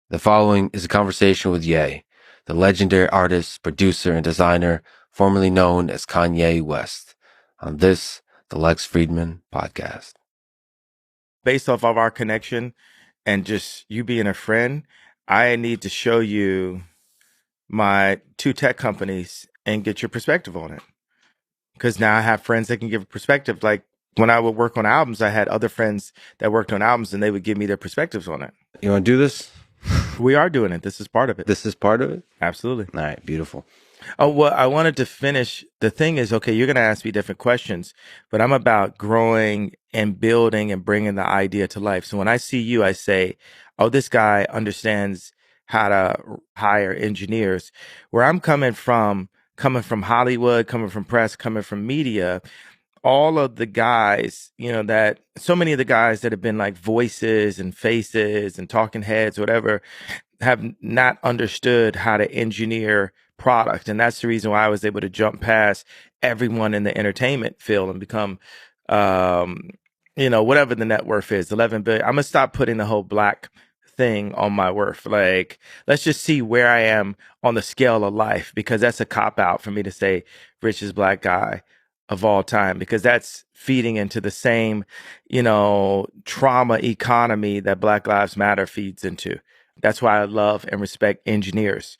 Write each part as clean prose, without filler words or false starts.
The following is a conversation with Ye, the legendary artist, producer, and designer formerly known as Kanye West, on this, the Lex Fridman podcast. Based off of our connection and just you being a friend, I need to show you my two tech companies and get your perspective on it. Because now I have friends that can give a perspective. Like when I would work on albums, I had other friends that worked on albums and they would give me their perspectives on it. You want to do this? We are doing it. This is part of it. This is part of it? Absolutely. All right, beautiful. Oh, well, I wanted to finish. The thing is, okay, you're going to ask me different questions, but I'm about growing and building and bringing the idea to life. So when I see you, I say, oh, this guy understands how to hire engineers. Where I'm coming from Hollywood, coming from press, coming from media, all of the guys, that so many of the guys that have been like voices and faces and talking heads, whatever, have not understood how to engineer product. And that's the reason why I was able to jump past everyone in the entertainment field and become, whatever the net worth is, 11 billion. I'm going to stop putting the whole black thing on my worth. Like, let's just see where I am on the scale of life, because that's a cop out for me to say richest black guy of all time, because that's feeding into the same, trauma economy that Black Lives Matter feeds into. That's why I love and respect engineers.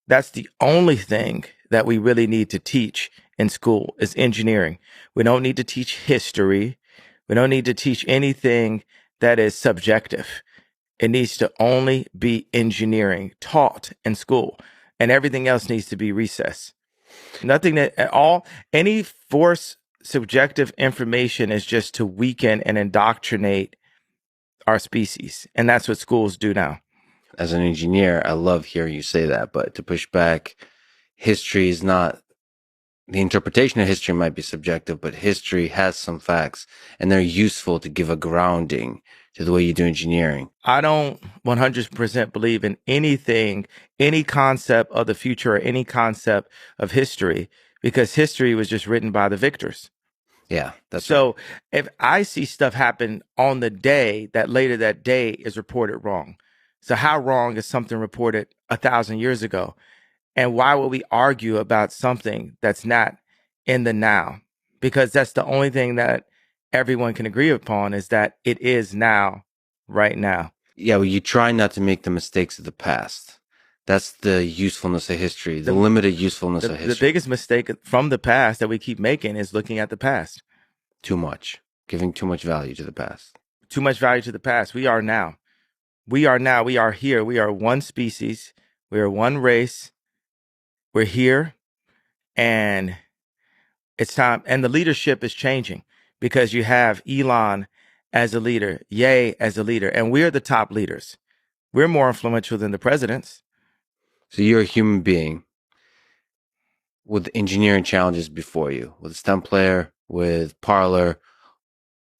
That's the only thing that we really need to teach in school is engineering. We don't need to teach history. We don't need to teach anything that is subjective. It needs to only be engineering taught in school, and everything else needs to be recess. Nothing that at all, any force subjective information is just to weaken and indoctrinate our species. And that's what schools do now. As an engineer, I love hearing you say that, but to push back, history is not, the interpretation of history might be subjective, but history has some facts and they're useful to give a grounding to the way you do engineering. I don't 100% believe in anything, any concept of the future or any concept of history, because history was just written by the victors. Yeah, that's so right. If I see stuff happen on the day that later that day is reported wrong. So how wrong is something reported 1,000 years ago? And why would we argue about something that's not in the now? Because that's the only thing that everyone can agree upon, is that it is now, right now. Yeah, well, you try not to make the mistakes of the past. That's the usefulness of history, the limited usefulness of history. The biggest mistake from the past that we keep making is looking at the past. Too much. Giving too much value to the past. Too much value to the past. We are now. We are now. We are here. We are one species. We are one race. We're here. And it's time. And the leadership is changing, because you have Elon as a leader, Ye as a leader, and we're the top leaders. We're more influential than the presidents. So you're a human being with engineering challenges before you, with STEM player, with Parlor.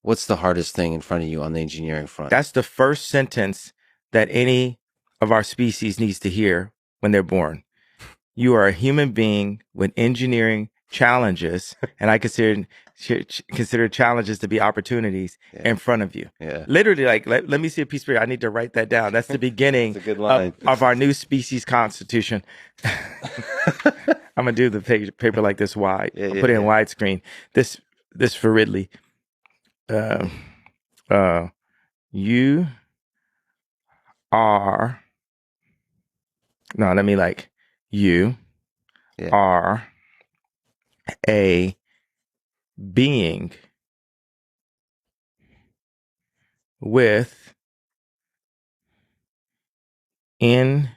What's the hardest thing in front of you on the engineering front? That's the first sentence that any of our species needs to hear when they're born. You are a human being with engineering challenges, and I consider challenges to be opportunities in front of you. Yeah. Literally, like, let me see a piece of paper. I need to write that down. That's the beginning That's a good line. of our new species constitution. I'm gonna do the paper like this wide. I'll put it in widescreen. This for Ridley. You are no. Let me like you are a being with engineering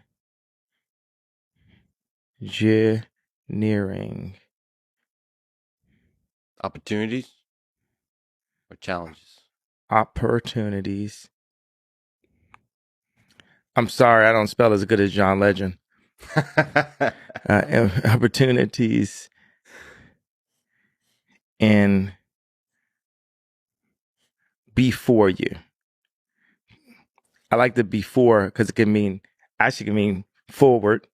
Opportunities or challenges? opportunities. I'm sorry, I don't spell as good as John Legend. Opportunities in before you. I like the before because it can mean forward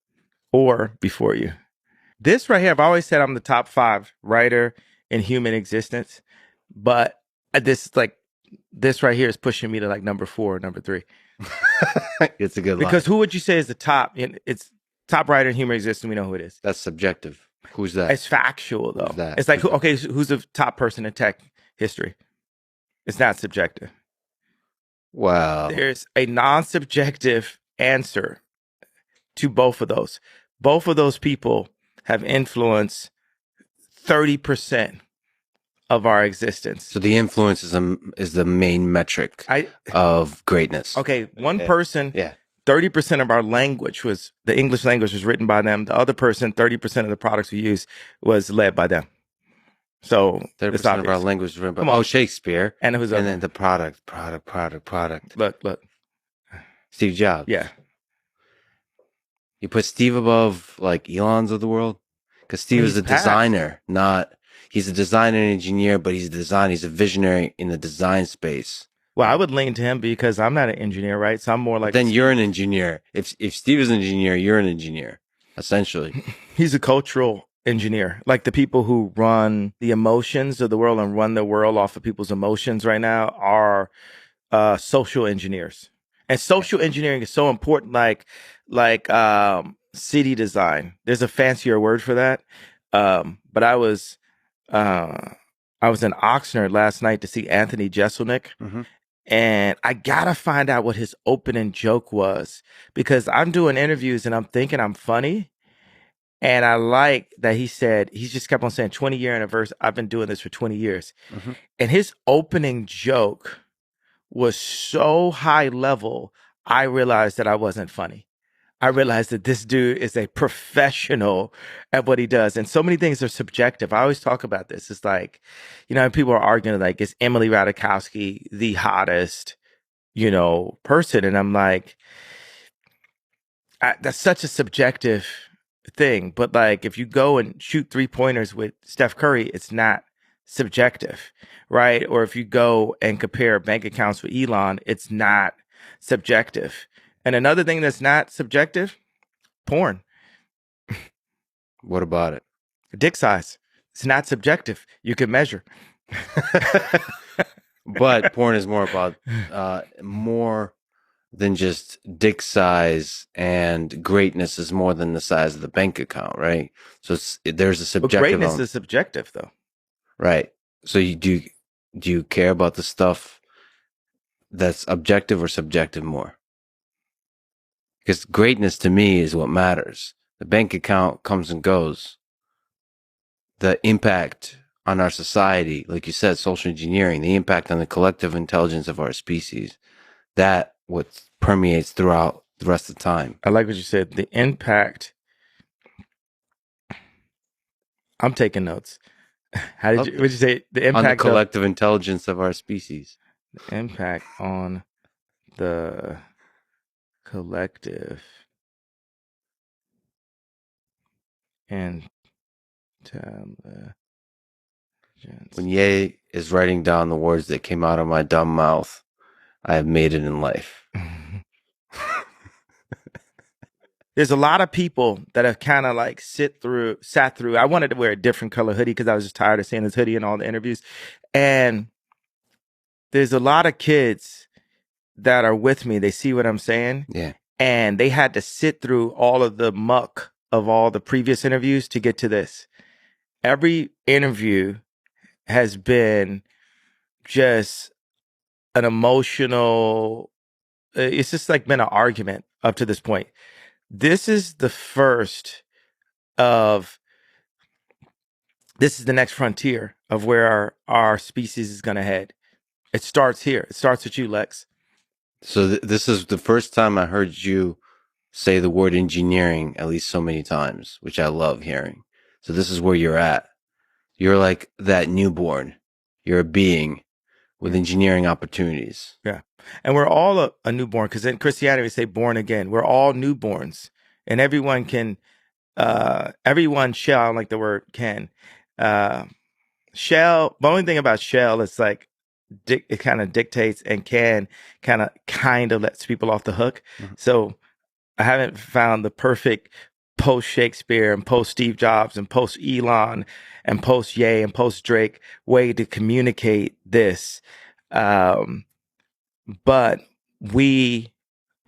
or before you. This right here, I've always said I'm the top 5 writer in human existence, but this right here is pushing me to like number 4, number 3. It's a good line. Because who would you say is the top? It's top writer in humor exists, and we know who it is. That's subjective. Who's that? It's factual Who's though. that? It's like, Who's that? okay, so who's the top person in tech history? It's not subjective. Well, There's a non-subjective answer to both of those. Both of those people have influenced 30% of our existence. so the influence is the main metric of greatness. Okay, one person, Yeah. 30% of our language was, the English language was written by them. The other person, 30% of the products we use was led by them. So 30% of our language is written by, oh, Shakespeare. And who's and then the product. Look. Steve Jobs. Yeah. You put Steve above like Elon's of the world? Because Steve is a designer, he's a designer and engineer, but he's a visionary in the design space. Well, I would lean to him because I'm not an engineer, right? So I'm more like. Then you're an engineer. If Steve is an engineer, you're an engineer, essentially. He's a cultural engineer. Like the people who run the emotions of the world and run the world off of people's emotions right now are social engineers. And social engineering is so important, like city design. There's a fancier word for that. But I was in Oxnard last night to see Anthony Jeselnik. Mm-hmm. And I gotta find out what his opening joke was, because I'm doing interviews and I'm thinking I'm funny. And I like that he just kept on saying 20-year anniversary. I've been doing this for 20 years. Mm-hmm. And his opening joke was so high level, I realized that I wasn't funny. I realized that this dude is a professional at what he does. And so many things are subjective. I always talk about this. It's like, people are arguing like, is Emily Ratajkowski the hottest, person? And I'm like, that's such a subjective thing. But like, if you go and shoot 3-pointers with Steph Curry, it's not subjective, right? Or if you go and compare bank accounts with Elon, it's not subjective. And another thing that's not subjective, porn. What about it? Dick size. It's not subjective. You can measure. But porn is more about more than just dick size, and greatness is more than the size of the bank account, right? So there's a subjective. But greatness is subjective, though. Right. So do you care about the stuff that's objective or subjective more? Because greatness to me is what matters. The bank account comes and goes. The impact on our society, like you said, social engineering, the impact on the collective intelligence of our species, that what permeates throughout the rest of the time. I like what you said. The impact. I'm taking notes. What did you say? The impact on the collective intelligence of our species. The impact on the collective intelligence. When Ye is writing down the words that came out of my dumb mouth, I have made it in life. There's a lot of people that have kind of like sat through. I wanted to wear a different color hoodie because I was just tired of seeing this hoodie in all the interviews. And there's a lot of kids that are with me. They see what I'm saying. Yeah. And they had to sit through all of the muck of all the previous interviews to get to this. Every interview has been just an emotional, it's just like been an argument up to this point. This is the first this is the next frontier of where our species is going to head. It starts here. It starts with you, Lex. So this is the first time I heard you say the word engineering at least so many times, which I love hearing. So this is where you're at. You're like that newborn. You're a being with engineering opportunities. Yeah. And we're all a newborn, because in Christianity, we say born again. We're all newborns, and everyone shall, I don't like the word can. Shall, the only thing about shall is like, it kind of dictates and can kind of lets people off the hook. Mm-hmm. So I haven't found the perfect post Shakespeare and post Steve Jobs and post Elon and post Ye and post Drake way to communicate this. But we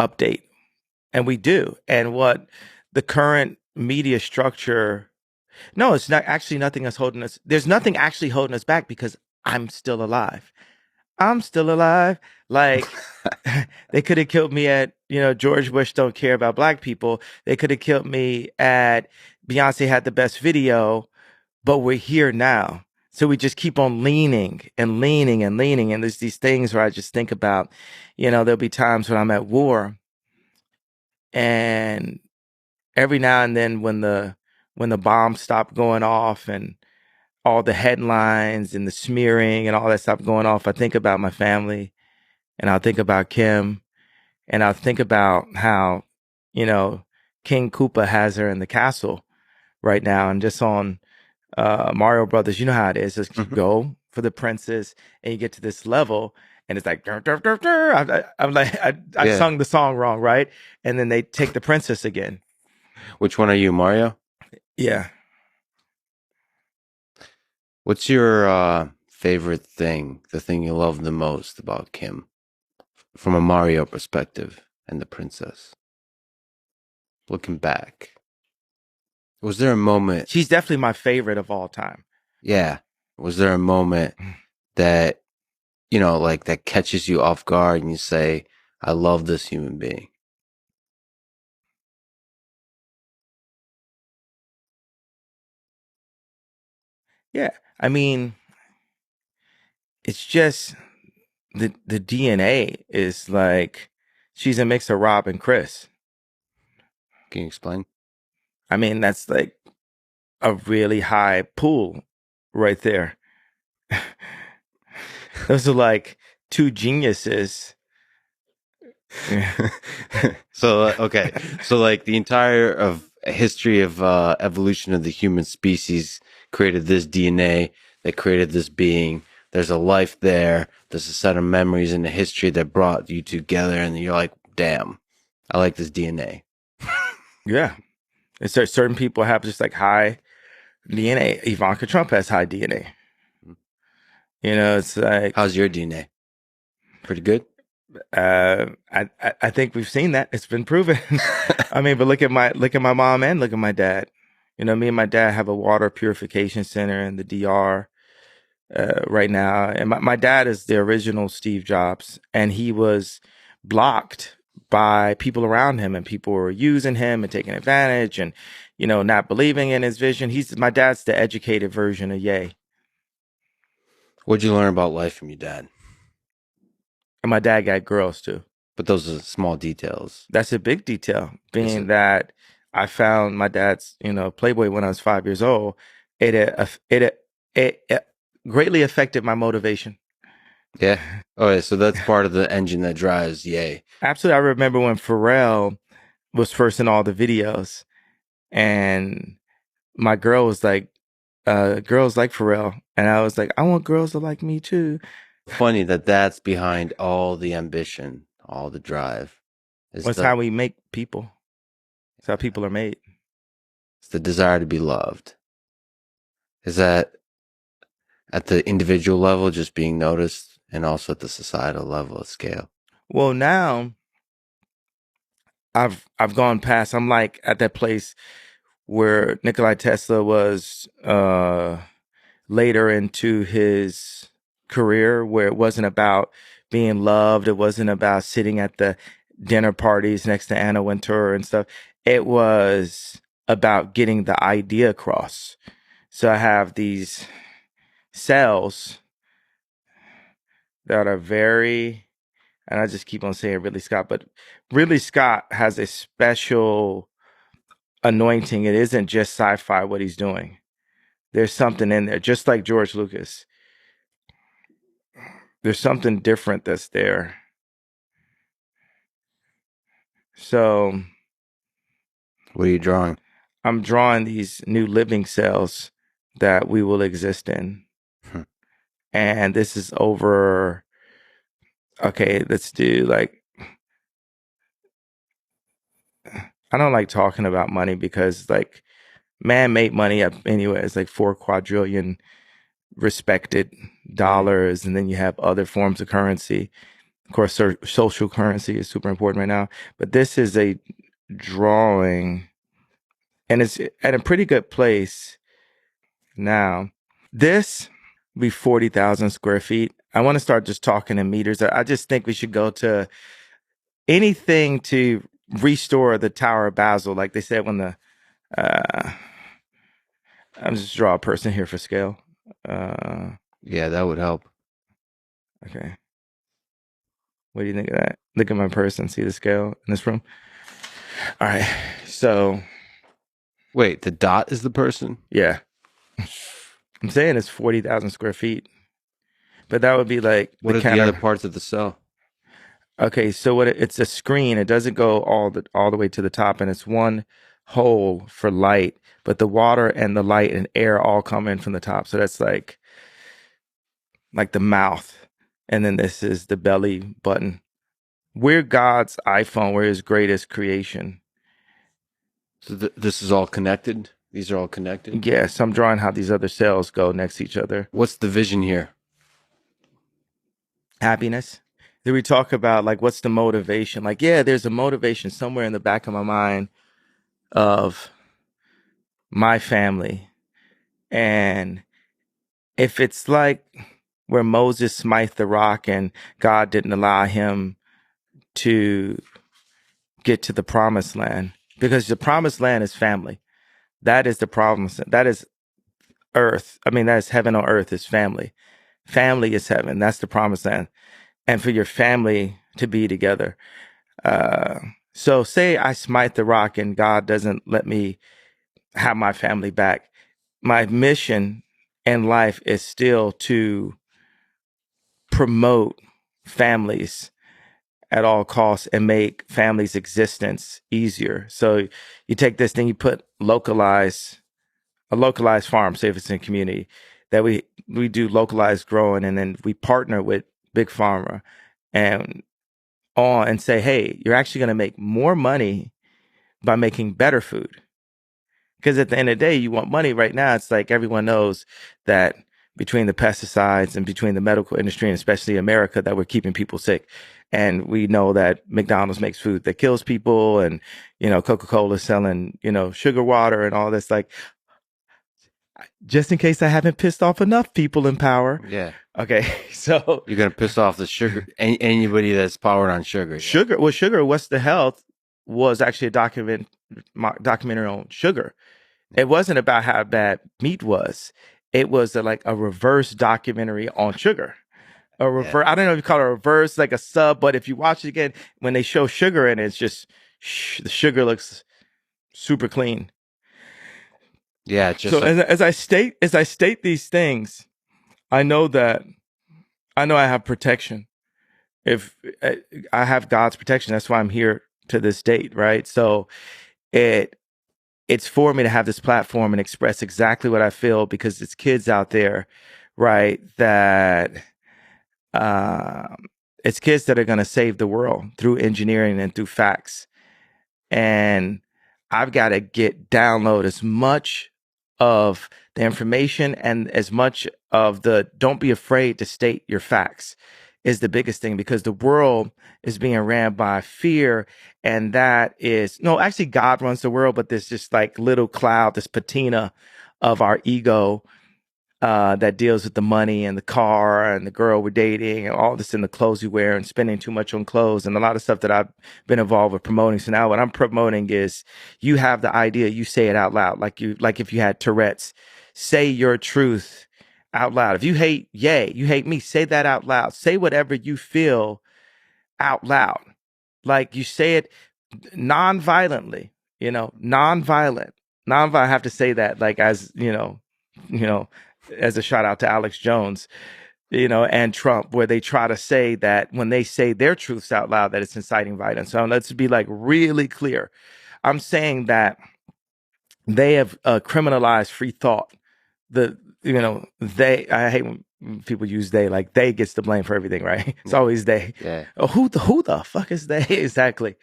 update. And we do. And what the current media structure, no, it's not actually nothing that's holding us. There's nothing actually holding us back because I'm still alive. I'm still alive. Like they could have killed me at, George Bush don't care about black people. They could have killed me at Beyonce had the best video, but we're here now. So we just keep on leaning and leaning and leaning. And there's these things where I just think about, there'll be times when I'm at war and every now and then when the bombs stop going off and all the headlines and the smearing and all that stuff going off, I think about my family and I'll think about Kim and I'll think about how, you know, King Koopa has her in the castle right now and just on Mario Brothers, you know how it is. Just you Mhm. go for the princess and you get to this level and it's like, dur, dur, dur, dur. I'm like, I Yeah. sung the song wrong, right? And then they take the princess again. Which one are you, Mario? Yeah. What's your favorite thing, the thing you love the most about Kim from a Mario perspective and the princess? Looking back, was there a moment? She's definitely my favorite of all time. Yeah. Was there a moment that, like that catches you off guard and you say, I love this human being? Yeah. I mean, it's just the DNA is like she's a mix of Rob and Chris. Can you explain? I mean, that's like a really high pool right there. Those are like two geniuses. So, okay. So, like, the entire of history of evolution of the human species created this DNA that created this being. There's a life there. There's a set of memories in the history that brought you together, and you're like, damn, I like this DNA. Yeah. And so certain people have just like high DNA. Ivanka Trump has high DNA. It's like How's your DNA? Pretty good. I think we've seen that. It's been proven. I mean, but look at my mom and look at my dad. Me and my dad have a water purification center in the DR right now, and my dad is the original Steve Jobs, and he was blocked by people around him, and people were using him and taking advantage, and not believing in his vision. My dad's the educated version of Ye, What'd you learn about life from your dad? and my dad got girls too. But those are small details. That's a big detail, Is being it? that I found my dad's, Playboy when I was 5 years old. It greatly affected my motivation. Yeah. Oh, yeah. So that's part of the engine that drives Yay. Absolutely. I remember when Pharrell was first in all the videos, and my girl was like, girls like Pharrell. And I was like, I want girls to like me too. Funny that that's behind all the ambition, all the drive. Is That's the how we make people. That's how people are made. it's the desire to be loved. Is that at the individual level, just being noticed, and also at the societal level of scale? Well, now I've gone past. I'm like at that place where Nikolai Tesla was later into his career, where it wasn't about being loved. It wasn't about sitting at the dinner parties next to Anna Wintour and stuff. It was about getting the idea across. So I have these cells that are very, and I just keep on saying Ridley Scott, but Ridley Scott has a special anointing. It isn't just sci-fi what he's doing. There's something in there, just like George Lucas. There's something different that's there. So What are you drawing? I'm drawing these new living cells that we will exist in. Hmm. And this is over, okay, let's do like, I don't like talking about money because like man-made money anyway, it's like 4 quadrillion respected Yeah. dollars. And then you have other forms of currency. Of course, social currency is super important right now. But this is a drawing, and it's at a pretty good place now. This be 40,000 square feet. I want to start just talking in meters. I just think we should go to anything to restore the Tower of Basel, like they said when the. I'm just draw a person here for scale. Yeah, that would help. Okay. What do you think of that? Look at my person. See the scale in this room? All right. So, Wait, the dot is the person? yeah. I'm saying it's 40,000 square feet. But that would be like What the are the other parts of the cell? Okay, so it's a screen. It doesn't go all the way to the top, and it's one hole for light, but the water and the light and air all come in from the top. So that's like the mouth. And then this is the belly button. We're God's iPhone. We're his greatest creation. So this is all connected? These are all connected? Yes, I'm drawing how these other cells go next to each other. What's the vision here? Happiness. Then we talk about like what's the motivation? Like, yeah, there's a motivation somewhere in the back of my mind of my family. And if it's like where Moses smite the rock and God didn't allow him to get to the promised land, because the promised land is family. That is the promise. That is earth. I mean, that is heaven on earth is family. Family is heaven. That's the promised land. And for your family to be together. So say I smite the rock and God doesn't let me have my family back. My mission in life is still to promote families at all costs and make families' existence easier. So you take this thing, you put a localized farm, say if it's in a community, that we do localized growing, and then we partner with Big Pharma and say, hey, you're actually going to make more money by making better food. Because at the end of the day, you want money right now. It's like everyone knows that between the pesticides and between the medical industry, and especially America, that we're keeping people sick. And we know that McDonald's makes food that kills people, and, Coca-Cola is selling, sugar water and all this. Like, just in case I haven't pissed off enough people in power. Yeah. Okay. So you're going to piss off the sugar, anybody that's powered on sugar. Sugar. Well, Sugar, What's the Health was actually a documentary on sugar. It wasn't about how bad meat was. It was like a reverse documentary on sugar. I don't know if you call it a reverse, like a sub, but if you watch it again, when they show sugar in it, it's just the sugar looks super clean. Yeah. So as I state these things, I know I have protection. If I have God's protection, that's why I'm here to this date, right? So it's for me to have this platform and express exactly what I feel, because it's kids out there, right? It's kids that are going to save the world through engineering and through facts. And I've got to download as much of the information and as much of don't be afraid to state your facts is the biggest thing, because the world is being ran by fear. And that is, no, actually God runs the world, but there's just like little cloud, this patina of our ego that deals with the money and the car and the girl we're dating and all this, in the clothes you wear and spending too much on clothes and a lot of stuff that I've been involved with promoting. So now what I'm promoting is you have the idea, you say it out loud, like if you had Tourette's, say your truth out loud. If you hate you hate me, say that out loud. Say whatever you feel out loud. Like you say it non-violently, non-violent. I have to say that like as, as a shout out to Alex Jones, and Trump, where they try to say that when they say their truths out loud, that it's inciting violence. So let's be like really clear. I'm saying that they have criminalized free thought. I hate when people use they, like they gets the blame for everything, right? It's always they. Yeah. Oh, who the fuck is they? Exactly.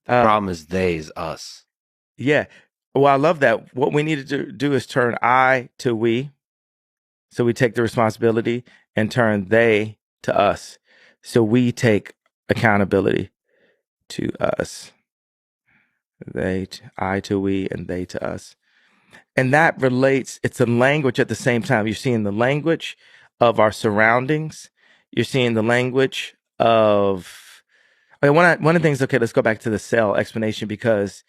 The problem is they is us. Yeah. Well, I love that. What we need to do is turn I to we. So we take the responsibility and turn they to us. So we take accountability to us. I to we, and they to us. And that relates, it's a language at the same time. You're seeing the language of our surroundings. You're seeing the language of, okay, one of the things, okay, let's go back to the cell explanation, because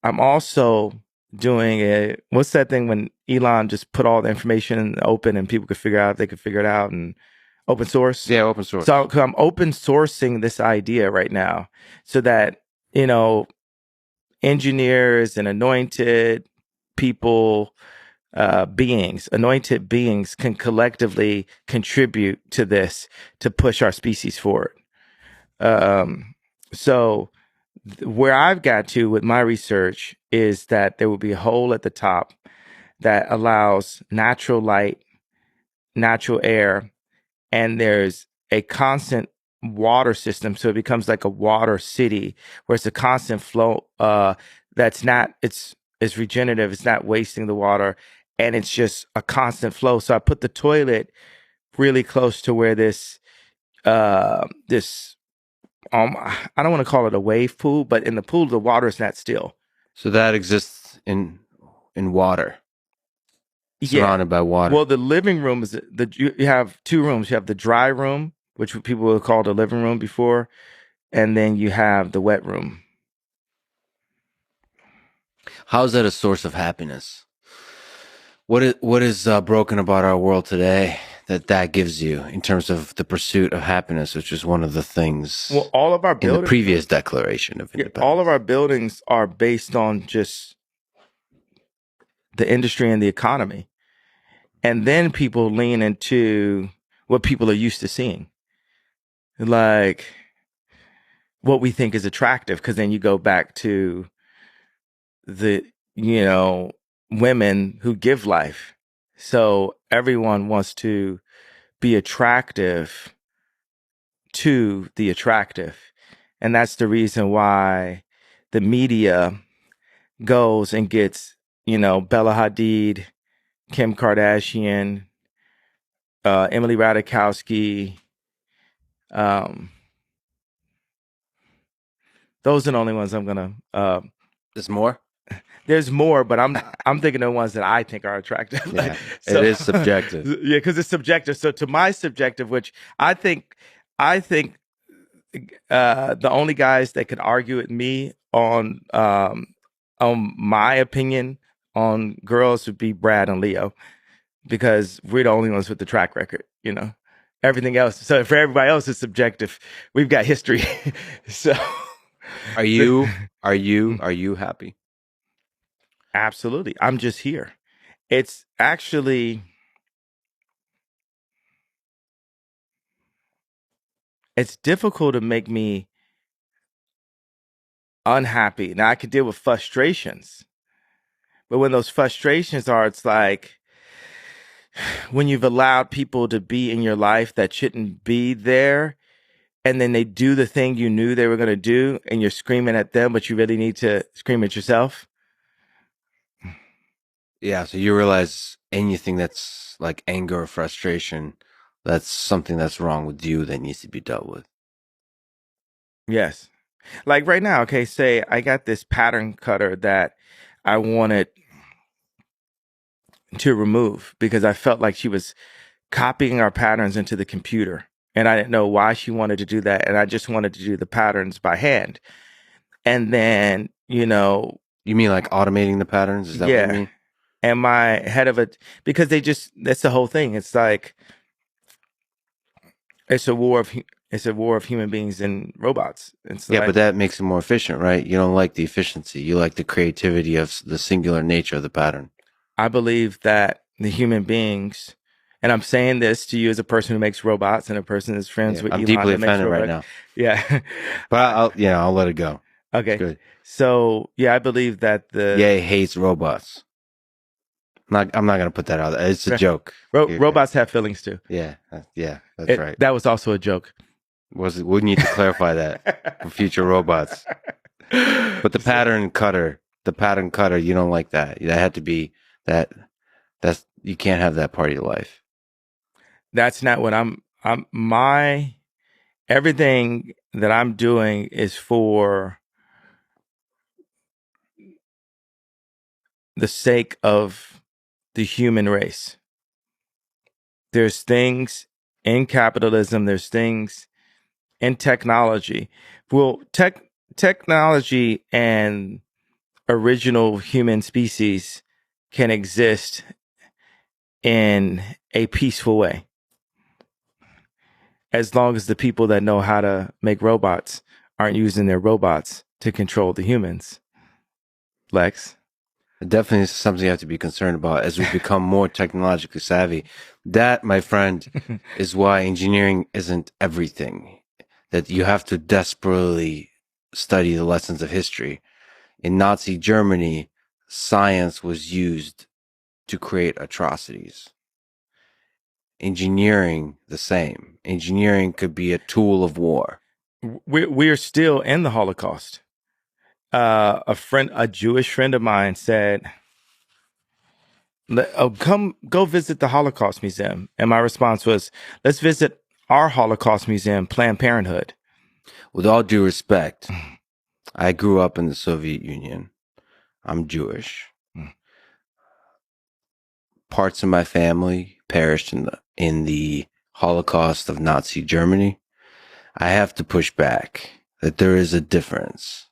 I'm also doing what's that thing when Elon just put all the information in the open and people could figure out, they could figure it out, and open source. Yeah, open source. So I'm open sourcing this idea right now so that, you know, engineers and anointed people, anointed beings can collectively contribute to this to push our species forward. So where I've got to with my research is that there will be a hole at the top that allows natural light, natural air, and there's a constant water system. So it becomes like a water city where it's a constant flow. That's not, it's regenerative. It's not wasting the water, and it's just a constant flow. So I put the toilet really close to where this I don't want to call it a wave pool, but in the pool the water is not still. So that exists in water, surrounded by water. Well, the living room is you have two rooms. You have the dry room, which people would call the living room before, and then you have the wet room. How is that a source of happiness? What is broken about our world today that gives you in terms of the pursuit of happiness, which is one of the things Well, all of our in the previous Declaration of Independence? All of our buildings are based on just the industry and the economy. And then people lean into what people are used to seeing, like what we think is attractive, because then you go back to the, you know, women who give life. So everyone wants to be attractive to the attractive. And that's the reason why the media goes and gets, you know, Bella Hadid, Kim Kardashian, Emily Ratajkowski. Those are the only ones I'm gonna. There's more. There's more, but I'm thinking of the ones that I think are attractive. Yeah, so, it is subjective. Yeah, because it's subjective. So to my subjective, which I think the only guys that could argue with me on my opinion on girls would be Brad and Leo, because we're the only ones with the track record, you know. Everything else, so for everybody else, it's subjective. We've got history. So are you happy? Absolutely. I'm just here. It's actually, it's difficult to make me unhappy. Now I could deal with frustrations, but when those frustrations are, it's like when you've allowed people to be in your life that shouldn't be there, and then they do the thing you knew they were going to do, and you're screaming at them, but you really need to scream at yourself. Yeah, so you realize anything that's like anger or frustration, that's something that's wrong with you that needs to be dealt with. Yes. Like right now, okay, say I got this pattern cutter that I wanted to remove because I felt like she was copying our patterns into the computer. And I didn't know why she wanted to do that. And I just wanted to do the patterns by hand. And then, you know. You mean like automating the patterns? Is that what you mean? And my head of it, because that's the whole thing. It's like, it's a war of human beings and robots. Yeah, but that makes it more efficient, right? You don't like the efficiency. You like the creativity of the singular nature of the pattern. I believe that the human beings, and I'm saying this to you as a person who makes robots and a person who's friends with I'm Elon. deeply offended right now. Yeah. But I'll let it go. Okay. Good. So, yeah, I believe that Ye hates robots. I'm not going to put that out there. It's a joke. Robots have feelings too. Yeah, that's right. That was also a joke. We need to clarify that for future robots. But the pattern cutter, you don't like that. That had to be that's you can't have that part of your life. That's not what my everything that I'm doing is for the sake of the human race. There's things in capitalism, there's things in technology. Well, technology and original human species can exist in a peaceful way as long as the people that know how to make robots aren't using their robots to control the humans. Lex? It definitely is something you have to be concerned about as we become more technologically savvy. That, my friend, is why engineering isn't everything. That you have to desperately study the lessons of history. In Nazi Germany, science was used to create atrocities. Engineering, the same. Engineering could be a tool of war. We're still in the Holocaust. A Jewish friend of mine said, "Oh, come go visit the Holocaust Museum." And my response was, "Let's visit our Holocaust Museum, Planned Parenthood." With all due respect, I grew up in the Soviet Union. I'm Jewish. Parts of my family perished in the Holocaust of Nazi Germany. I have to push back that there is a difference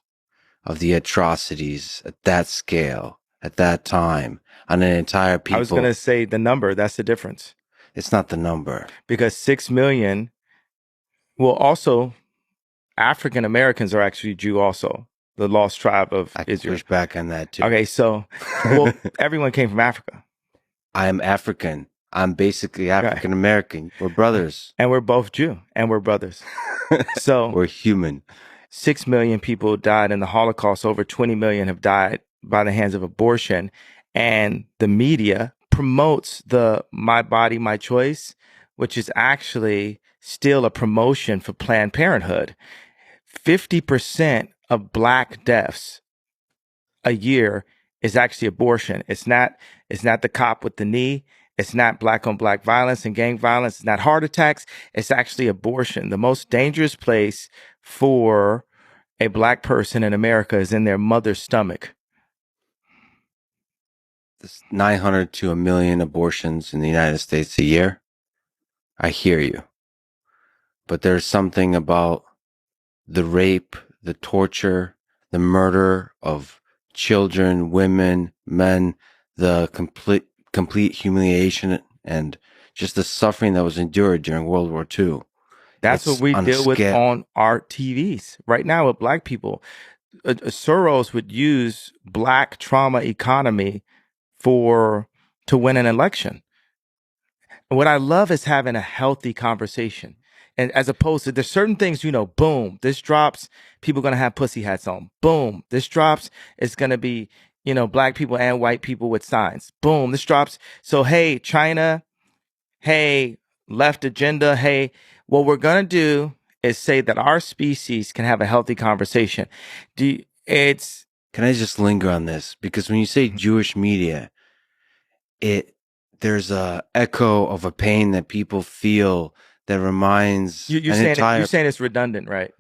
of the atrocities at that scale, at that time, on an entire people. I was going to say the number, that's the difference. It's not the number. Because 6 million, well, also, African Americans are actually Jew also, the lost tribe of I can Israel. push back on that too. Okay, so, well, everyone came from Africa. I am African. I'm basically African American. We're brothers. And we're both Jew, and we're brothers. So we're human. 6 million people died in the Holocaust. Over 20 million have died by the hands of abortion. And the media promotes the My Body, My Choice, which is actually still a promotion for Planned Parenthood. 50% of Black deaths a year is actually abortion. It's not the cop with the knee. It's not Black on Black violence and gang violence. It's not heart attacks. It's actually abortion. The most dangerous place for a Black person in America is in their mother's stomach. There's 900 to 1 million abortions in the United States a year. I hear you. But there's something about the rape, the torture, the murder of children, women, men, the complete humiliation and just the suffering that was endured during World War II. That's what we deal with on our TVs right now with Black people. Soros would use Black trauma economy to win an election. And what I love is having a healthy conversation. And as opposed to, there's certain things, boom, this drops, people are going to have pussy hats on. Boom, this drops, it's going to be, Black people and white people with signs. Boom, this drops. So, hey, China, hey, left agenda, hey, what we're going to do is say that our species can have a healthy conversation. Can I just linger on this? Because when you say Jewish media, there's a echo of a pain that people feel that reminds you're saying it's redundant, right?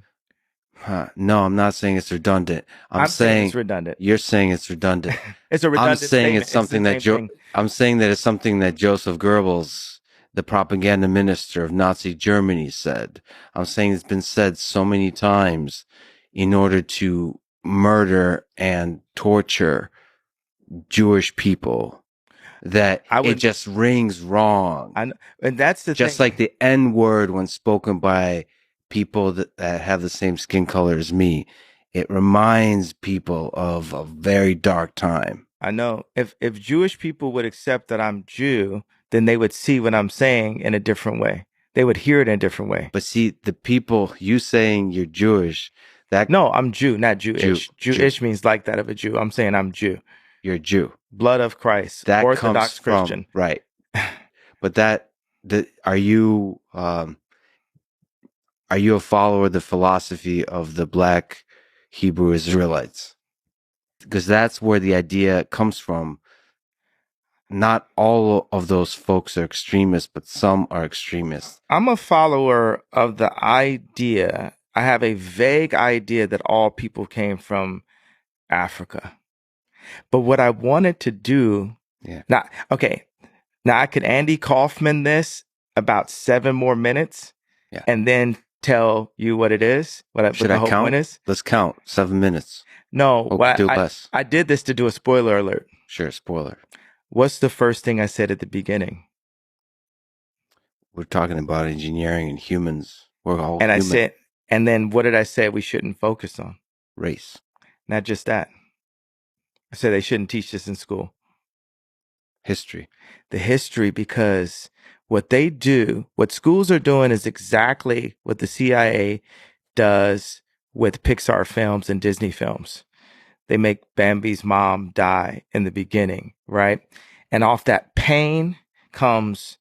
No, I'm not saying it's redundant. I'm saying it's redundant. You're saying it's redundant. It's a redundant I'm saying statement. It's something I'm saying that it's something that Joseph Goebbels, the propaganda minister of Nazi Germany, said. I'm saying it's been said so many times in order to murder and torture Jewish people that it just rings wrong. And that's the just thing. Like the N word when spoken by people that have the same skin color as me, it reminds people of a very dark time. I know. If Jewish people would accept that I'm Jew, then they would see what I'm saying in a different way. They would hear it in a different way. But see, the people, you saying you're Jewish, No, I'm Jew, not Jewish. Jewish means like that of a Jew. I'm saying I'm Jew. You're a Jew. Blood of Christ. That Orthodox comes Christian. From, right. But are you a follower of the philosophy of the Black Hebrew Israelites? Because that's where the idea comes from. Not all of those folks are extremists, but some are extremists. I'm a follower of the idea. I have a vague idea that all people came from Africa. But what I wanted to do, Yeah. now, okay, now I could Andy Kaufman this about 7 more minutes Yeah. and then tell you what it is, what Should the I whole point count? is. Let's count. 7 minutes. No, Or we could do less. I did this to do a spoiler alert. Sure, spoiler. What's the first thing I said at the beginning? We're talking about engineering and humans. We're all And I human. said, and then what did I say we shouldn't focus on? Race. Not just that. I said they shouldn't teach this in school. History. The history, because what they do, what schools are doing is exactly what the CIA does with Pixar films and Disney films. They make Bambi's mom die in the beginning, right? And off that pain comes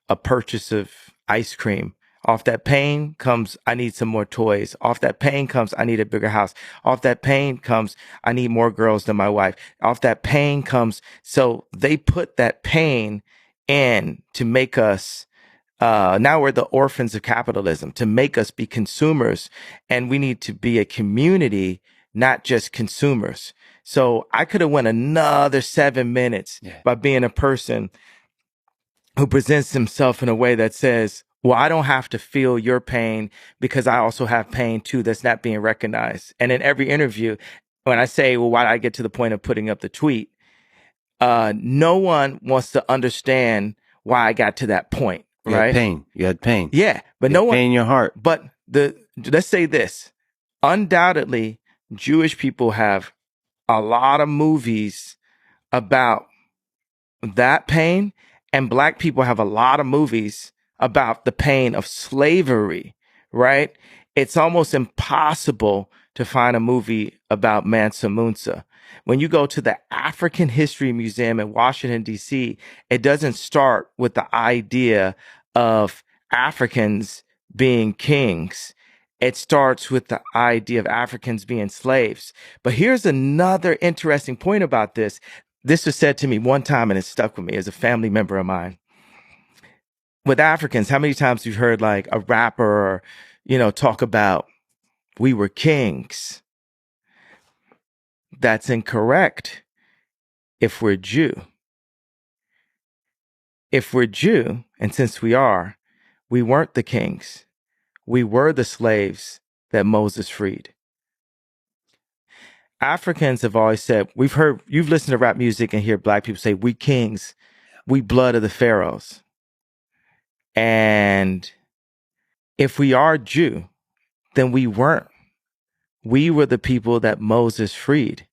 a purchase of ice cream. Off that pain comes, I need some more toys. Off that pain comes, I need a bigger house. Off that pain comes, I need more girls than my wife. Off that pain comes, so they put that pain in to make us, now we're the orphans of capitalism, to make us be consumers. And we need to be a community, not just consumers. So I could have went another 7 minutes by being a person who presents himself in a way that says, well, I don't have to feel your pain because I also have pain too that's not being recognized. And in every interview, when I say, well, why did I get to the point of putting up the tweet? No one wants to understand why I got to that point, You right? had pain. You had pain. Yeah, but You no had one, pain in your heart. but let's say this, undoubtedly, Jewish people have a lot of movies about that pain, and Black people have a lot of movies about the pain of slavery, right? It's almost impossible to find a movie about Mansa Musa. When you go to the African History Museum in Washington, D.C., it doesn't start with the idea of Africans being kings. It starts with the idea of Africans being slaves. But here's another interesting point about this. This was said to me one time and it stuck with me as a family member of mine. With Africans, how many times you've heard like a rapper or, talk about we were kings? That's incorrect if we're Jew. If we're Jew, and since we are, we weren't the kings. We were the slaves that Moses freed. Africans have always said, you've listened to rap music and hear Black people say, we kings, we blood of the pharaohs. And if we are Jew, then we weren't. We were the people that Moses freed.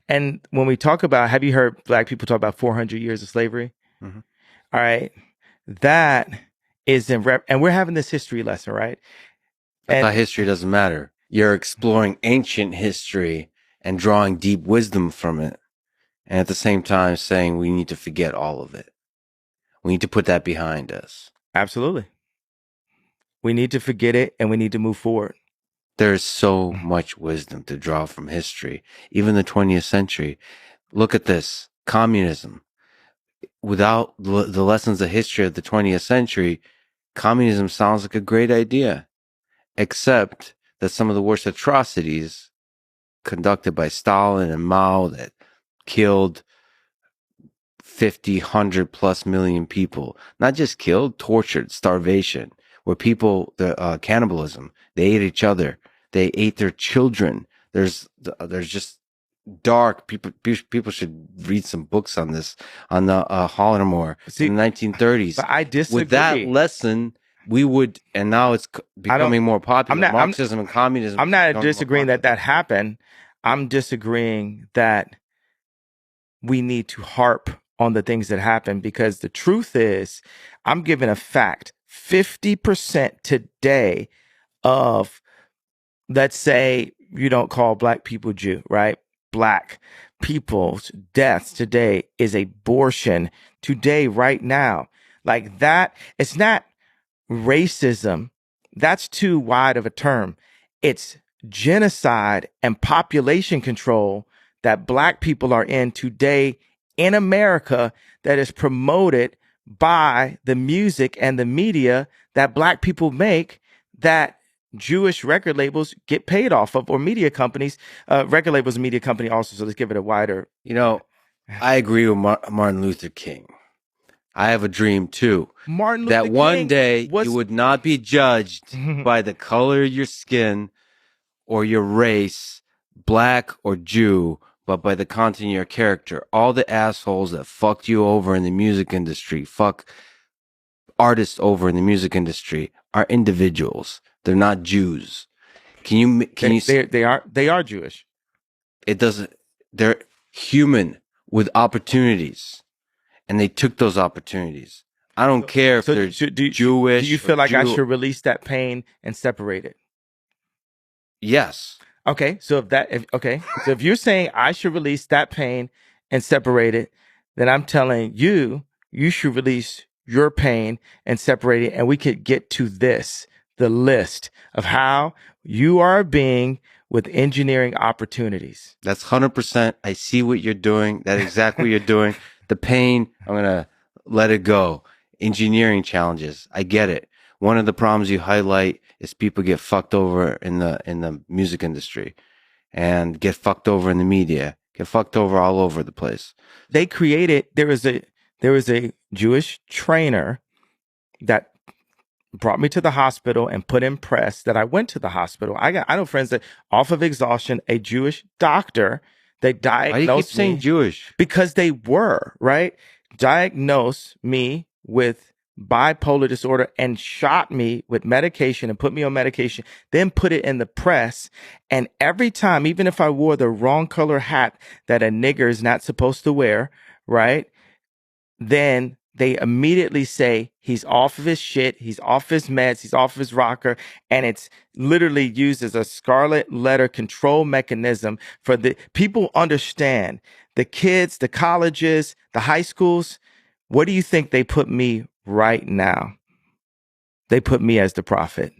And when we talk about, have you heard Black people talk about 400 years of slavery? Mm-hmm. All right. That is and we're having this history lesson, right? I thought history doesn't matter. You're exploring ancient history and drawing deep wisdom from it. And at the same time saying we need to forget all of it. We need to put that behind us. Absolutely. We need to forget it and we need to move forward. There's so much wisdom to draw from history, even the 20th century. Look at this. Communism. Without the lessons of history of the 20th century, communism sounds like a great idea, except that some of the worst atrocities conducted by Stalin and Mao that killed 50, 100 plus million people, not just killed, tortured, starvation, where people, cannibalism, they ate each other, they ate their children. There's just dark people should read some books on this, on the Holodomor in the 1930s. But I disagree. With that lesson, we would, and now it's becoming more popular. Marxism and communism. I'm not disagreeing that happened. I'm disagreeing that we need to harp on the things that happen, because the truth is, I'm giving a fact. 50% today of, let's say you don't call Black people Jew, right? Black people's deaths today is abortion today, right now. Like that, it's not racism. That's too wide of a term. It's genocide and population control that Black people are in today in America, that is promoted by the music and the media that Black people make, that Jewish record labels get paid off of, or media companies. Record labels, and media company also. So let's give it a wider. You know, I agree with Martin Luther King. I have a dream too. Martin That Luther one King day you was would not be judged by the color of your skin or your race, black or Jew, but by the content of your character. All the assholes that fucked you over in the music industry, fuck artists over in the music industry, are individuals. They're not Jews. they are Jewish. It doesn't, they're human with opportunities, and they took those opportunities. I don't care if they're Do you Jewish or feel like I Jew. should release that pain and separate it? Yes. Okay, so if you're saying I should release that pain and separate it, then I'm telling you, you should release your pain and separate it, and we could get to this, the list of how you are a being with engineering opportunities. That's 100%. I see what you're doing. That's exactly what you're doing. The pain, I'm going to let it go. Engineering challenges. I get it. One of the problems you highlight is people get fucked over in the music industry and get fucked over in the media, get fucked over all over the place. They created there was a Jewish trainer that brought me to the hospital and put in press that I went to the hospital. I know friends that off of exhaustion, a Jewish doctor, they Why do you keep diagnosed saying me Jewish? because they were, right? Diagnosed me with bipolar disorder and shot me with medication and put me on medication, then put it in the press. And every time, even if I wore the wrong color hat that a nigger is not supposed to wear, right? Then they immediately say he's off of his shit, he's off his meds, he's off his rocker, and it's literally used as a scarlet letter control mechanism for the people understand the kids, the colleges, the high schools. What do you think they put me right now? They put me as the prophet,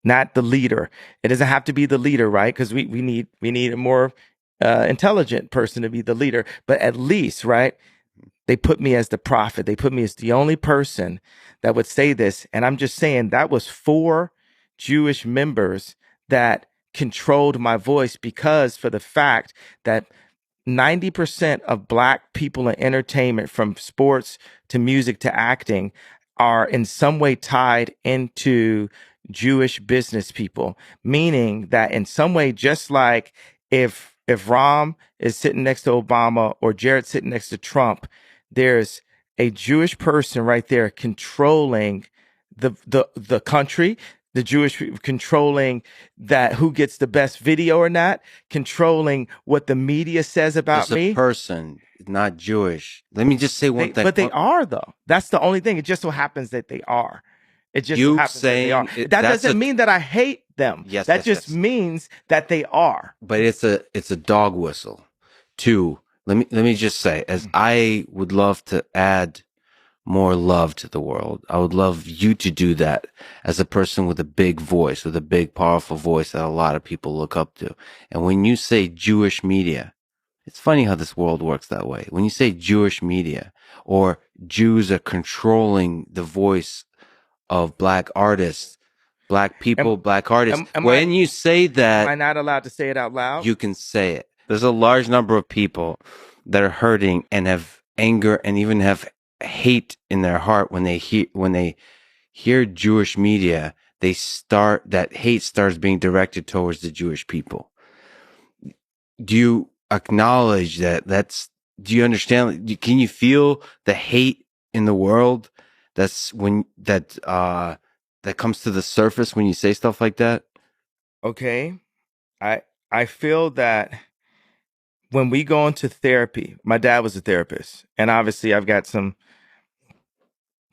not the leader. It doesn't have to be the leader, right? Because we need a more intelligent person to be the leader, but at least, right? They put me as the prophet. They put me as the only person that would say this. And I'm just saying that was 4 Jewish members that controlled my voice because for the fact that 90% of Black people in entertainment, from sports to music to acting, are in some way tied into Jewish business people, meaning that in some way, just like if Rom is sitting next to Obama or Jared sitting next to Trump, there's a Jewish person right there controlling the country, the Jewish people controlling that who gets the best video or not, controlling what the media says about There's a me. person, not Jewish. Let me just say one thing. But they are, though. That's the only thing. It just so happens that they are. It just so You happens that they are. saying it, That that's doesn't a mean that I hate them. yes, That yes, just yes. means that they are. But it's a dog whistle. Two, let me just say, as I would love to add more love to the world, I would love you to do that as a person with a big voice, with a big, powerful voice that a lot of people look up to. And when you say Jewish media, it's funny how this world works that way. When you say Jewish media or Jews are controlling the voice of Black artists, Black people, Am, Black artists, am when you say am that, I not allowed to say it out loud? you can say it. There's a large number of people that are hurting and have anger and even have hate in their heart when they hear Jewish media. That hate starts being directed towards the Jewish people. Do you acknowledge that? Do you understand? Can you feel the hate in the world? That comes to the surface when you say stuff like that. Okay. I I feel that when we go into therapy, my dad was a therapist, and obviously I've got some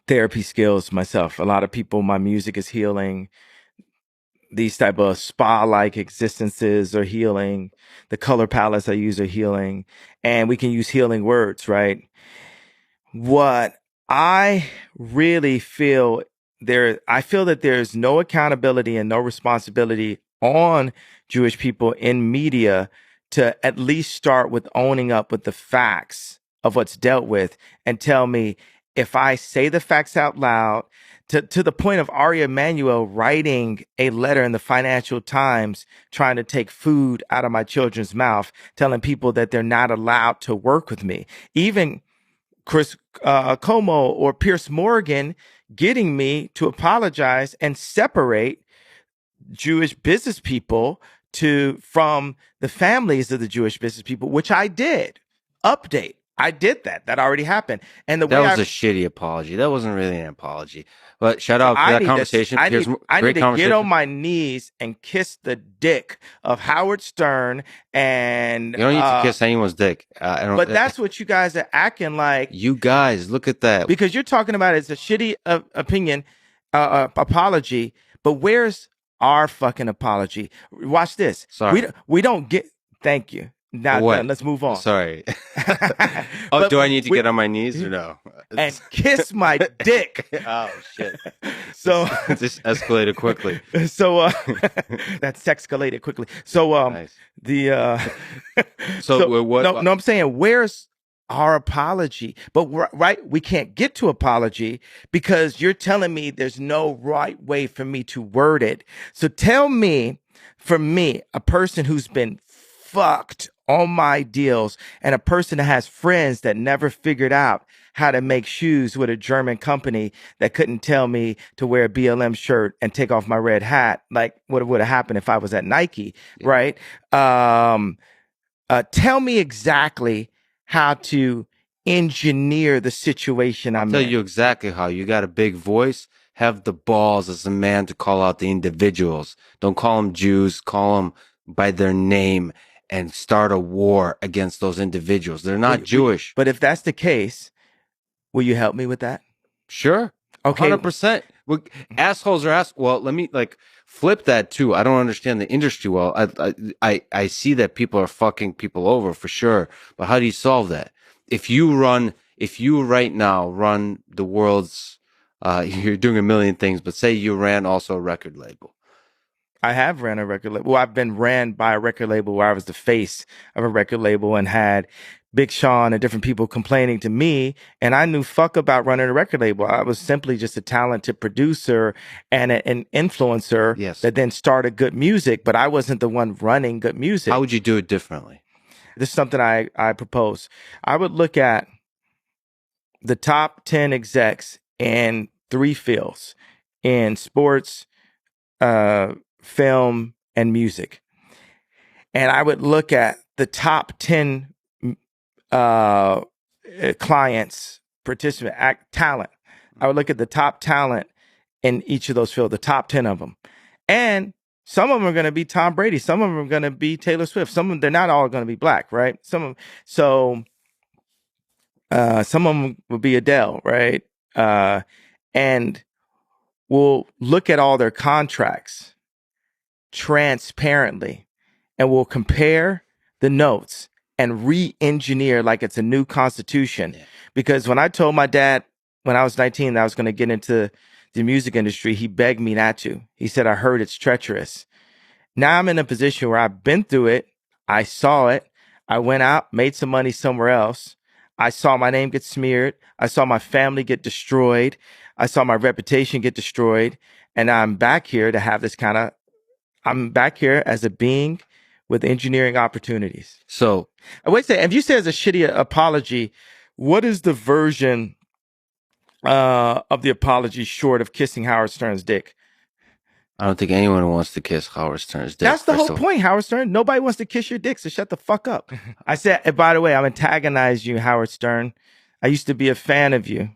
therapy skills myself. A lot of people, my music is healing. These type of spa-like existences are healing. The color palettes I use are healing, and we can use healing words, right? What I really feel I feel that there's no accountability and no responsibility on Jewish people in media to at least start with owning up with the facts of what's dealt with and tell me if I say the facts out loud, to the point of Ari Emanuel writing a letter in the Financial Times trying to take food out of my children's mouth, telling people that they're not allowed to work with me. Even Chris Como or Pierce Morgan getting me to apologize and separate Jewish business people from the families of the Jewish business people, which I did. Update. I did that. That already happened. And the That way was a shitty apology. That wasn't really an apology. But shout out to I that need to conversation. I Here's need I need great to get on conversation. my knees and kiss the dick of Howard Stern and You don't need to kiss anyone's dick. I don't. but that's what you guys are acting like. You guys, look at that. Because you're talking about it's a shitty opinion, apology, but where's our fucking apology? Watch this. Sorry. We don't get. Thank you. Now What? let's move on. Sorry. But do I need to get on my knees or no? And kiss my dick? Oh shit! So this escalated quickly. So that's escalated quickly. So Nice. So what? No, I'm saying where's our apology? But right, we can't get to apology because you're telling me there's no right way for me to word it. So tell me, for me, a person who's been fucked on my deals and a person that has friends that never figured out how to make shoes with a German company that couldn't tell me to wear a BLM shirt and take off my red hat, like what would have happened if I was at Nike, right? Tell me exactly how to engineer the situation I'm in. I'll tell you exactly how. You got a big voice. Have the balls as a man to call out the individuals. Don't call them Jews. Call them by their name and start a war against those individuals. They're not Jewish. But if that's the case, will you help me with that? Sure. Okay. 100%. Assholes are well, let me flip that too. I don't understand the industry well. I see that people are fucking people over for sure. But how do you solve that? If you right now run the world's, you're doing a million things, but say you ran also a record label. I have ran a record label. Well, I've been ran by a record label where I was the face of a record label and had Big Sean and different people complaining to me. And I knew fuck about running a record label. I was simply just a talented producer and an influencer that then started good music, but I wasn't the one running good music. How would you do it differently? This is something I propose. I would look at the top 10 execs in 3 fields: in sports, film, and music. And I would look at the top 10 clients, talent. I would look at the top talent in each of those fields, the top 10 of them. And some of them are going to be Tom Brady. Some of them are going to be Taylor Swift. Some of them, they're not all going to be black, right? Some of them will be Adele, right? And we'll look at all their contracts transparently and we'll compare the notes and re-engineer like it's a new constitution. Yeah. Because when I told my dad when I was 19 that I was going to get into the music industry, he begged me not to. He said, I heard it's treacherous. Now I'm in a position where I've been through it. I saw it. I went out, made some money somewhere else. I saw my name get smeared. I saw my family get destroyed. I saw my reputation get destroyed. And I'm back here to have this I'm back here as a being with engineering opportunities. So, wait a second. If you say it's a shitty apology, what is the version of the apology short of kissing Howard Stern's dick? I don't think anyone wants to kiss Howard Stern's dick. That's the whole point, Howard Stern. Nobody wants to kiss your dick, so shut the fuck up. I said, by the way, I'm antagonizing you, Howard Stern. I used to be a fan of you.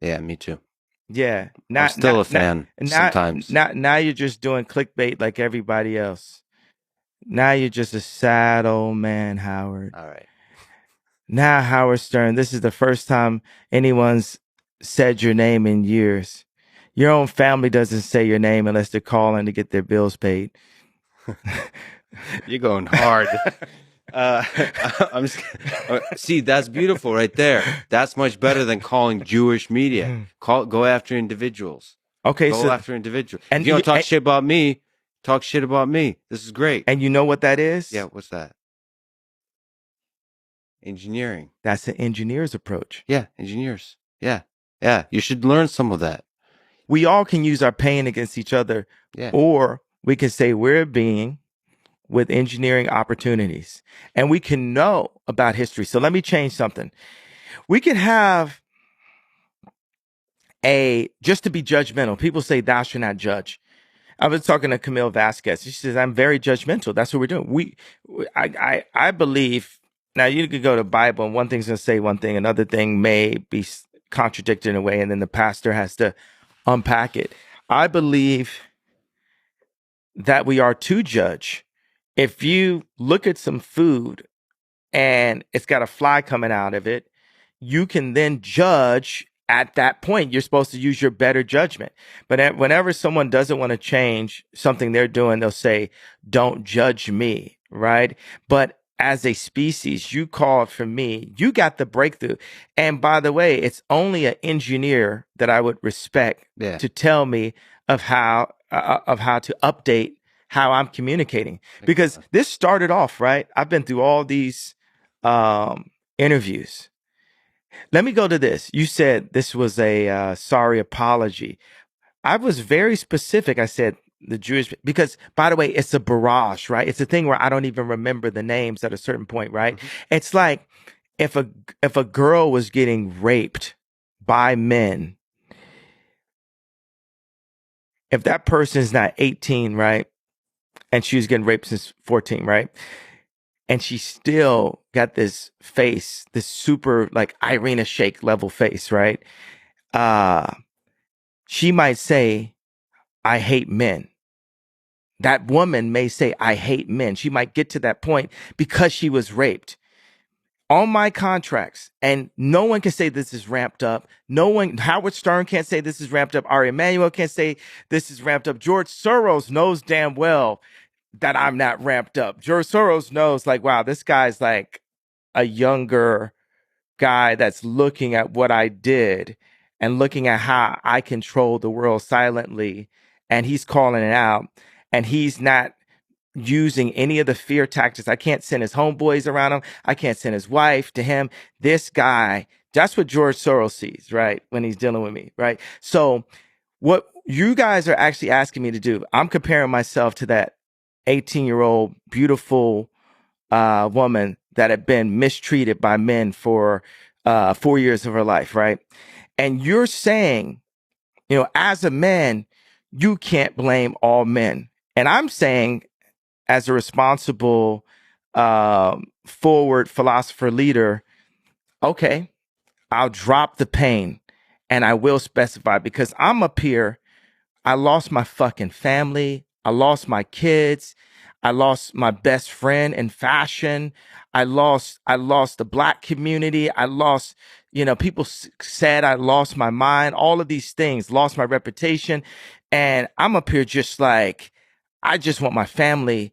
Yeah, me too. Yeah. I'm still a fan sometimes. Now you're just doing clickbait like everybody else. Now you're just a sad old man, Howard. All right. Now, Howard Stern, this is the first time anyone's said your name in years. Your own family doesn't say your name unless they're calling to get their bills paid. You're going hard. I'm just, see, that's beautiful right there. That's much better than calling Jewish media. Go after individuals. Okay, go after individuals. And if you don't talk shit about me, talk shit about me. This is great. And you know what that is? Yeah, what's that? Engineering. That's an engineer's approach. Yeah, engineers. Yeah. Yeah, you should learn some of that. We all can use our pain against each other, Yeah. or we can say we're a being with engineering opportunities and we can know about history. So let me change something. We can have just to be judgmental. People say thou shalt not judge. I was talking to Camille Vasquez. She says, I'm very judgmental. That's what we're doing. I believe, now you could go to Bible and one thing's going to say one thing, another thing may be contradicted in a way, and then the pastor has to unpack it. I believe that we are to judge. If you look at some food and it's got a fly coming out of it, you can then judge at that point. You're supposed to use your better judgment. But whenever someone doesn't want to change something they're doing, they'll say, don't judge me, right? But as a species, you called for me. You got the breakthrough. And by the way, it's only an engineer that I would respect Yeah. to tell me of how to update how I'm communicating. Because this started off, right? I've been through all these interviews. Let me go to this. You said this was a sorry apology. I was very specific. I said the Jewish, because by the way, it's a barrage, right? It's a thing where I don't even remember the names at a certain point, right? Mhm. It's like if a girl was getting raped by men, if that person's not 18, right? And she was getting raped since 14, right? And she still got this face, this super like Irina Shayk level face, right? Uh, she might say, I hate men. That woman may say, I hate men. She might get to that point because she was raped. On my contracts, and no one can say this is ramped up. No one, Howard Stern can't say this is ramped up. Ari Emanuel can't say this is ramped up. George Soros knows damn well that I'm not ramped up. George Soros knows, like, wow, this guy's like a younger guy that's looking at what I did and looking at how I control the world silently. And he's calling it out. And he's not using any of the fear tactics. I can't send his homeboys around him. I can't send his wife to him. This guy, that's what George Soros sees, right? When he's dealing with me, right? So what you guys are actually asking me to do, I'm comparing myself to that 18-year-old beautiful woman that had been mistreated by men for 4 years of her life, right? And you're saying, as a man, you can't blame all men. And I'm saying, as a responsible, forward philosopher leader, okay, I'll drop the pain and I will specify because I'm up here. I lost my fucking family. I lost my kids. I lost my best friend in fashion. I lost the black community. I lost, people said I lost my mind, all of these things, lost my reputation. And I'm up here just like, I just want my family,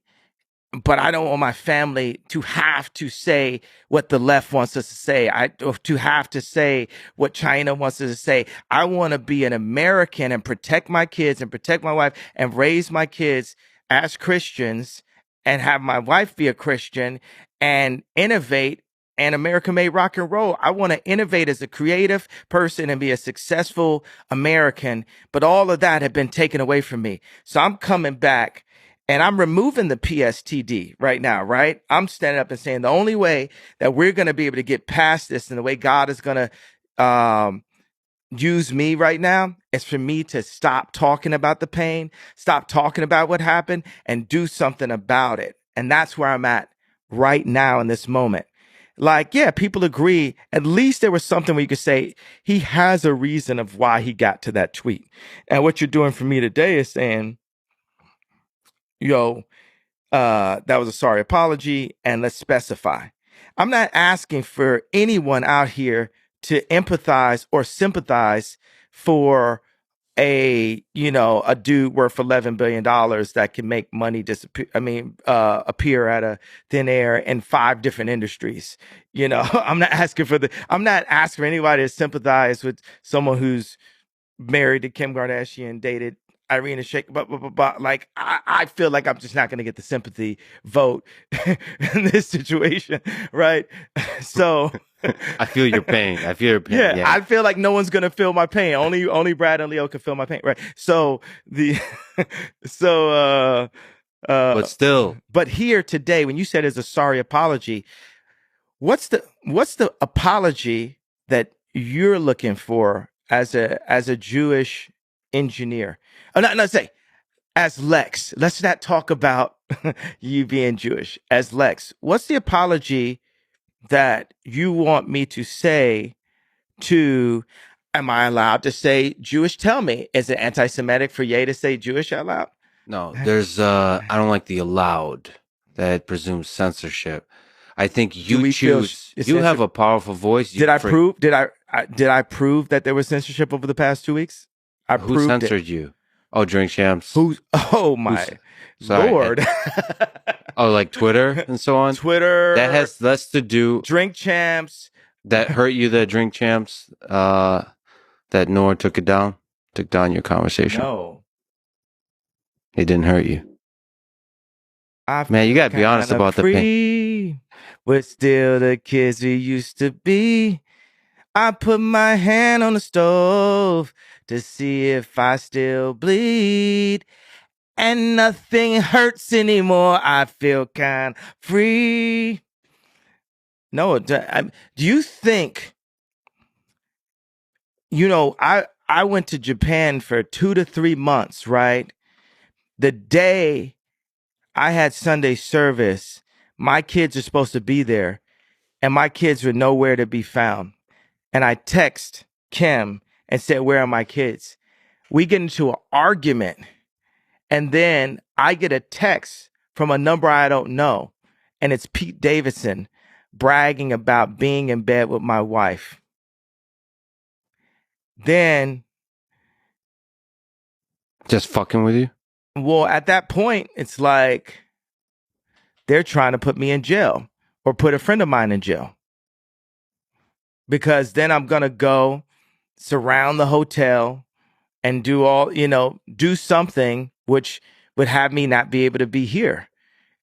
but I don't want my family to have to say what the left wants us to say. To have to say what China wants us to say. I want to be an American and protect my kids and protect my wife and raise my kids as Christians and have my wife be a Christian and innovate. And America made rock and roll. I want to innovate as a creative person and be a successful American, but all of that had been taken away from me. So I'm coming back. And I'm removing the PSTD right now, right? I'm standing up and saying the only way that we're going to be able to get past this and the way God is going to use me right now is for me to stop talking about the pain, stop talking about what happened, and do something about it. And that's where I'm at right now in this moment. Like, yeah, people agree. At least there was something where you could say he has a reason of why he got to that tweet. And what you're doing for me today is saying, yo, that was a sorry apology, and let's specify. I'm not asking for anyone out here to empathize or sympathize for a dude worth $11 billion that can make money disappear. I mean, appear at a thin air in 5 different industries. I'm not asking for anybody to sympathize with someone who's married to Kim Kardashian, dated. Irina Shayk, blah, blah, blah, blah. Like, I feel like I'm just not going to get the sympathy vote in this situation, right? So, I feel your pain. I feel your pain. yeah, Yeah. I feel like no one's going to feel my pain. Only Brad and Leo can feel my pain, right? So the, so, But still, but here today, when you said it's a sorry apology, what's the apology that you're looking for as a Jewish engineer? Oh, not say as Lex. Let's not talk about you being Jewish. As Lex, what's the apology that you want me to say to? Am I allowed to say Jewish? Tell me, is it anti-Semitic for Ye to say Jewish out loud? no, there's I don't like the allowed that presumes censorship. I think Do you we feel choose. You have a powerful voice. You Did I for, prove? Did I prove that there was censorship over the past 2 weeks? I who proved it. censored you? Oh, Drink Champs. Who's? Oh my Who's sorry? Lord! Oh, like Twitter and so on. Twitter. That has less to do. Drink Champs. That hurt you. That Drink Champs. That Nor took it down. Took down your conversation. No, It didn't hurt you. I Man, you gotta be honest about the pain. We're still the kids we used to be. I put my hand on the stove to see if I still bleed. And nothing hurts anymore. I feel kind of free. No, do you think, I went to Japan for 2 to 3 months, right? The day I had Sunday service, my kids are supposed to be there, and my kids were nowhere to be found. And I text Kim and said, "Where are my kids?" We get into an argument. And then I get a text from a number I don't know. And it's Pete Davidson bragging about being in bed with my wife. Then, Just fucking with you. well, at that point, it's like they're trying to put me in jail or put a friend of mine in jail. Because then I'm going to go surround the hotel and do something which would have me not be able to be here.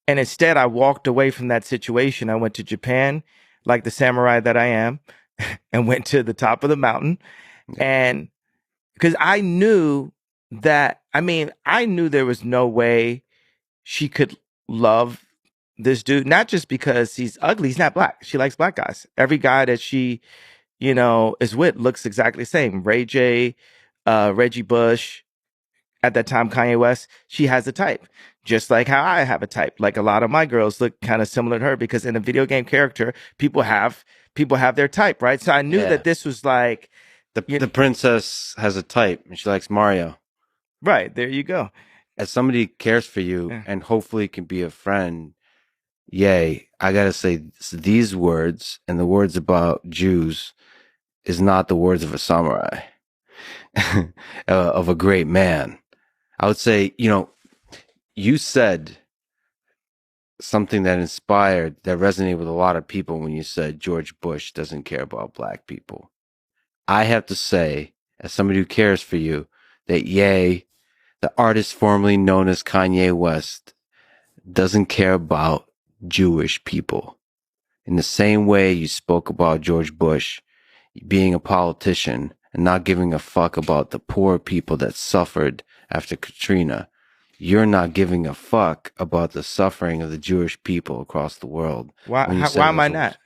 And instead, I walked away from that situation. I went to Japan, like the samurai that I am, and went to the top of the mountain. And because I knew I knew there was no way she could love this dude, not just because he's ugly. He's not black. She likes black guys. Every guy that she, is with looks exactly the same. Ray J, Reggie Bush, at that time, Kanye West, she has a type, just like how I have a type. Like a lot of my girls look kind of similar to her because in a video game character, people have their type, right? So I knew that this was like the princess has a type and she likes Mario. Right, there you go. As somebody cares for you and hopefully can be a friend, yay, I gotta say these words and the words about Jews is not the words of a samurai, of a great man. I would say, you said something that resonated with a lot of people when you said George Bush doesn't care about black people. I have to say, as somebody who cares for you, that Ye, the artist formerly known as Kanye West, doesn't care about Jewish people. In the same way you spoke about George Bush being a politician and not giving a fuck about the poor people that suffered after Katrina, you're not giving a fuck about the suffering of the Jewish people across the world. Why am I not?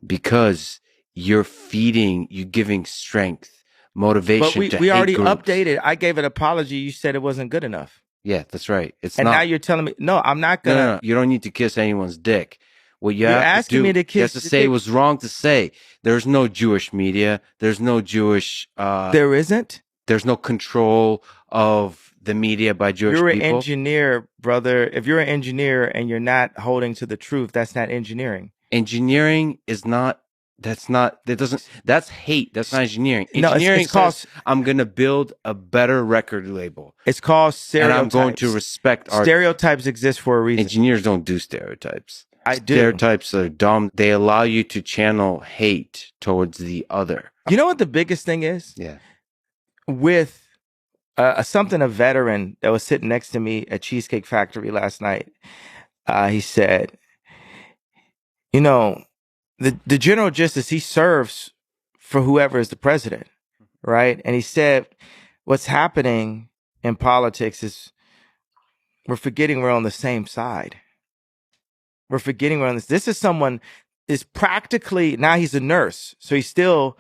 Because you're giving strength, motivation. But we already updated. I gave an apology. You said it wasn't good enough. Yeah, that's right. Now you're telling me, no, I'm not gonna. No. You don't need to kiss anyone's dick. What you're asking me to kiss. You have to say it was wrong to say. There's no Jewish media. There's no Jewish. There isn't. There's no control of the media by Jewish people. You're an engineer, brother. If you're an engineer and you're not holding to the truth, that's not engineering. Engineering is not. That's hate. That's not engineering. Engineering it's called, I'm going to build a better record label. It's called stereotypes. And I'm going to respect art. Stereotypes exist for a reason. Engineers don't do stereotypes. I do. Stereotypes are dumb. They allow you to channel hate towards the other. You know what the biggest thing is? Yeah. With something a veteran that was sitting next to me at Cheesecake Factory last night. He said, you know, the general justice, he serves for whoever is the president, right? And he said, what's happening in politics is we're forgetting we're on the same side. We're forgetting we're on this. This is someone is practically, now he's a nurse, so he's still,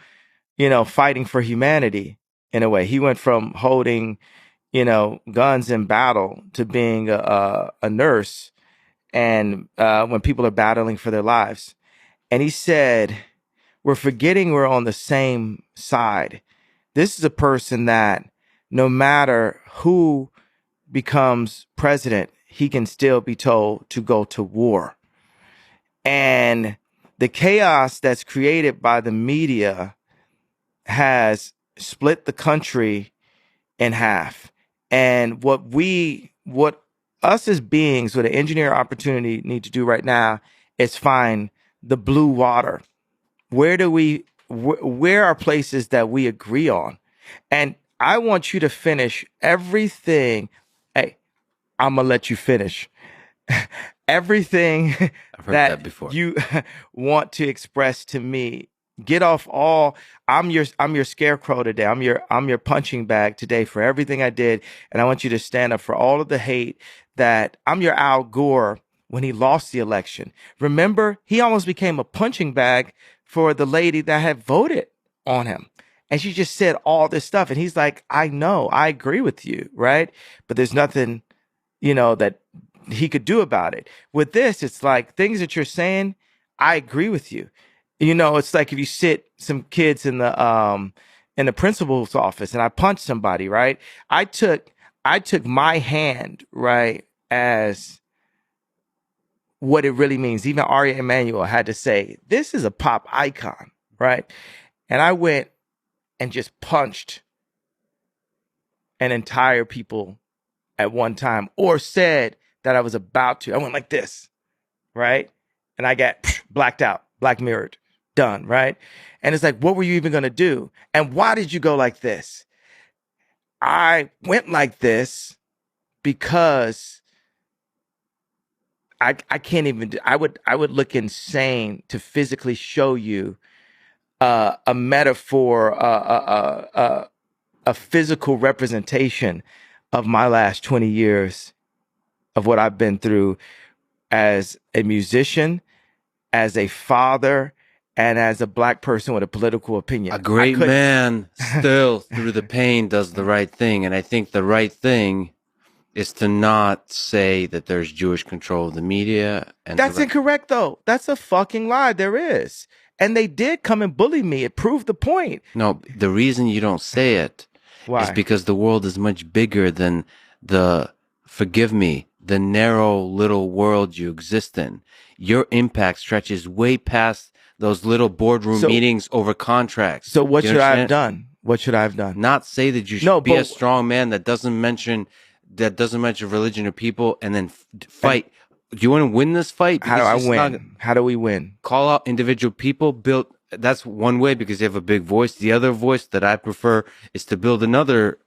fighting for humanity in a way. He went from holding, guns in battle to being a nurse, and when people are battling for their lives. And he said, we're forgetting we're on the same side. This is a person that no matter who becomes president, he can still be told to go to war. And the chaos that's created by the media has split the country in half. And what us as beings with an engineer opportunity need to do right now is find the blue water. Where are places that we agree on? And I want you to finish everything. Hey, I'm going to let you finish. Everything I've heard that before. You want to express to me. Get off all. I'm your scarecrow today. I'm your punching bag today for everything I did, and I want you to stand up for all of the hate that I'm your Al Gore when he lost the election. Remember, he almost became a punching bag for the lady that had voted on him. And she just said all this stuff. And he's like, I know, I agree with you, right? But there's nothing, that he could do about it. With this, it's like things that you're saying, I agree with you. It's like if you sit some kids in the principal's office and I punch somebody, right? I took my hand, right, as what it really means. Even Aria Emanuel had to say, this is a pop icon, right? And I went and just punched an entire people at one time, or said that I was about to. I went like this, right? And I got blacked out, black mirrored, done, right? And it's like, what were you even going to do? And why did you go like this? I went like this because I can't even, I would look insane to physically show you a metaphor, a physical representation of my last 20 years of what I've been through as a musician, as a father, and as a black person with a political opinion. A great man still through the pain does the right thing. And I think the right thing is to not say that there's Jewish control of the media. And that's incorrect, though. That's a fucking lie. There is. And they did come and bully me. It proved the point. No, the reason you don't say it is because the world is much bigger than forgive me, the narrow little world you exist in. Your impact stretches way past those little boardroom meetings over contracts. So what should I have done? What should I have done? Not say that you should be a strong man that doesn't mention religion or people, and then fight. Do you want to win this fight? How do I win? How do we win? Call out individual people. That's one way because you have a big voice. The other voice that I prefer is to build another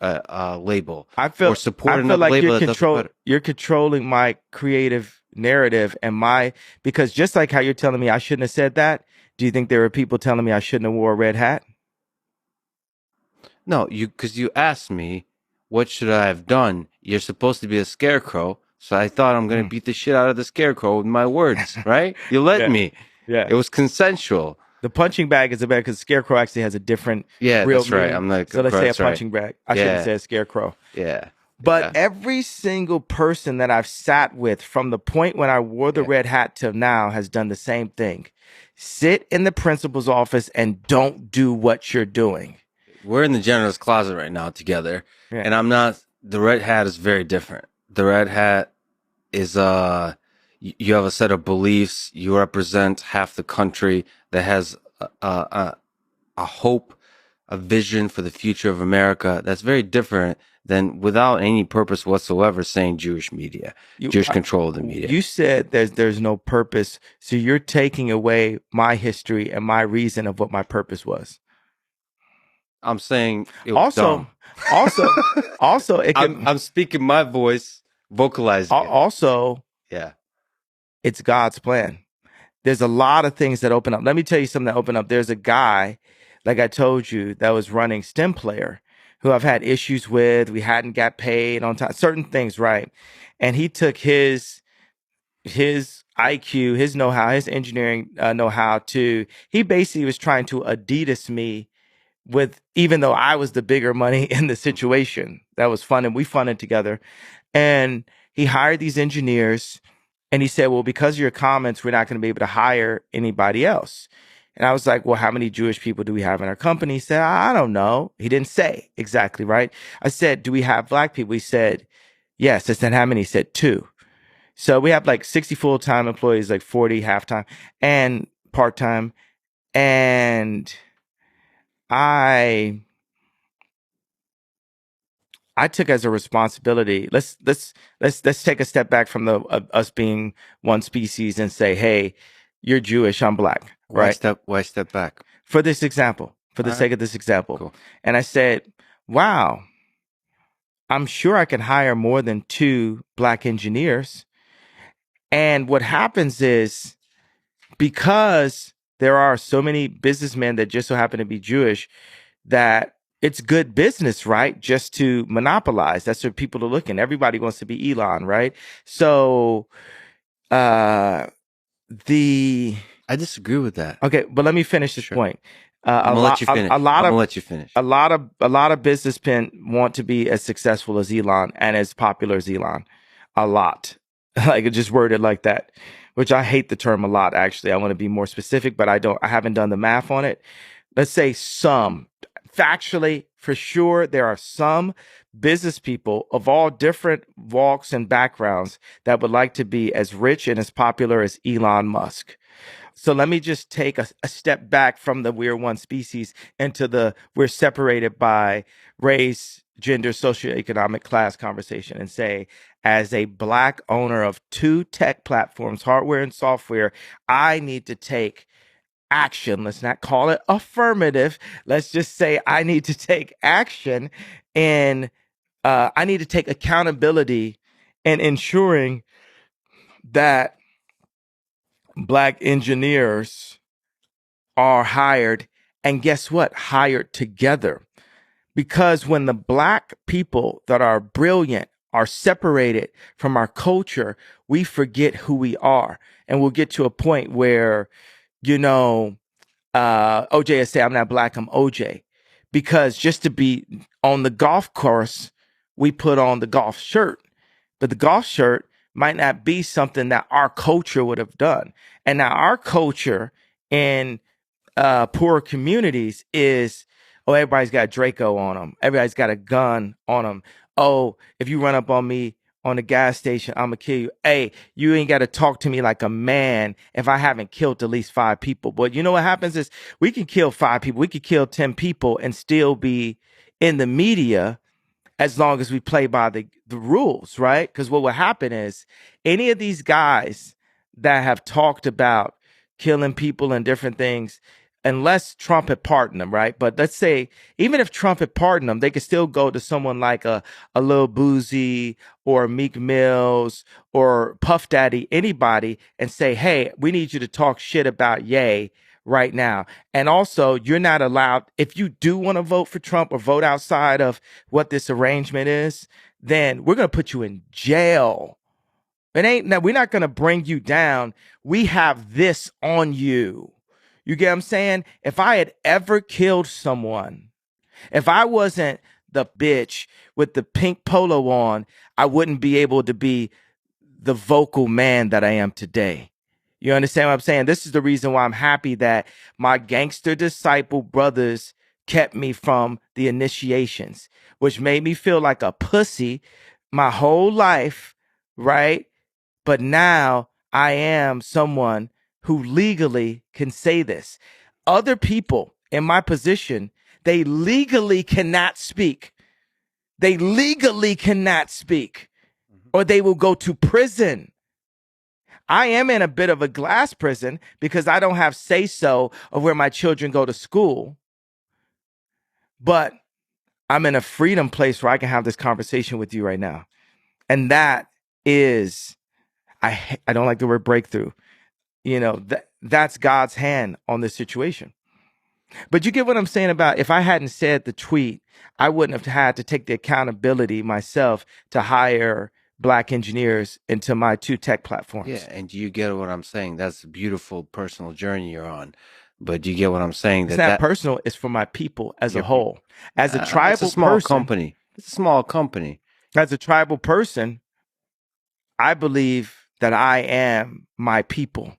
label. I feel another like label you're controlling my creative narrative and because just like how you're telling me I shouldn't have said that, do you think there are people telling me I shouldn't have wore a red hat? No, because you asked me, what should I have done? You're supposed to be a scarecrow. So I thought I'm going to beat the shit out of the scarecrow with my words, right? You let me. Yeah. It was consensual. The punching bag is a bag because scarecrow actually has a different real that's right. meaning. I'm like, so let's say a punching bag. I shouldn't have said scarecrow. Yeah. But every single person that I've sat with from the point when I wore the red hat till now has done the same thing. Sit in the principal's office and don't do what you're doing. We're in the janitor's closet right now together. Yeah. And the red hat is very different. The red hat is you have a set of beliefs. You represent half the country that has a hope, a vision for the future of America. That's very different than without any purpose whatsoever saying Jewish media, Jewish control of the media. You said there's no purpose, so you're taking away my history and my reason of what my purpose was. I'm saying it was Also, dumb. also, also, it can I'm speaking my voice, vocalizing it. also, Yeah. it's God's plan. There's a lot of things that open up. Let me tell you something that opened up. There's a guy, like I told you, that was running STEM Player, who I've had issues with. We hadn't got paid on time, certain things, right? And he took his IQ, his know-how, his engineering know-how to. He basically was trying to Adidas me with, even though I was the bigger money in the situation. That was fun, and we funded together. And he hired these engineers, and he said, well, because of your comments, we're not going to be able to hire anybody else. And I was like, well, how many Jewish people do we have in our company? He said, I don't know. He didn't say exactly, right? I said, do we have black people? He said, yes. I said, how many? He said, two. So we have like 60 full-time employees, like 40 half-time and part-time. And I I took as a responsibility. Let's take a step back from the us being one species and say, hey, you're Jewish, I'm black, right? Why step back? For this example, for the All right. sake of this example. Cool. And I said, wow, I'm sure I can hire more than two black engineers. And what happens is, because there are so many businessmen that just so happen to be Jewish, that it's good business, right? Just to monopolize. That's what people are looking. Everybody wants to be Elon, right? So uh the I disagree with that. okay, but let me finish this Sure. point. I'm gonna let you finish. A lot I'm gonna of let you finish. a lot of businessmen want to be as successful as Elon and as popular as Elon. A lot. Like, it just worded like that, which I hate the term a lot, actually. I want to be more specific, but I haven't done the math on it. Let's say some. Factually, for sure, there are some business people of all different walks and backgrounds that would like to be as rich and as popular as Elon Musk. So let me just take a step back from the we're one species into the we're separated by race, gender, socioeconomic class conversation, and say, as a black owner of two tech platforms, hardware and software, I need to take action. Let's not call it affirmative. Let's just say I need to take action, and I need to take accountability in ensuring that black engineers are hired, and guess what? Hired together. Because when the black people that are brilliant are separated from our culture, we forget who we are. And we'll get to a point where, you know, OJ will say, I'm not black, I'm OJ. Because just to be on the golf course, we put on the golf shirt. But the golf shirt might not be something that our culture would have done. And now our culture in poor communities is, oh, everybody's got Draco on them. Everybody's got a gun on them. Oh, if you run up on me on the gas station, I'm gonna kill you. Hey, you ain't got to talk to me like a man if I haven't killed at least 5 people. But you know what happens is, we can kill 5 people, we could kill 10 people and still be in the media, as long as we play by the rules, right? Because what will happen is, any of these guys that have talked about killing people and different things, unless Trump had pardoned them, right? But let's say, even if Trump had pardoned them, they could still go to someone like a Lil Boozy or Meek Mills or Puff Daddy, anybody, and say, hey, we need you to talk shit about Ye right now. And also, you're not allowed, if you do want to vote for Trump or vote outside of what this arrangement is, then we're going to put you in jail. It ain't, now we're not going to bring you down. We have this on you. You get what I'm saying? If I had ever killed someone, if I wasn't the bitch with the pink polo on, I wouldn't be able to be the vocal man that I am today. You understand what I'm saying? This is the reason why I'm happy that my gangster disciple brothers kept me from the initiations, which made me feel like a pussy my whole life, right? But now I am someone who legally can say this. Other people in my position, they legally cannot speak. They legally cannot speak, or they will go to prison. I am in a bit of a glass prison because I don't have say so of where my children go to school. But I'm in a freedom place where I can have this conversation with you right now. And that is, I don't like the word breakthrough. You know, that's God's hand on this situation. But you get what I'm saying about if I hadn't said the tweet, I wouldn't have had to take the accountability myself to hire black engineers into my 2 tech Yeah, platforms. and you get what I'm saying. That's a beautiful personal journey you're on. But you get what I'm saying It's that not personal, it's for my people as a your people. whole. As a It's a tribal small person, company. It's a small company. as a tribal person, I believe that I am my people.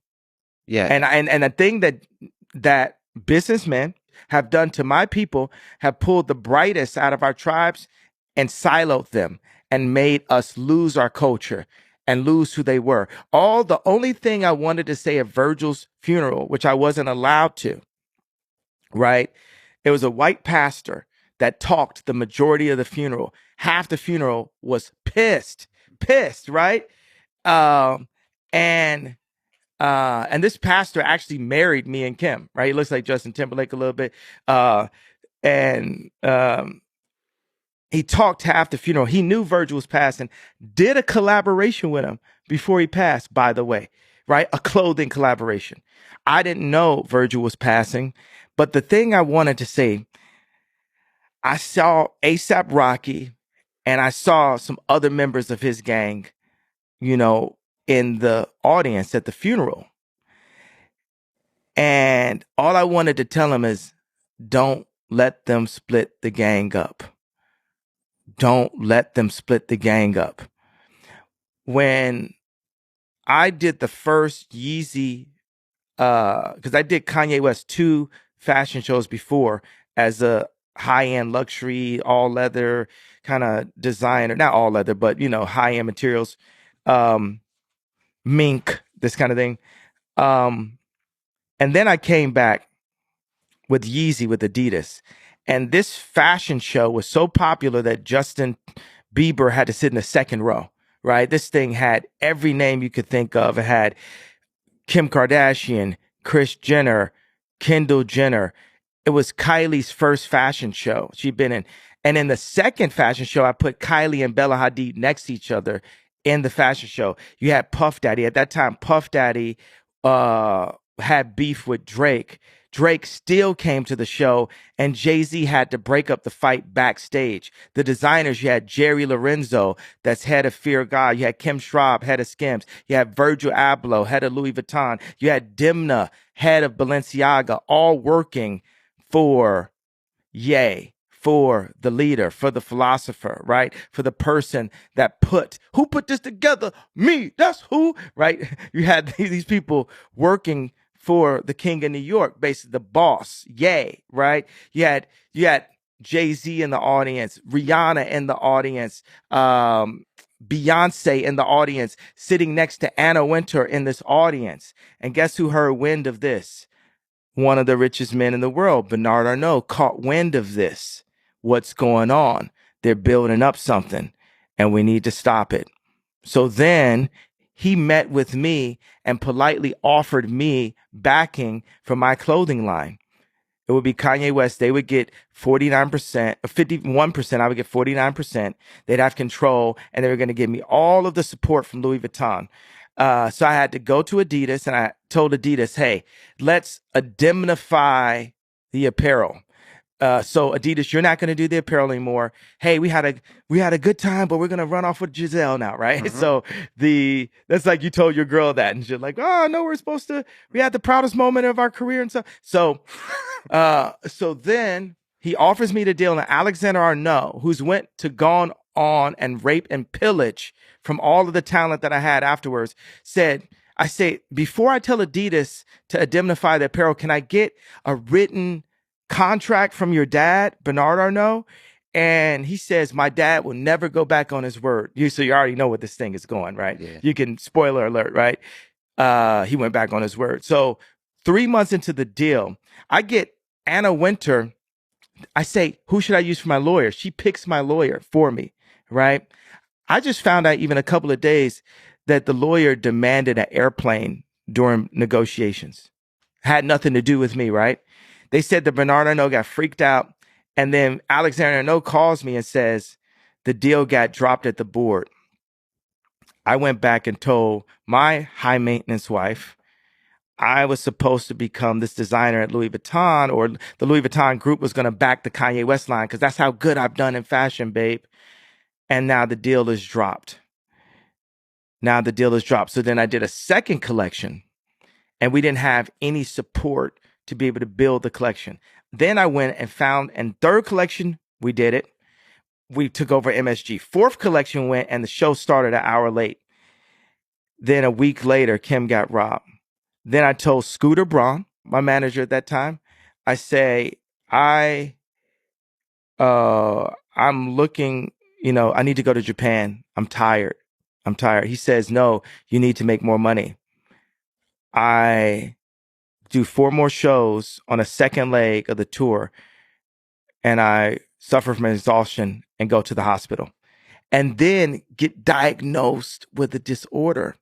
Yeah, And the thing that businessmen have done to my people have pulled the brightest out of our tribes and siloed them and made us lose our culture and lose who they were. The only thing I wanted to say at Virgil's funeral, which I wasn't allowed to, right? It was a white pastor that talked the majority of the funeral. Half the funeral was pissed, right? Um, and and this pastor actually married me and Kim, right? He looks like Justin Timberlake a little bit. And he talked half the funeral. He knew Virgil was passing, did a collaboration with him before he passed, by the way, right? A clothing collaboration. I didn't know Virgil was passing, but the thing I wanted to say, I saw ASAP Rocky and I saw some other members of his gang, you know, in the audience at the funeral. And all I wanted to tell him is don't let them split the gang up. Don't let them split the gang up. When I did the first Yeezy, because I did Kanye West 2 fashion shows before as a high-end luxury, all leather kind of designer, not all leather, but you know, high-end materials, um, mink, this kind of thing. And then I came back with Yeezy with Adidas. And this fashion show was so popular that Justin Bieber had to sit in the second row, right? This thing had every name you could think of. It had Kim Kardashian, Kris Jenner, Kendall Jenner. It was Kylie's first fashion show she'd been in. And in the second fashion show, I put Kylie and Bella Hadid next to each other in the fashion show. You had Puff Daddy. At that time, Puff Daddy had beef with Drake. Drake still came to the show, and Jay-Z had to break up the fight backstage. The designers, you had Jerry Lorenzo, that's head of Fear God. You had Kim Schraub, head of Skims. You had Virgil Abloh, head of Louis Vuitton. You had Dimna, head of Balenciaga, all working for Ye, for the leader, for the philosopher, right? For the person who put this together? Me, that's who, right? You had these people working for the king of New York, basically the boss, Ye, right? You had Jay-Z in the audience, Rihanna in the audience, Beyonce in the audience, sitting next to Anna Wintour in this audience. And guess who heard wind of this? One of the richest men in the world, Bernard Arnault, caught wind of this. What's going on? They're building up something and we need to stop it. So then he met with me and politely offered me backing for my clothing line. It would be Kanye West. They would get 49%, 51%. I would get 49%. They'd have control, and they were going to give me all of the support from Louis Vuitton. So I had to go to Adidas, and I told Adidas, hey, let's indemnify the apparel. So Adidas, you're not going to do the apparel anymore. Hey, we had a good time, but we're going to run off with Giselle now, right? Mm-hmm. So that's like you told your girl that, and she's like, oh no, we had the proudest moment of our career and stuff. So then he offers me the deal, and Alexander Arnault, who's gone on and rape and pillage from all of the talent that I had afterwards, I say, before I tell Adidas to indemnify the apparel, can I get a written contract from your dad, Bernard Arnault? And he says, my dad will never go back on his word. So you already know what this thing is going, right? Yeah. You can, spoiler alert, right? He went back on his word. So 3 months into the deal, I get Anna Wintour. I say, who should I use for my lawyer? She picks my lawyer for me, right? I just found out even a couple of days that the lawyer demanded an airplane during negotiations. Had nothing to do with me, right? They said that Bernard Arnault got freaked out And then Alexander No calls me and says, the deal got dropped at the board. I went back and told my high maintenance wife I was supposed to become this designer at Louis Vuitton, or the Louis Vuitton group was going to back the Kanye West line because that's how good I've done in fashion, babe. And now the deal is dropped. Now the deal is dropped. So then I did a second collection and we didn't have any support to be able to build the collection. Then I went and found, and third collection, we did it. We took over MSG. Fourth collection went and the show started an hour late. Then a week later, Kim got robbed. Then I told Scooter Braun, my manager at that time, I say, I'm looking, I need to go to Japan. I'm tired. He says, no, you need to make more money. I do 4 more shows on a second leg of the tour, and I suffer from exhaustion and go to the hospital, and then get diagnosed with a disorder.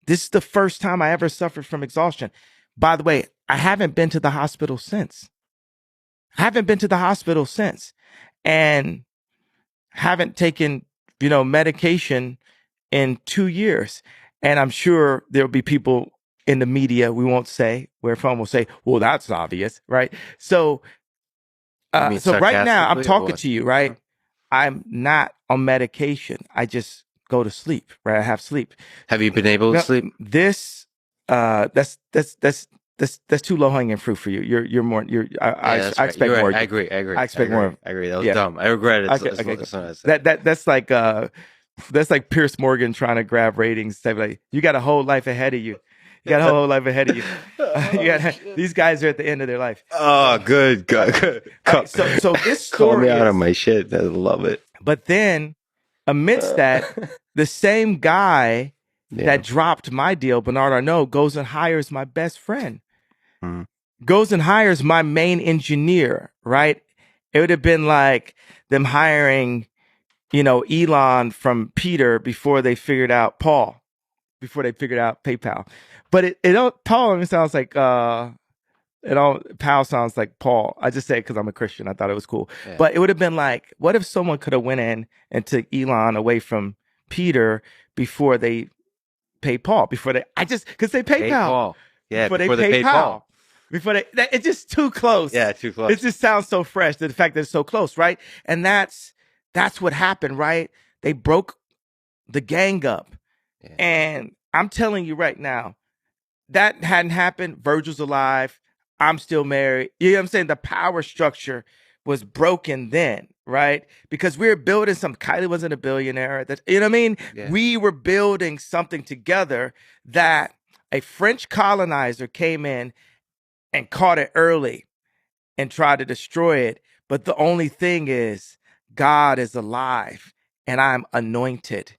This is the first time I ever suffered from exhaustion. By the way, I haven't been to the hospital since. And haven't taken, medication in 2 years. And I'm sure there'll be people in the media, we won't say, where from will say, well, that's obvious, right? So, so right now I'm talking to you, right? I'm not on medication. I just go to sleep, right? I have sleep. Have you been able to sleep? That's too low hanging fruit for you. You're more. I expect more. I agree. I expect more. I agree. That was dumb. I regret it. Okay. That's like Pierce Morgan trying to grab ratings. Like, you got a whole life ahead of you. These guys are at the end of their life. Oh, good. Right, so this story call me out of my shit. I love it. But then, amidst that, the same guy that dropped my deal, Bernard Arnault, goes and hires my best friend. Goes and hires my main engineer, right? It would have been like them hiring, Elon from Peter before they figured out Paul, before they figured out PayPal. But Paul sounds like, Pal sounds like Paul. I just say it because I'm a Christian. I thought it was cool. Yeah. But it would have been like, what if someone could have went in and took Elon away from Peter before they pay Paul? Because they pay Paul. Yeah, before they pay Paul. It's just too close. Yeah, too close. It just sounds so fresh, the fact that it's so close, right? And that's what happened, right? They broke the gang up. Yeah. And I'm telling you right now, that hadn't happened. Virgil's alive. I'm still married. You know what I'm saying? The power structure was broken then, right? Because we were building something. Kylie wasn't a billionaire. You know what I mean? Yeah. We were building something together that a French colonizer came in and caught it early and tried to destroy it. But the only thing is, God is alive and I'm anointed.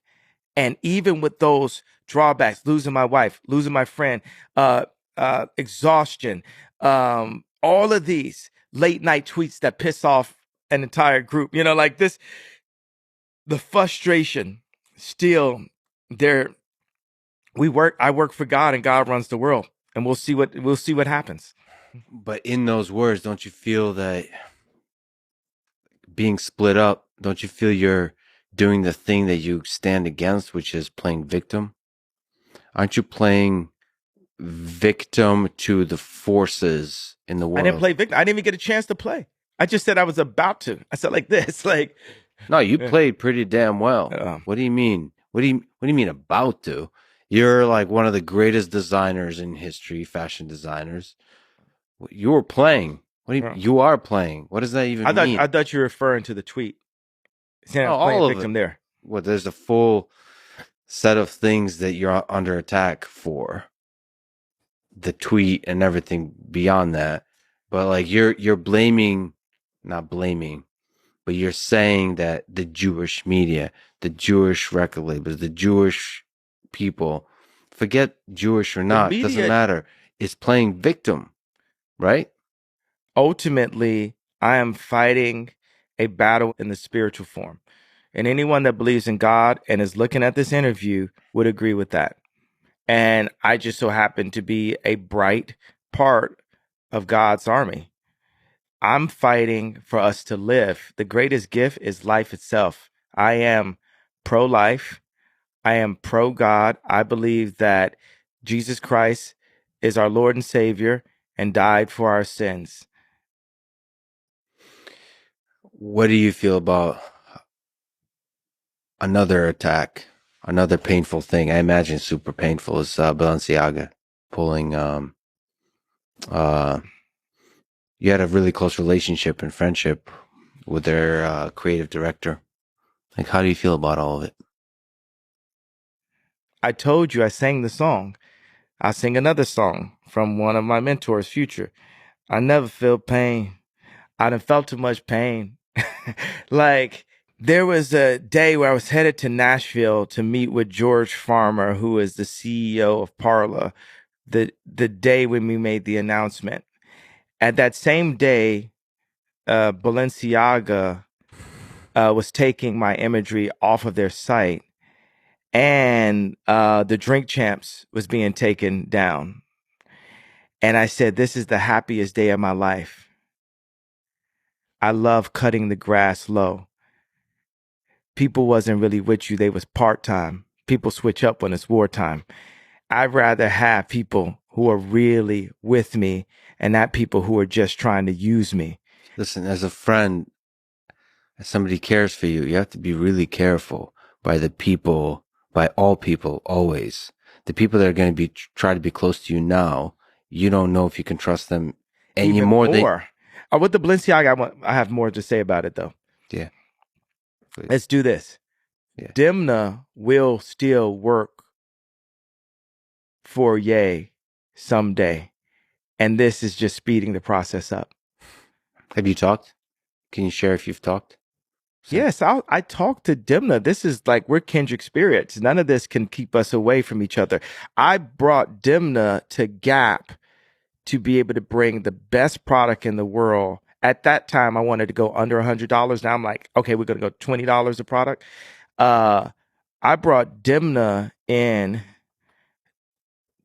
And even with those drawbacks, losing my wife, losing my friend, exhaustion, all of these late night tweets that piss off an entire group, like this, the frustration still there. I work for God and God runs the world, and we'll see what happens. But in those words, don't you feel that being split up, don't you feel you're doing the thing that you stand against, which is playing victim? Aren't you playing victim to the forces in the world? I didn't play victim. I didn't even get a chance to play. I just said I was about to. I said like this, like. No, you played pretty damn well. What do you mean? What do you mean about to? You're like one of the greatest designers in history, fashion designers. You were playing. You are playing. What does that even mean? I thought you were referring to the tweet. All of victim it. There. Well, there's a full set of things that you're under attack for. The tweet and everything beyond that. But like you're blaming, not blaming, but you're saying that the Jewish media, the Jewish record labels, the Jewish people, forget Jewish or not, doesn't matter. It's playing victim, right? Ultimately, I am fighting a battle in the spiritual form. And anyone that believes in God and is looking at this interview would agree with that. And I just so happen to be a bright part of God's army. I'm fighting for us to live. The greatest gift is life itself. I am pro-life. I am pro-God. I believe that Jesus Christ is our Lord and Savior and died for our sins. What do you feel about another attack, another painful thing? I imagine super painful is Balenciaga pulling. Uh, you had a really close relationship and friendship with their creative director. Like, how do you feel about all of it? I told you I sang the song. I'll sing another song from one of my mentors, Future. I never feel pain. I done felt too much pain. Like, there was a day where I was headed to Nashville to meet with George Farmer, who is the CEO of Parla, the day when we made the announcement. At that same day, Balenciaga was taking my imagery off of their site, and the Drink Champs was being taken down. And I said, this is the happiest day of my life. I love cutting the grass low. People wasn't really with you. They was part-time. People switch up when it's wartime. I'd rather have people who are really with me and not people who are just trying to use me. Listen, as a friend, as somebody cares for you, you have to be really careful by the people, by all people, always. The people that are going to be try to be close to you now, you don't know if you can trust them any Even more than. more. With the Balenciaga, I have more to say about it, though. Yeah, please. Let's do this. Yeah. Dimna will still work for Ye someday. And this is just speeding the process up. Have you talked? Can you share if you've talked? Yes, I talked to Dimna. This is like we're kindred spirits. None of this can keep us away from each other. I brought Dimna to Gap to be able to bring the best product in the world. At that time, I wanted to go under $100. Now I'm like, okay, we're going to go $20 a product. I brought Dimna in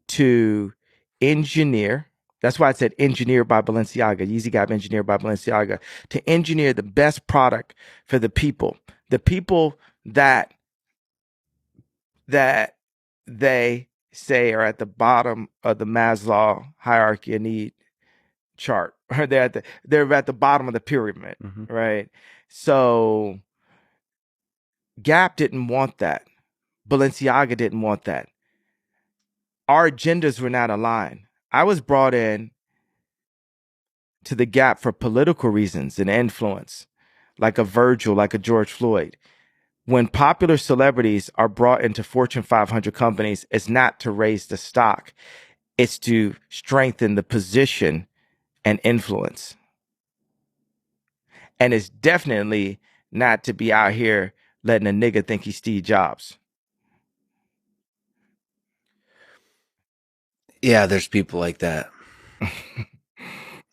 to engineer. That's why I said engineer by Balenciaga. Yeezy Gap engineered by Balenciaga to engineer the best product for the people that they say are at the bottom of the Maslow hierarchy of need chart. Or they're at the bottom of the pyramid, Mm-hmm. right? So Gap didn't want that. Balenciaga didn't want that. Our agendas were not aligned. I was brought in to the Gap for political reasons and influence, like a Virgil, like a George Floyd. When popular celebrities are brought into Fortune 500 companies, it's not to raise the stock, it's to strengthen the position and influence. And it's definitely not to be out here letting a nigga think he's Steve Jobs. Yeah, there's people like that.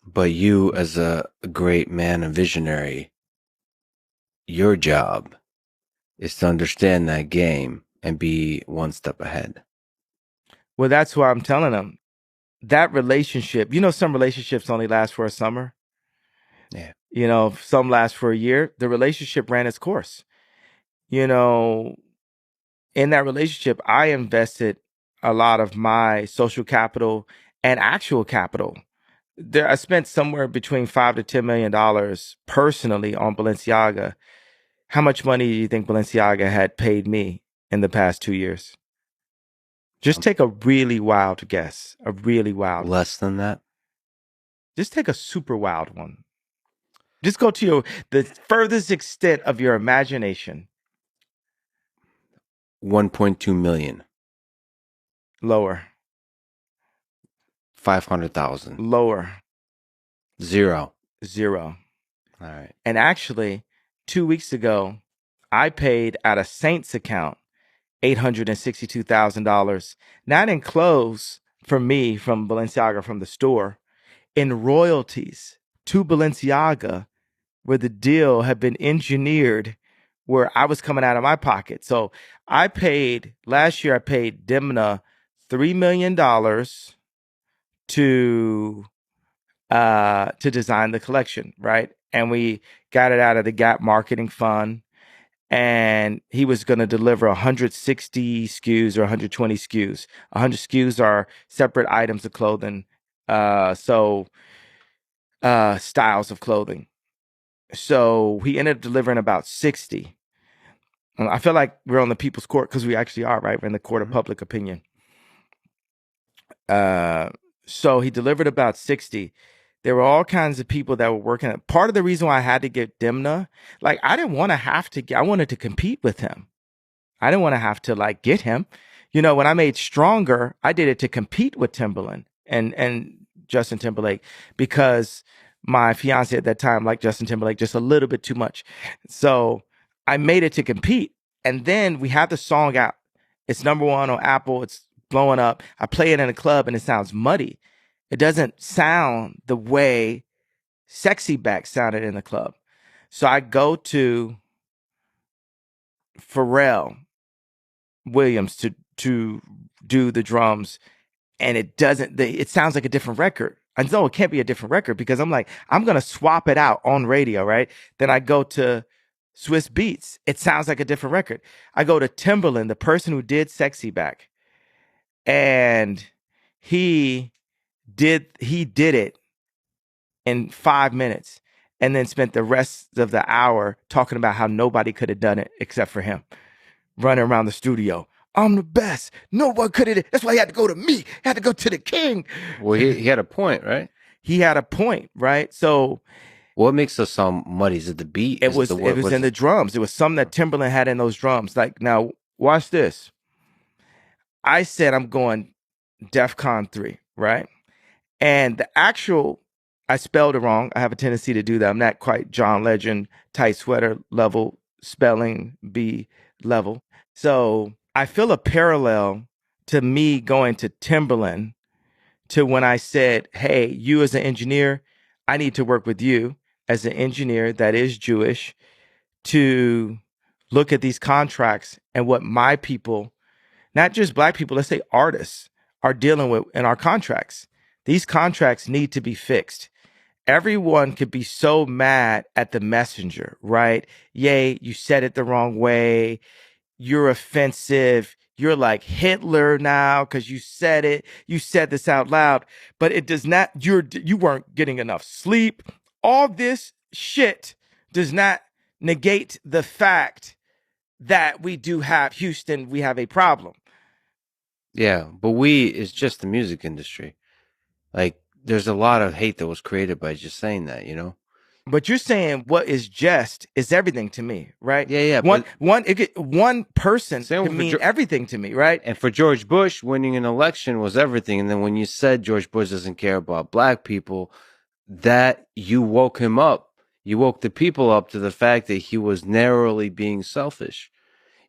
But you, as a great man and visionary, your job is to understand that game and be one step ahead. Well, that's why I'm telling them that relationship, some relationships only last for a summer. Yeah. Some last for a year. The relationship ran its course. In that relationship, I invested a lot of my social capital and actual capital. I spent somewhere between $5 to $10 million personally on Balenciaga. How much money do you think Balenciaga had paid me in the past 2 years? Just take a really wild guess. A really wild one. Less than that? Just take a super wild one. Just go to the furthest extent of your imagination. 1.2 million. Lower. 500,000. Lower. Zero. Zero. All right. And actually, 2 weeks ago, I paid out of Saint's account $862,000, not in clothes for me from Balenciaga from the store, in royalties to Balenciaga, where the deal had been engineered where I was coming out of my pocket. So last year I paid Dimna $3 million to to design the collection, right? And we got it out of the Gap Marketing Fund. And he was going to deliver 160 SKUs or 120 SKUs. 100 SKUs are separate items of clothing. Styles of clothing. So he ended up delivering about 60. I feel like we're on the people's court because we actually are, right? We're in the court of public opinion. So he delivered about 60. There were all kinds of people that were working. Part of the reason why I had to get Dimna, like I didn't want to have to I wanted to compete with him. I didn't want to have to like get him. You know, when I made Stronger, I did it to compete with Timbaland and Justin Timberlake because my fiance at that time liked Justin Timberlake just a little bit too much. So I made it to compete. And then we had the song out. It's number one on Apple. It's blowing up. I play it in a club and it sounds muddy. It doesn't sound the way Sexy Back sounded in the club. So I go to Pharrell Williams to do the drums, and it sounds like a different record. I know it can't be a different record because I'm like, I'm gonna swap it out on radio, right? Then I go to Swiss Beats, it sounds like a different record. I go to Timbaland, the person who did Sexy Back, and he did it in 5 minutes and then spent the rest of the hour talking about how nobody could have done it except for him, running around the studio. I'm the best. No one could have. That's why he had to go to me. He had to go to the king. Well, he had a point, right? He had a point, right? So what makes the song muddy? Is it the beat? it was in the drums. It was something that Timberland had in those drums. Like, now watch this. I said I'm going DEFCON 3, right? And the actual, I spelled it wrong. I have a tendency to do that. I'm not quite John Legend, tight sweater level, spelling bee level. So I feel a parallel to me going to Timberland to when I said, hey, you as an engineer, I need to work with you as an engineer that is Jewish to look at these contracts and what my people, not just Black people, let's say artists, are dealing with in our contracts. These contracts need to be fixed. Everyone could be so mad at the messenger, right? Yay, you said it the wrong way. You're offensive. You're like Hitler now because you said it. You said this out loud, but it does not, you weren't getting enough sleep. All this shit does not negate the fact that we do have Houston, we have a problem. Yeah, but it's just the music industry. Like, there's a lot of hate that was created by just saying that, you know? But you're saying what is just is everything to me, right? Yeah, yeah. One person can mean everything to me, right? And for George Bush, winning an election was everything. And then when you said George Bush doesn't care about Black people, that you woke him up. You woke the people up to the fact that he was narrowly being selfish.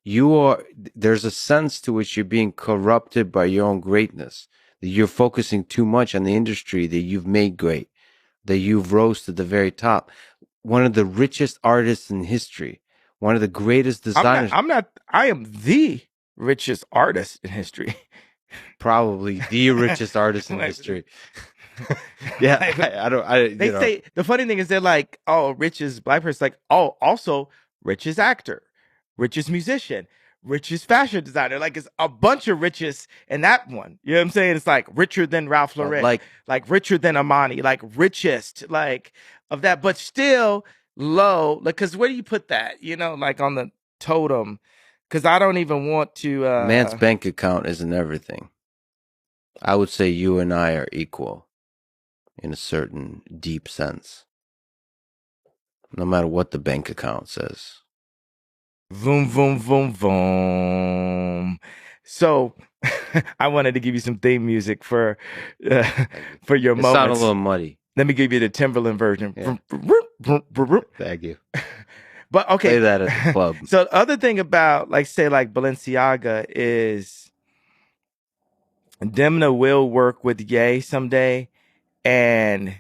There's a sense to which you're being corrupted by your own greatness, that you're focusing too much on the industry that you've made great, that you've rose to the very top. One of the richest artists in history, one of the greatest designers. I am the richest artist in history. Probably the richest artist in history. Yeah, they say the funny thing is they're like, oh, richest Black person, like, oh, also richest actor, richest musician, richest fashion designer. Like, it's a bunch of riches in that one. You know what I'm saying? It's like richer than Ralph Lauren, like richer than Amani, like richest, like of that, but still low. Like, because where do you put that? You know, like on the totem. Because I don't even want to. Man's bank account isn't everything. I would say you and I are equal in a certain deep sense, no matter what the bank account says. Vroom, vroom, vroom, vroom. So I wanted to give you some theme music for your moments. It sounded a little muddy. Let me give you the Timberland version. Yeah. Thank you. But okay. Play that at the club. So the other thing about, like, say, like Balenciaga is Demna will work with Ye someday, and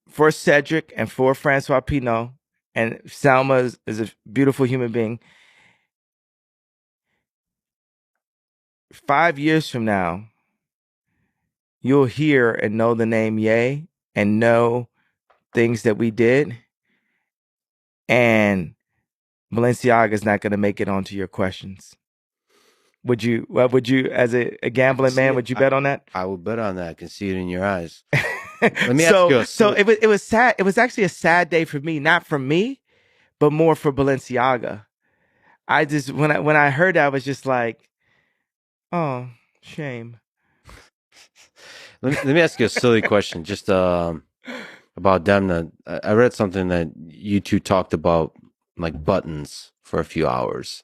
for Cedric and for Francois Pinault, and Salma is a beautiful human being. 5 years from now, you'll hear and know the name Ye and know things that we did, and Balenciaga is not going to make it onto your questions. Would you? Would you, as a I can gambling see man, it. would you bet on that? I would bet on that. I can see it in your eyes. Let me ask so you a so silly. it was sad. It was actually a sad day for me, not for me, but more for Balenciaga. I just when I heard that, I was just like, oh, shame. Let me ask you a silly question. Just about Demna. I read something that you two talked about, like buttons, for a few hours,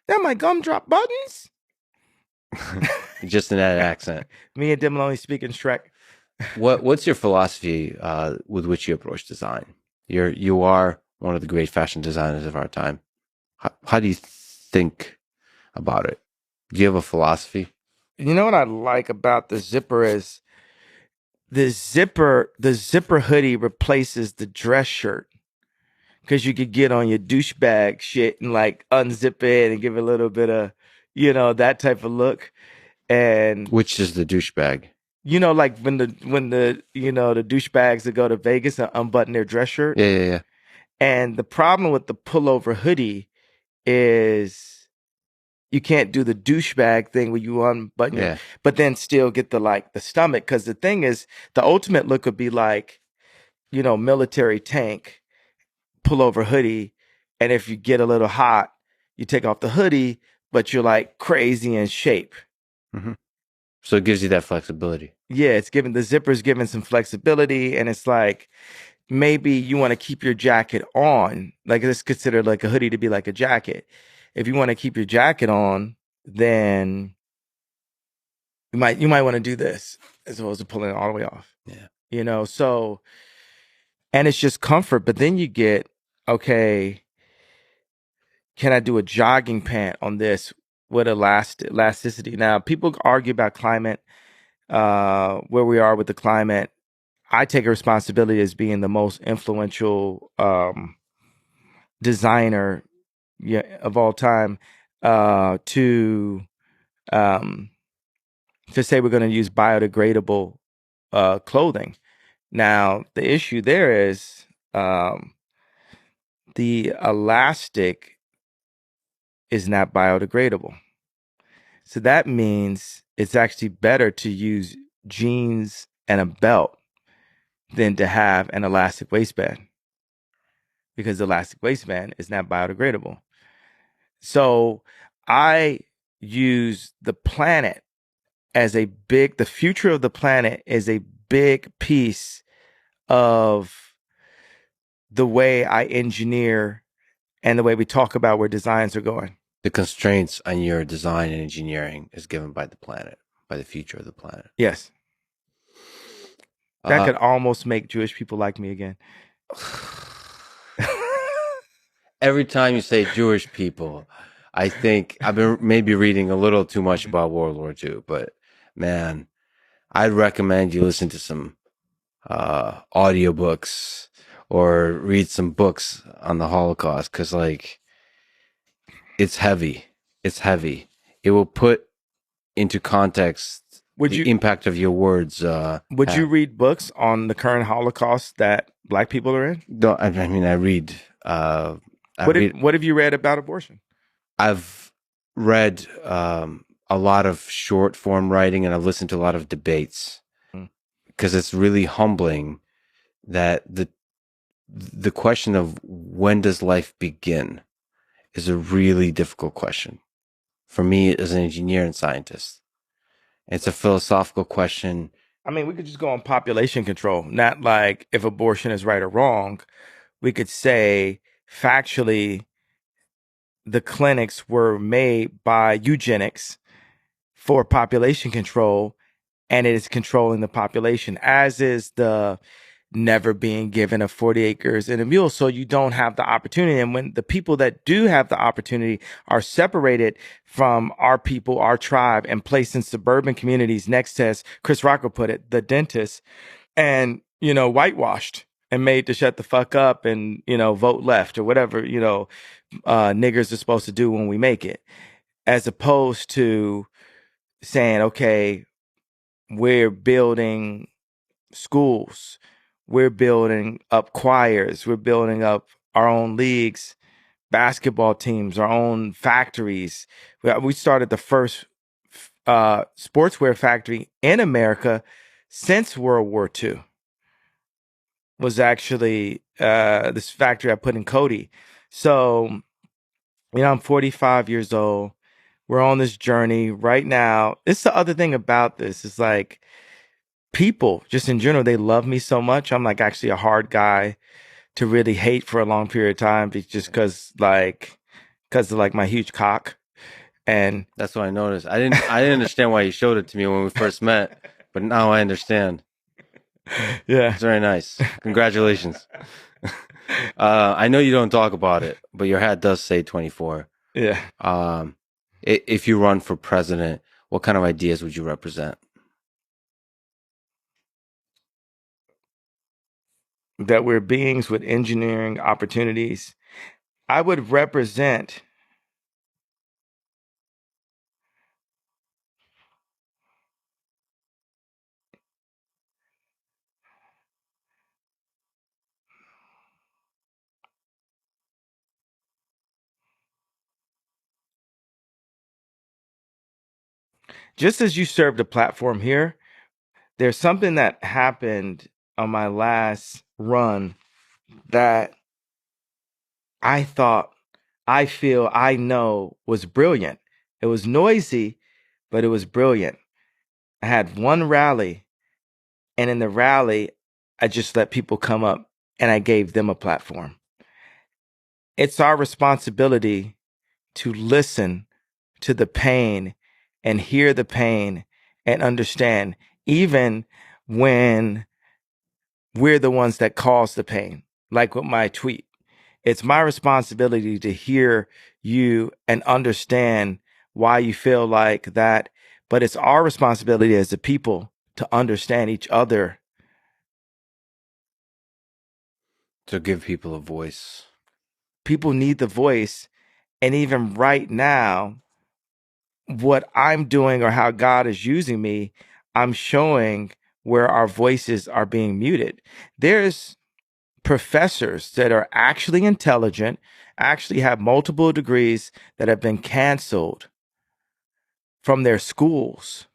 That my gumdrop buttons. just in that accent. Me and Dim only speak in Shrek. What's your philosophy with which you approach design? You are one of the great fashion designers of our time. How do you think about it? Do you have a philosophy? You know what I like about the zipper is the zipper hoodie replaces the dress shirt, because you could get on your douchebag shit and like unzip it and give it a little bit of, that type of look. And Which is the douchebag? like when the the douchebags that go to Vegas and unbutton their dress shirt. Yeah, yeah, yeah. And the problem with the pullover hoodie is you can't do the douchebag thing where you unbutton your, Yeah. but then still get the stomach. Because the thing is, the ultimate look would be like, military tank pullover hoodie, and if you get a little hot, you take off the hoodie, but you're like crazy in shape. Hmm. So it gives you that flexibility. Yeah, the zipper's giving some flexibility, and it's like maybe you want to keep your jacket on. Like, it's considered like a hoodie to be like a jacket. If you want to keep your jacket on, then you might want to do this as opposed to pulling it all the way off. Yeah. So, and it's just comfort. But then you get, okay, can I do a jogging pant on this with elasticity? Now, people argue about climate, where we are with the climate. I take a responsibility as being the most influential designer, of all time, to say we're going to use biodegradable clothing. Now, the issue there is the elastic is not biodegradable. So that means it's actually better to use jeans and a belt than to have an elastic waistband, because the elastic waistband is not biodegradable. So I use the planet as the future of the planet is a big piece of the way I engineer and the way we talk about where designs are going. The constraints on your design and engineering is given by the planet, by the future of the planet. Yes. That could almost make Jewish people like me again. Every time you say Jewish people, I think I've been maybe reading a little too much about World War II, but man, I'd recommend you listen to some audiobooks or read some books on the Holocaust, because like it's heavy. It's heavy. It will put into context the impact of your words. Would you read books on the current Holocaust that Black people are in? No, I mean, I read. What have you read about abortion? I've read a lot of short form writing, and I've listened to a lot of debates, because it's really humbling that the question of when does life begin is a really difficult question for me as an engineer and scientist. It's a philosophical question. I mean, we could just go on population control, not like if abortion is right or wrong. We could say factually the clinics were made by eugenics for population control, and it is controlling the population, as is the never being given a 40 acres and a mule. So you don't have the opportunity. And when the people that do have the opportunity are separated from our people, our tribe, and placed in suburban communities next to, as Chris Rocco put it, the dentist, and, whitewashed and made to shut the fuck up and, vote left or whatever, niggers are supposed to do when we make it, as opposed to saying, okay, we're building schools, we're building up choirs, we're building up our own leagues, basketball teams, our own factories. We started the first sportswear factory in America since World War II. Was actually this factory I put in Cody. So, I'm 45 years old. We're on this journey right now. It's the other thing about this is like people just in general, they love me so much. I'm like actually a hard guy to really hate for a long period of time just because of like my huge cock. And That's what I noticed. I didn't understand why you showed it to me when we first met, but now I understand. yeah. It's very nice. Congratulations. I know you don't talk about it, but your hat does say 24. Yeah. Um, if you run for president, what kind of ideas would you represent? That we're beings with engineering opportunities. I would represent just as you served a platform here, there's something that happened on my last run that I thought, I feel, I know was brilliant. It was noisy, but it was brilliant. I had one rally, and in the rally, I just let people come up and I gave them a platform. It's our responsibility to listen to the pain and hear the pain and understand, even when we're the ones that cause the pain. Like with my tweet, it's my responsibility to hear you and understand why you feel like that. But it's our responsibility as a people to understand each other. To give people a voice. People need the voice. And even right now, what I'm doing or how God is using me, I'm showing where our voices are being muted. There's professors that are actually intelligent, actually have multiple degrees that have been canceled from their schools.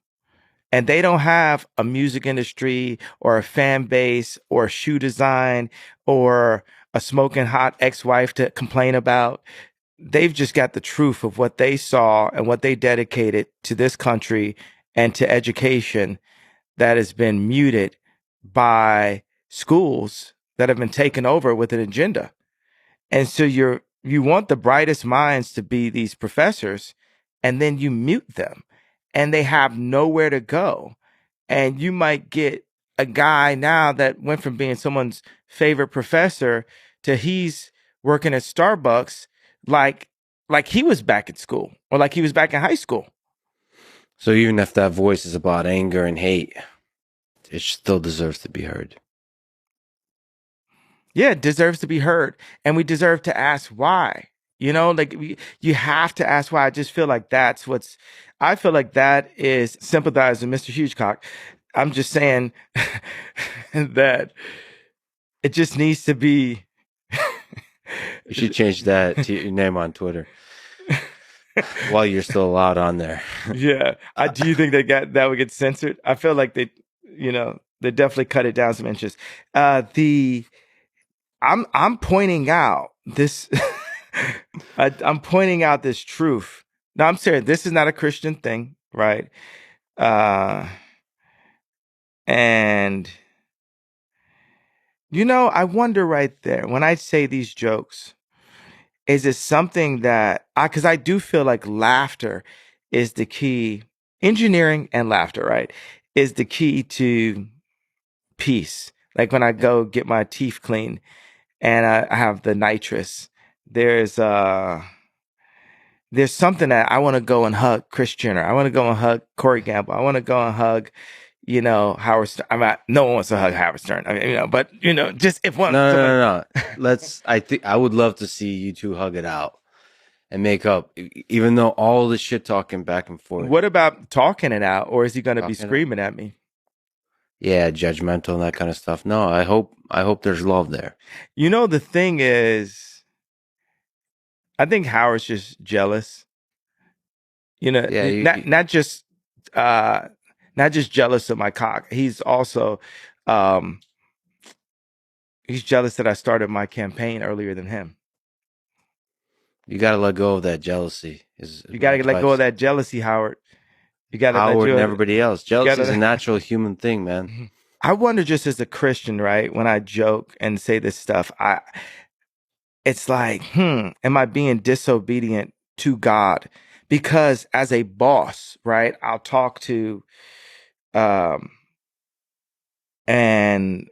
And they don't have a music industry or a fan base or shoe design or a smoking hot ex-wife to complain about. They've just got the truth of what they saw and what they dedicated to this country and to education that has been muted by schools that have been taken over with an agenda. And so you want the brightest minds to be these professors, and then you mute them and they have nowhere to go. And you might get a guy now that went from being someone's favorite professor to he's working at Starbucks like he was back at school or like he was back in high school. So even if that voice is about anger and hate, it still deserves to be heard. Yeah, it deserves to be heard. And we deserve to ask why. You have to ask why. I just feel like I feel like that is sympathizing Mr. Hugecock. I'm just saying that it just needs to be. You should change that to your name on Twitter while you're still allowed on there. Yeah. Do you think that would get censored? I feel like they definitely cut it down some inches. I'm pointing out this. I'm pointing out this truth. Now I'm serious. This is not a Christian thing, right? Uh, and I wonder right there when I say these jokes, is it something that because I do feel like laughter is the key, engineering and laughter, right, is the key to peace. Like when I go get my teeth cleaned and I have the nitrous, there's something that I want to go and hug Chris Jenner. I want to go and hug Corey Gamble. I want to go and hug, Howard Stern. No one wants to hug Howard Stern. I mean, but just if one. No, no, Someone, no, no. I would love to see you two hug it out. and make up, even though all the shit talking back and forth, What about talking it out, or is he going to be talking out. screaming at me? Yeah, judgmental and that kind of stuff. No, I hope there's love there. The thing is, I think Howard's just jealous. Yeah, Uh, not just jealous of my cock. He's also, um, he's jealous that I started my campaign earlier than him. you got to let go of that jealousy. Is You got my to let go of advice. that jealousy, Howard. You got to let Howard and you. everybody else. You got Jealousy is a to. natural human thing, man. I wonder, just as a Christian, right? When I joke and say this stuff, it's like, am I being disobedient to God? Because as a boss, right, I'll talk to um an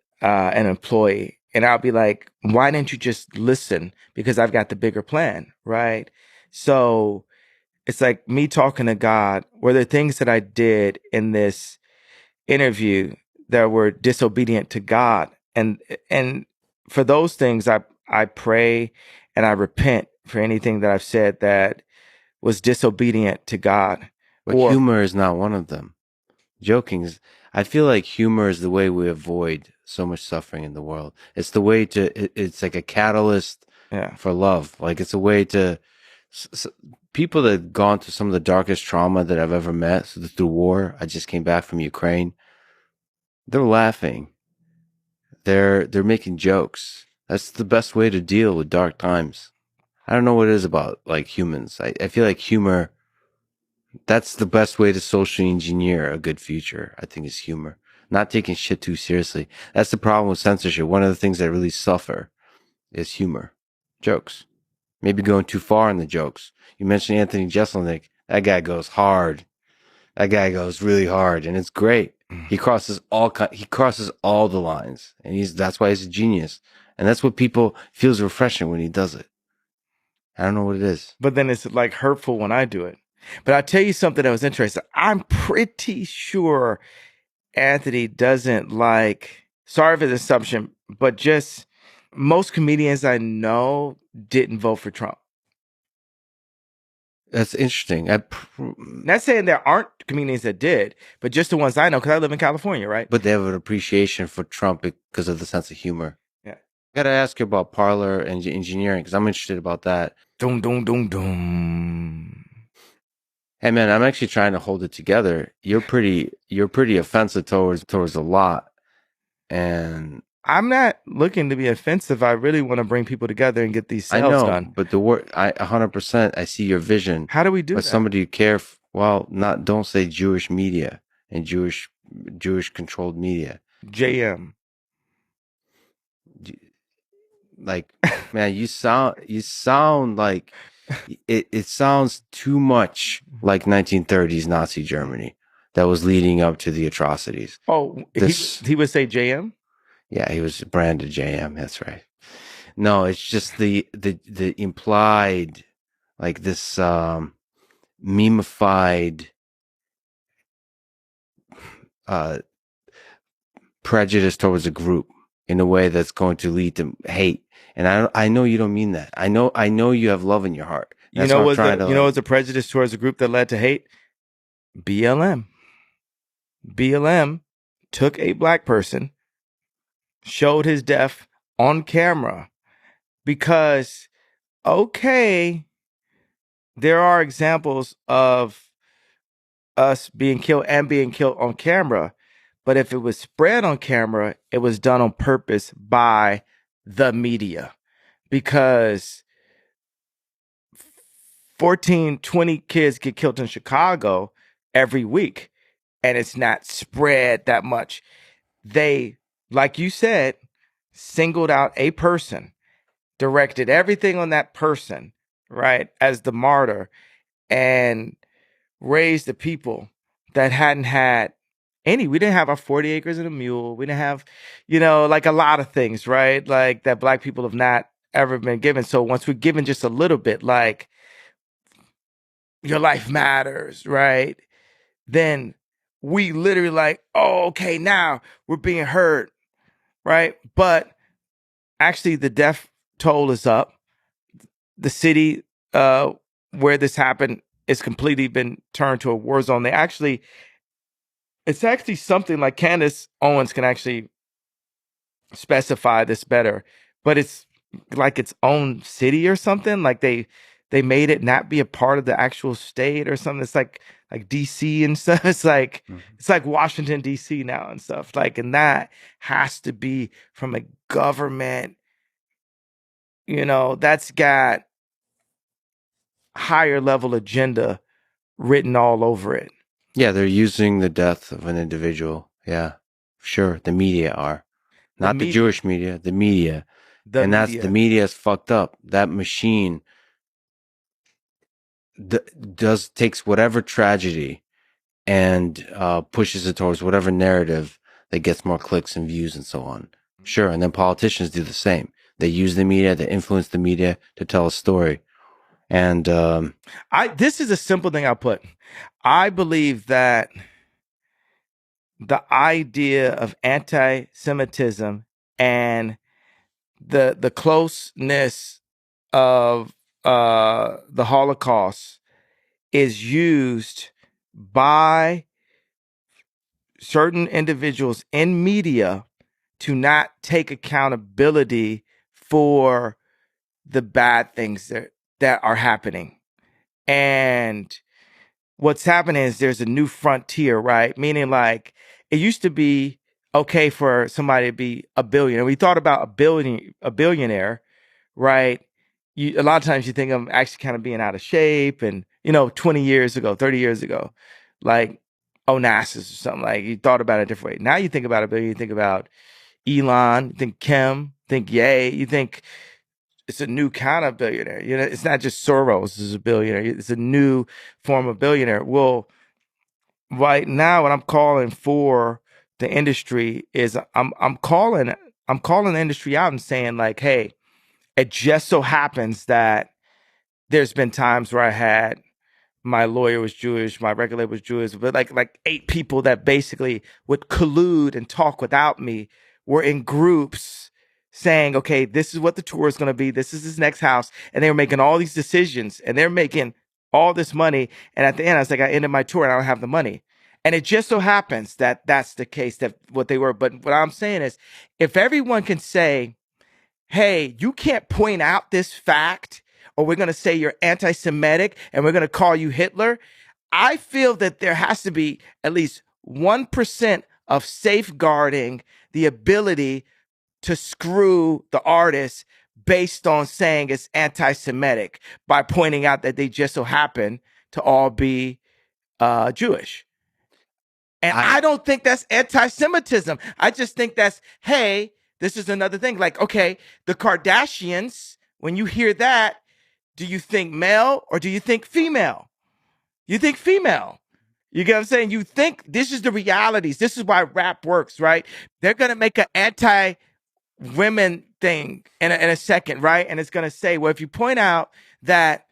employee, and I'll be like, why didn't you just listen? Because I've got the bigger plan, right? So it's like me talking to God. Were there things that I did in this interview that were disobedient to God? And for those things, I pray and I repent for anything that I've said that was disobedient to God. But Or humor is not one of them. Joking is, I feel like humor is the way we avoid so much suffering in the world. It's the way it's like a catalyst yeah, for love. Like it's a way to, s- s- people that have gone through some of the darkest trauma that I've ever met through war. I just came back from Ukraine. They're laughing. They're making jokes. That's the best way to deal with dark times. I don't know what it is about like humans. I feel like humor, that's the best way to socially engineer a good future, I think, is humor. Not taking shit too seriously. That's the problem with censorship. One of the things that really suffer is humor. Jokes. Maybe going too far in the jokes. You mentioned Anthony Jeselnik. That guy goes hard. That guy goes really hard, and it's great. He crosses all the lines, and that's why he's a genius. And that's what people feels refreshing when he does it. I don't know what it is. but then it's like hurtful when I do it. But I'll tell you something that was interesting. I'm pretty sure Anthony doesn't like, sorry for the assumption, but just most comedians I know didn't vote for Trump. That's interesting. Not saying there aren't comedians that did, but just the ones I know, because I live in California, right? But they have an appreciation for Trump because of the sense of humor. Yeah. I gotta ask you about parlor and engineering because I'm interested about that. Doom, doom, doom, doom. Hey man, I'm actually trying to hold it together. You're pretty offensive towards a lot, and I'm not looking to be offensive. I really want to bring people together and get these I sales know, done. but the word, 100%, I see your vision. How do we do But that? somebody you care, well, not don't say Jewish media and Jewish controlled media. JM. Like, man, you sound like it sounds too much like 1930s Nazi Germany that was leading up to the atrocities. Oh, This, he would say JM? yeah, he was branded JM. That's right. No, it's just the implied, like this memeified uh prejudice towards a group in a way that's going to lead to hate. And I know you don't mean that. I know you have love in your heart. You That's know what I'm was trying the to you know like. was a prejudice towards a group that led to hate? BLM. BLM took a black person, showed his death on camera because okay, there are examples of us being killed and being killed on camera. But if it was spread on camera, it was done on purpose by the media because 14, 20 kids get killed in Chicago every week and it's not spread that much. They, like you said, singled out a person, directed everything on that person, right, as the martyr, and raised the people that hadn't had any. We didn't have our 40 acres and a mule. We didn't have, like a lot of things, right? Like that black people have not ever been given. So once we're given just a little bit, like your life matters, right? Then we literally like, oh, okay, now we're being heard, right? But actually the death toll is up. The city where this happened, it's completely been turned to a war zone. It's actually something like Candace Owens can actually specify this better, but it's like its own city or something. Like they made it not be a part of the actual state or something. It's like DC and stuff. Mhm. It's like Washington DC now and stuff. Like, and that has to be from a government, that's got higher level agenda written all over it. Yeah, they're using the death of an individual. Yeah, sure. The media are. The Not the media, Jewish media, the media. the And that's the media. media is fucked up. That machine takes whatever tragedy and pushes it towards whatever narrative that gets more clicks and views and so on. Sure. And then politicians do the same. They use the media, they influence the media to tell a story. And This is a simple thing I'll put. I believe that the idea of anti-Semitism and the closeness of the Holocaust is used by certain individuals in media to not take accountability for the bad things that are happening. And what's happening is there's a new frontier, right? Meaning, like, it used to be okay for somebody to be a billionaire. We thought about a billionaire, right? A lot of times you think of them actually kind of being out of shape, and 20 years ago, 30 years ago, like Onassis or something. Like, you thought about it a different way. Now you think about a billion, you think about Elon, you think Kim, think Ye, you think it's a new kind of billionaire. It's not just Soros is a billionaire. It's a new form of billionaire. Well, right now, what I'm calling for the industry is I'm calling the industry out and saying, like, hey, it just so happens that there's been times where I had my lawyer was Jewish, my regulator was Jewish, but like 8 people that basically would collude and talk without me were in groups saying, okay, this is what the tour is going to be. This is his next house. And they were making all these decisions and they're making all this money. And at the end, I was like, I ended my tour and I don't have the money. And it just so happens that that's the case, that what they were. But what I'm saying is, if everyone can say, hey, you can't point out this fact, or we're going to say you're anti Semitic and we're going to call you Hitler. I feel that there has to be at least 1% of safeguarding the ability to screw the artist based on saying it's anti Semitic by pointing out that they just so happen to all be Jewish. And I I don't think that's anti-Semitism. I just think that's, hey, this is another thing. Like, okay, the Kardashians, when you hear that, do you think male or do you think female? You think female. You get what I'm saying? You think this is the realities. This is why rap works, right? They're going to make an anti-women thing in a second, right? And it's going to say, well, if you point out that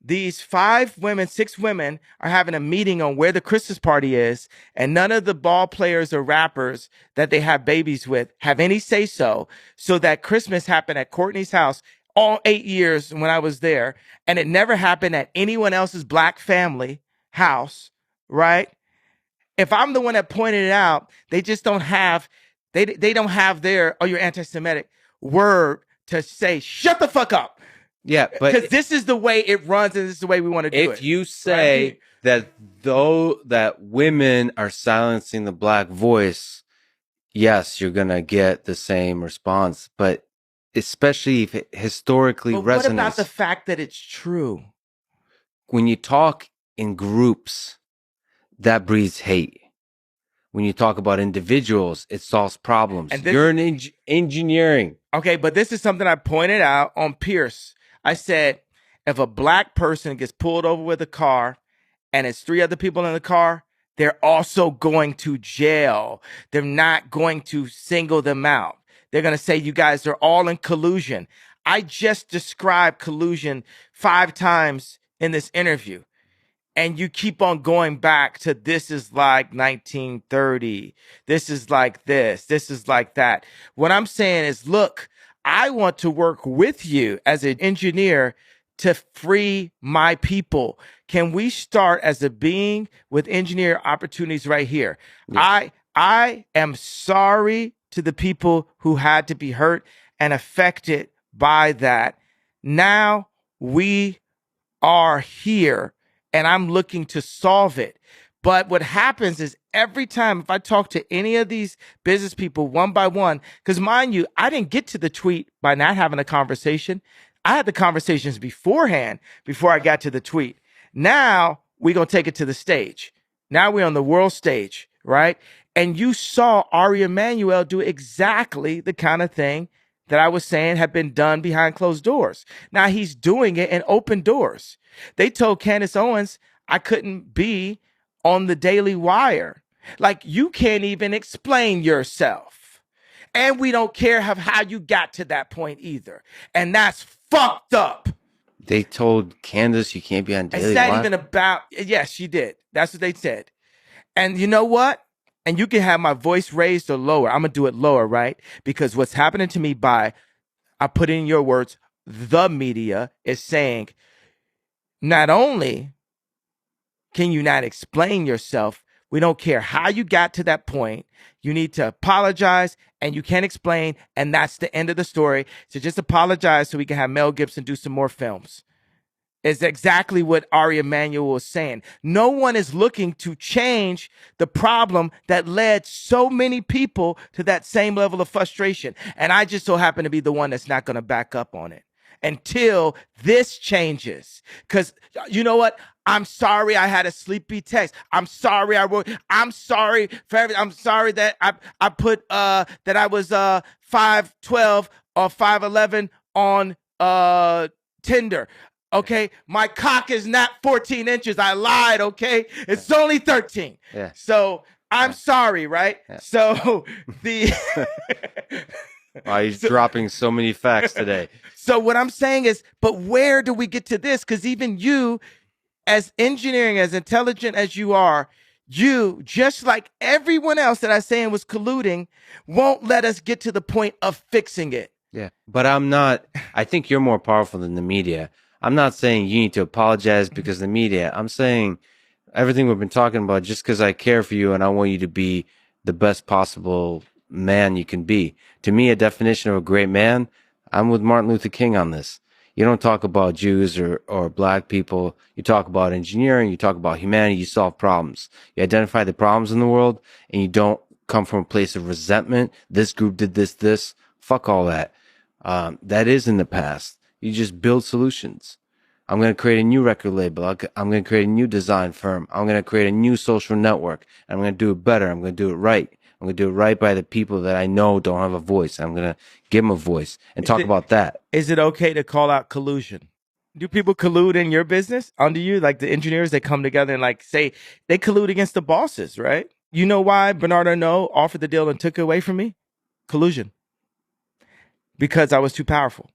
these 6 women are having a meeting on where the Christmas party is, and none of the ball players or rappers that they have babies with have any say so that Christmas happened at Courtney's house all 8 years when I was there, and it never happened at anyone else's black family house, right? If I'm the one that pointed it out, they just don't have, they don't have their, oh, you're anti-Semitic word to say, shut the fuck up. yeah, Because but this is the way it runs, and this is the way we want to do it. if you say right? that though that women are silencing the black voice, yes, you're gonna get the same response. But especially if it historically But what about the resonates, fact that it's true? when you talk in groups, that breeds hate. When you talk about individuals, it solves problems. And this, You're in engineering. okay, but this is something I pointed out on Pierce. I said, if a black person gets pulled over with a car and it's 3 other people in the car, they're also going to jail. They're not going to single them out. They're going to say, you guys are all in collusion. I just described collusion 5 times in this interview. And you keep on going back to, this is like 1930. This is like this. This is like that. What I'm saying is, look, I want to work with you as an engineer to free my people. Can we start as a being with engineer opportunities right here? Yes. I am sorry to the people who had to be hurt and affected by that. Now we are here and I'm looking to solve it. But what happens is every time, if I talk to any of these business people one by one, because mind you, I didn't get to the tweet by not having a conversation. I had the conversations beforehand before I got to the tweet. Now we're going to take it to the stage. Now we're on the world stage, right? And you saw Ari Emanuel do exactly the kind of thing that I was saying had been done behind closed doors. Now he's doing it in open doors. They told Candace Owens I couldn't be on the Daily Wire. Like, you can't even explain yourself. And we don't care how you got to that point either. And that's fucked up. They told Candace you can't be on Daily It's not Wire? even about, yes, she did. That's what they said. And you know what? And you can have my voice raised or lower. I'm going to do it lower, right? Because what's happening to me by, I put in your words, the media is saying, not only can you not explain yourself, we don't care how you got to that point. You need to apologize and you can't explain. And that's the end of the story. So just apologize so we can have Mel Gibson do some more films. Is exactly what Ari Emanuel was saying. No one is looking to change the problem that led so many people to that same level of frustration. And I just so happen to be the one that's not going to back up on it until this changes. Because you know what? I'm sorry I had a sleepy text. I'm sorry I wrote. I'm sorry for everything. I'm sorry that I put that I was 5'12" or 5'11" on Tinder. Okay, my cock is not 14 inches. I lied, okay? It's only 13. Yeah. So I'm sorry, right? Yeah. So the Wow, he's dropping so many facts today. So what I'm saying is, but where do we get to this? Because even you, as engineering, as intelligent as you are, you, just like everyone else that I'm saying was colluding, won't let us get to the point of fixing it. Yeah, but I'm not. I think you're more powerful than the media. I'm not saying you need to apologize because of the media. I'm saying everything we've been talking about just because I care for you and I want you to be the best possible man you can be. To me, a definition of a great man, I'm with Martin Luther King on this. You don't talk about Jews or black people. You talk about engineering. You talk about humanity. You solve problems. You identify the problems in the world and you don't come from a place of resentment. This group did this. Fuck all that. That is in the past. You just build solutions. I'm going to create a new record label. I'm going to create a new design firm. I'm going to create a new social network. I'm going to do it better. I'm going to do it right. I'm going to do it right by the people that I know don't have a voice. I'm going to give them a voice and talk about that. Is it okay to call out collusion? Do people collude in your business under you? Like the engineers, they come together and like say they collude against the bosses, right? You know why Bernard Arnault offered the deal and took it away from me? Collusion. Because I was too powerful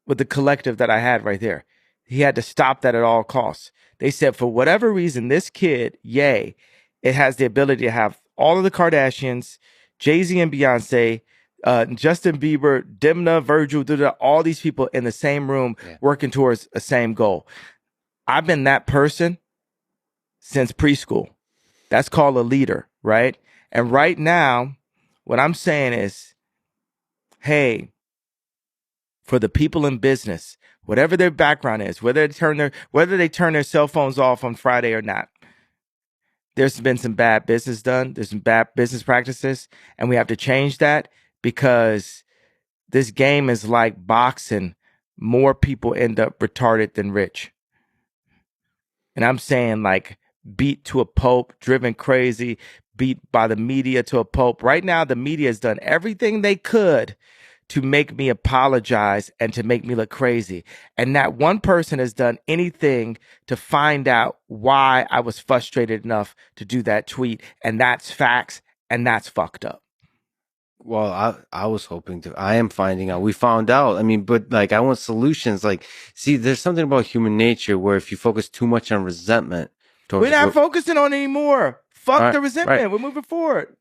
with the collective that I had right there. He had to stop that at all costs. They said, for whatever reason, this kid, Ye, it has the ability to have all of the Kardashians, Jay-Z and Beyonce, Justin Bieber, Demna, Virgil, all these people in the same room working towards a same goal. I've been that person since preschool. That's called a leader, right? And right now, what I'm saying is, hey, for the people in business, whatever their background is, whether they turn their cell phones off on Friday or not, there's been some bad business done. There's some bad business practices, and we have to change that because this game is like boxing. More people end up retarded than rich. And I'm saying like beat to a pulp, driven crazy, beat by the media to a pulp. Right now, the media has done everything they could to make me apologize and to make me look crazy. And not one person has done anything to find out why I was frustrated enough to do that tweet. And that's facts. And that's fucked up. Well, I was hoping to. I am finding out. We found out. I mean, but like, I want solutions. Like, see, there's something about human nature where if you focus too much on resentment, we're not focusing on it anymore. Fuck the resentment. Right. We're moving forward.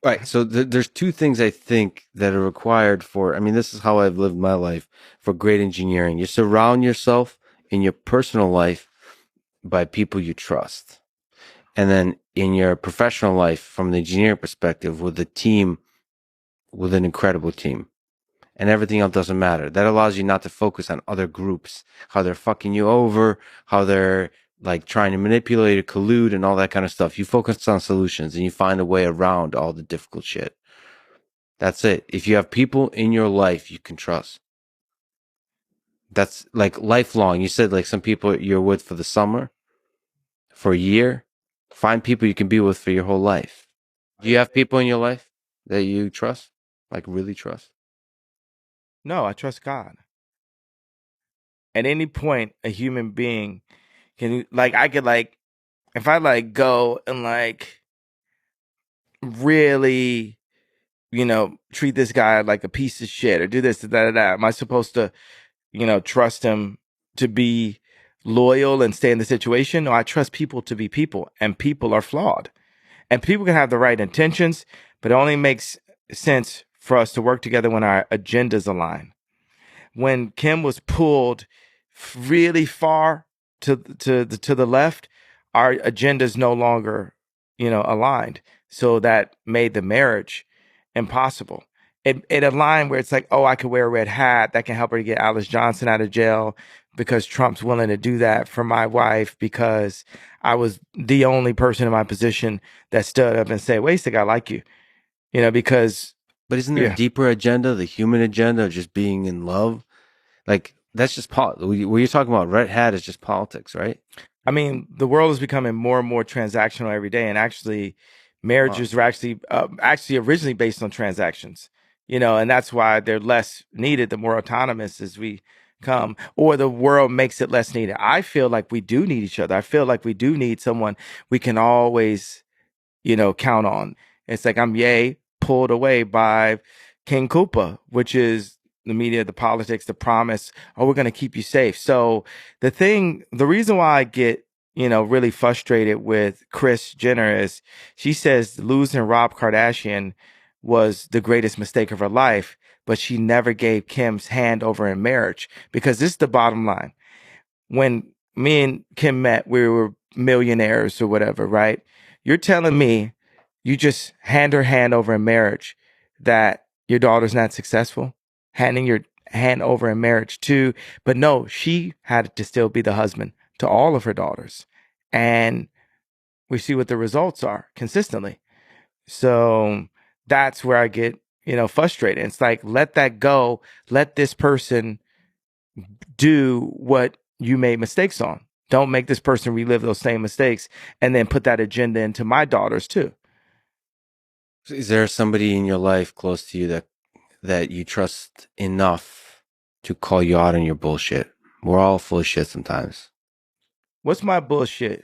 Right. So there's two things I think that are required for, I mean, this is how I've lived my life for great engineering. You surround yourself in your personal life by people you trust. And then in your professional life, from the engineer perspective, with a team, with an incredible team. And everything else doesn't matter. That allows you not to focus on other groups, how they're fucking you over, how they're like trying to manipulate or collude and all that kind of stuff. You focus on solutions and you find a way around all the difficult shit. That's it. If you have people in your life you can trust, that's like lifelong. You said like some people you're with for the summer, for a year. Find people you can be with for your whole life. Do you have people in your life that you trust? Like really trust? No, I trust God. At any point, a human being can, like, I could, like, if I like go and like really, treat this guy like a piece of shit or do this, that, am I supposed to, trust him to be loyal and stay in the situation? No, I trust people to be people, and people are flawed. And people can have the right intentions, but it only makes sense for us to work together when our agendas align. When Kim was pulled really far to the left, our agendas no longer, aligned. So that made the marriage impossible. It aligned where it's like, oh, I could wear a red hat. That can help her to get Alice Johnson out of jail because Trump's willing to do that for my wife because I was the only person in my position that stood up and said, wait a second, I like you. Because But isn't there a yeah. deeper agenda, the human agenda of just being in love? Like that's just what you're talking about. Red hat is just politics, right? I mean, the world is becoming more and more transactional every day, and actually, Wow. marriages were actually originally based on transactions. And that's why they're less needed the more autonomous as we come, or the world makes it less needed. I feel like we do need each other. I feel like we do need someone we can always count on. It's like I'm pulled away by King Koopa, which is the media, the politics, the promise, oh, we're going to keep you safe. So the reason why I get, really frustrated with Kris Jenner is she says losing Rob Kardashian was the greatest mistake of her life, but she never gave Kim's hand over in marriage because this is the bottom line. When me and Kim met, we were millionaires or whatever, right? You're telling me you just hand her hand over in marriage that your daughter's not successful? Handing your hand over in marriage too. But no, she had to still be the husband to all of her daughters. And we see what the results are consistently. So that's where I get, frustrated. It's like, let that go. Let this person do what you made mistakes on. Don't make this person relive those same mistakes and then put that agenda into my daughters too. Is there somebody in your life close to you that you trust enough to call you out on your bullshit? We're all full of shit sometimes. What's my bullshit?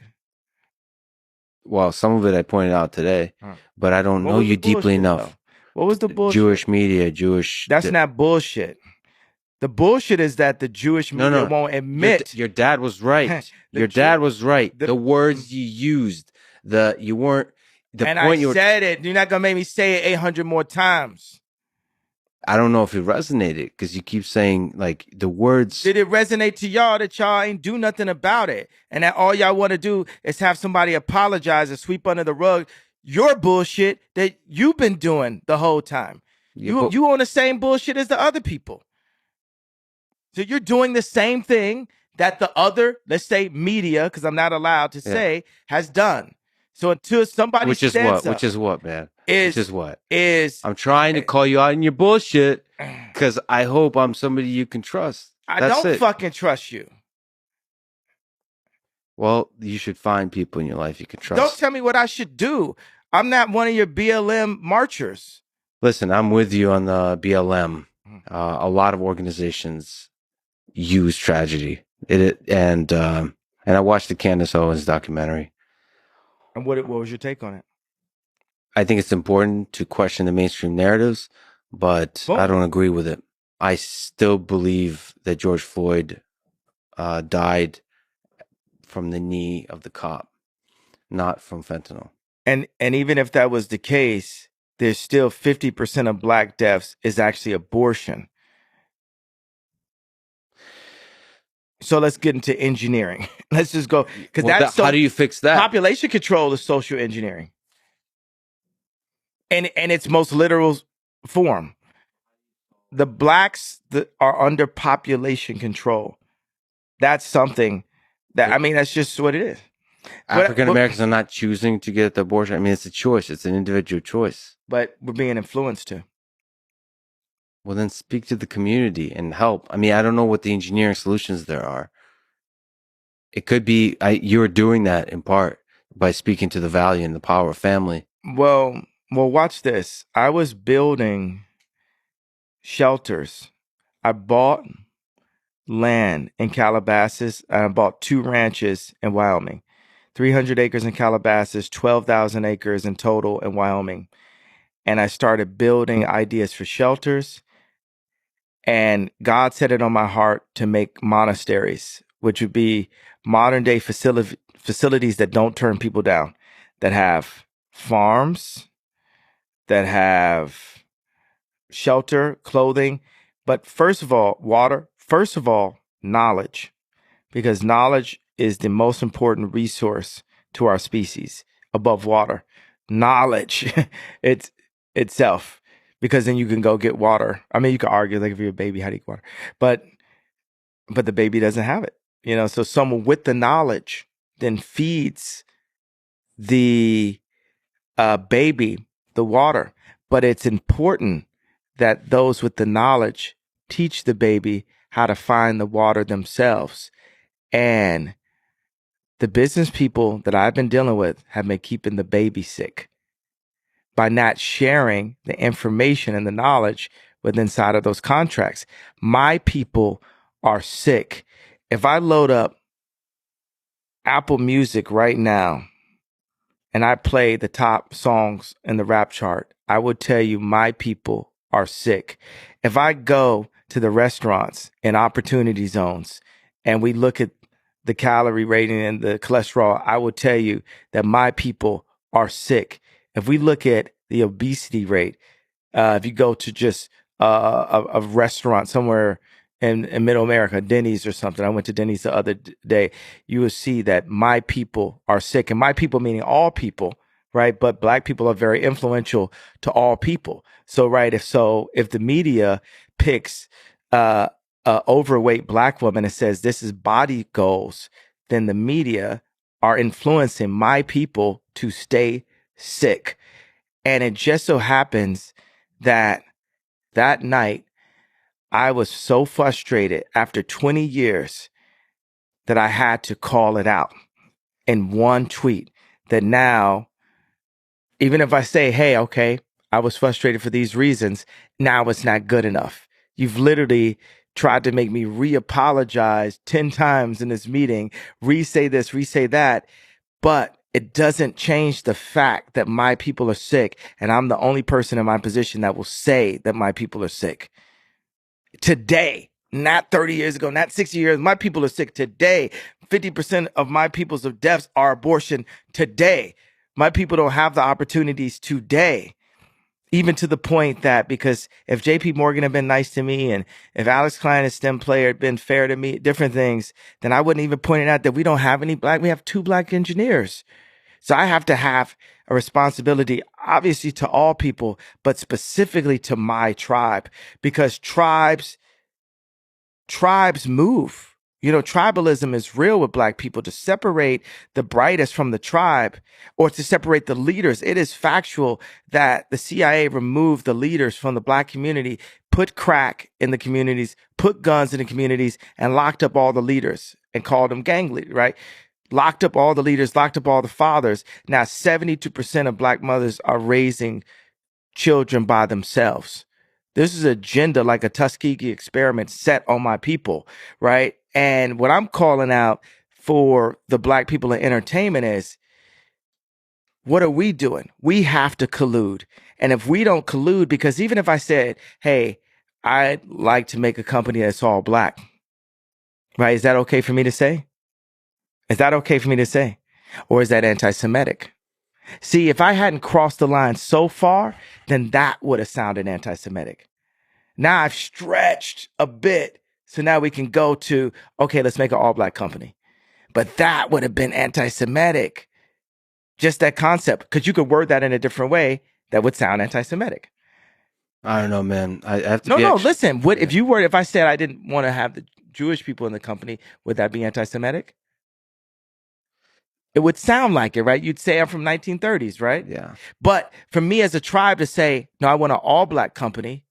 Well, some of it I pointed out today, Huh. but I don't What know was the you deeply bullshit though? enough. What was the bullshit? Jewish media, Jewish. That's not bullshit. The bullshit is that the Jewish No, media no. won't admit Your dad was right. the Your Jew dad was right. the The words you used, you weren't the and I point you were. said it. You're not gonna make me say it 800 more times. I don't know if it resonated because you keep saying like the words. Did it resonate to y'all that y'all ain't do nothing about it? And that all y'all want to do is have somebody apologize and sweep under the rug your bullshit that you've been doing the whole time. Yeah, You but you on the same bullshit as the other people. So you're doing the same thing that the other, let's say media, because I'm not allowed to yeah. say, has done. So until somebody Which is what? stands Which up, is what, man? Which is is what? is I'm trying to call you out in your bullshit because I hope I'm somebody you can trust. I That's don't it. fucking trust you. Well, you should find people in your life you can Don't trust. tell me what I should do. I'm not one of your BLM marchers. Listen, I'm with you on the BLM. A lot of organizations use tragedy. And I watched the Candace Owens documentary. And what was your take on it? I think it's important to question the mainstream narratives, but I Boom. don't agree with it. I still believe that George Floyd died from the knee of the cop, not from fentanyl. And even if that was the case, there's still 50% of black deaths is actually abortion. So let's get into engineering. Let's just go, because Well, that's so. how do you fix that? Population control is social engineering, and its most literal form. The blacks that are under population control. That's something that, I mean, that's just what it is. African Americans are not choosing to get the abortion. I mean, it's a choice. It's an individual choice. But we're being influenced to. Well, then speak to the community and help. I mean, I don't know what the engineering solutions there are. It could be you're doing that in part by speaking to the value and the power of family. Well, watch this. I was building shelters. I bought land in Calabasas. I bought 2 ranches in Wyoming, 300 acres in Calabasas, 12,000 acres in total in Wyoming. And I started building ideas for shelters. And God set it on my heart to make monasteries, which would be modern day facilities that don't turn people down, that have farms, that have shelter, clothing, but first of all, water, first of all, knowledge, because knowledge is the most important resource to our species above water. Knowledge, it's itself, because then you can go get water. I mean, you can argue, like, if you're a baby, how do you get water? But the baby doesn't have it, so someone with the knowledge then feeds the baby the water. But it's important that those with the knowledge teach the baby how to find the water themselves. And the business people that I've been dealing with have been keeping the baby sick by not sharing the information and the knowledge within inside of those contracts. My people are sick. If I load up Apple Music right now and I play the top songs in the rap chart, I would tell you my people are sick. If I go to the restaurants and opportunity zones and we look at the calorie rating and the cholesterol, I will tell you that my people are sick. If we look at the obesity rate, if you go to just a restaurant somewhere in Middle America, Denny's or something, I went to Denny's the other day, you will see that my people are sick. And my people meaning all people, right? But Black people are very influential to all people. So, right, if the media picks a overweight Black woman and says this is body goals, then the media are influencing my people to stay sick. And it just so happens that night, I was so frustrated after 20 years that I had to call it out in one tweet, that now, even if I say, hey, okay, I was frustrated for these reasons, now it's not good enough. You've literally tried to make me re-apologize 10 times in this meeting, re-say this, re-say that, but it doesn't change the fact that my people are sick, and I'm the only person in my position that will say that my people are sick. Today, not 30 years ago, not 60 years, my people are sick today. 50% of my people's of deaths are abortion today. My people don't have the opportunities today. Even to the point that, because if JP Morgan had been nice to me and if Alex Klein, a STEM player, had been fair to me, different things, then I wouldn't even point it out that we don't have any Black, we have 2 Black engineers. So I have to have a responsibility, obviously, to all people, but specifically to my tribe, because tribes move. Tribalism is real with Black people. To separate the brightest from the tribe, or to separate the leaders, it is factual that the CIA removed the leaders from the Black community, put crack in the communities, put guns in the communities, and locked up all the leaders and called them gang leaders, right? Locked up all the leaders, locked up all the fathers. Now, 72% of Black mothers are raising children by themselves. This is agenda, like a Tuskegee experiment set on my people, right? And what I'm calling out for the Black people in entertainment is, what are we doing? We have to collude. And if we don't collude, because even if I said, hey, I'd like to make a company that's all Black, right? Is that okay for me to say? Is that okay for me to say? Or is that anti-Semitic? See, if I hadn't crossed the line so far, then that would have sounded anti-Semitic. Now I've stretched a bit So now we can go to, okay, let's make an all black company. But that would have been anti-Semitic. Just that concept, because you could word that in a different way that would sound anti-Semitic. I don't know, man. I have to No, be no. extra. Listen, what Yeah. if I said I didn't want to have the Jewish people in the company? Would that be anti-Semitic? It would sound like it, right? You'd say I'm from 1930s, right? Yeah. But for me as a tribe to say, no, I want an all black company,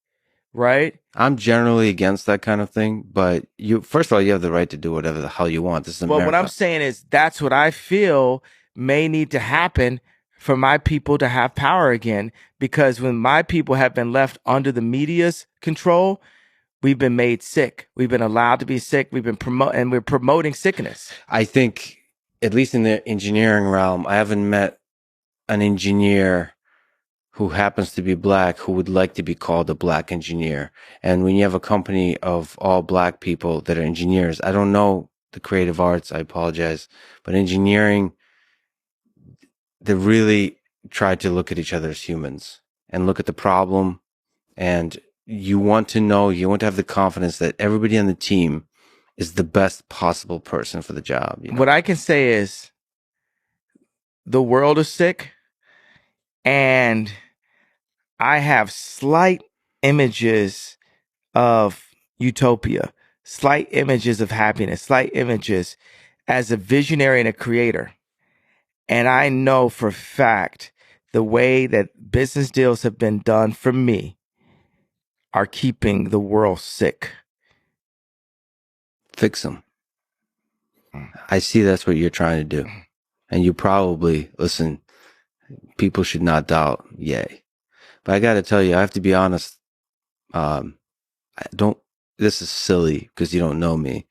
right? I'm generally against that kind of thing, but you, first of all, you have the right to do whatever the hell you want. This is Well, what I'm America. saying is that's what I feel may need to happen for my people to have power again. Because when my people have been left under the media's control, we've been made sick. We've been allowed to be sick. We've been we're promoting sickness. I think, at least in the engineering realm, I haven't met an engineer who happens to be black who would like to be called a black engineer. And when you have a company of all black people that are engineers, I don't know the creative arts, I apologize, but engineering, they really try to look at each other as humans and look at the problem. And you want to know, you want to have the confidence that everybody on the team is the best possible person for the job. You know, What I can say is the world is sick, and I have slight images of utopia, slight images of happiness, slight images as a visionary and a creator. And I know for a fact the way that business deals have been done for me are keeping the world sick. fix them. I see that's what you're trying to do. And you probably, listen, people should not doubt, yay. But I got to tell you, I have to be honest. I don't, this is silly because you don't know me,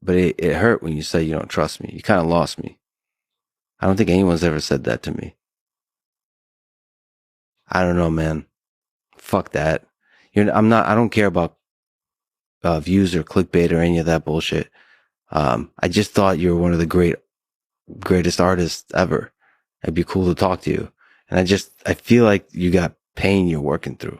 but it hurt when you say you don't trust me. You kind of lost me. I don't think anyone's ever said that to me. I don't know, man. Fuck that. I don't care about views or clickbait or any of that bullshit. I just thought you were one of the greatest artists ever. It'd be cool to talk to you. And I feel like you got pain you're working through.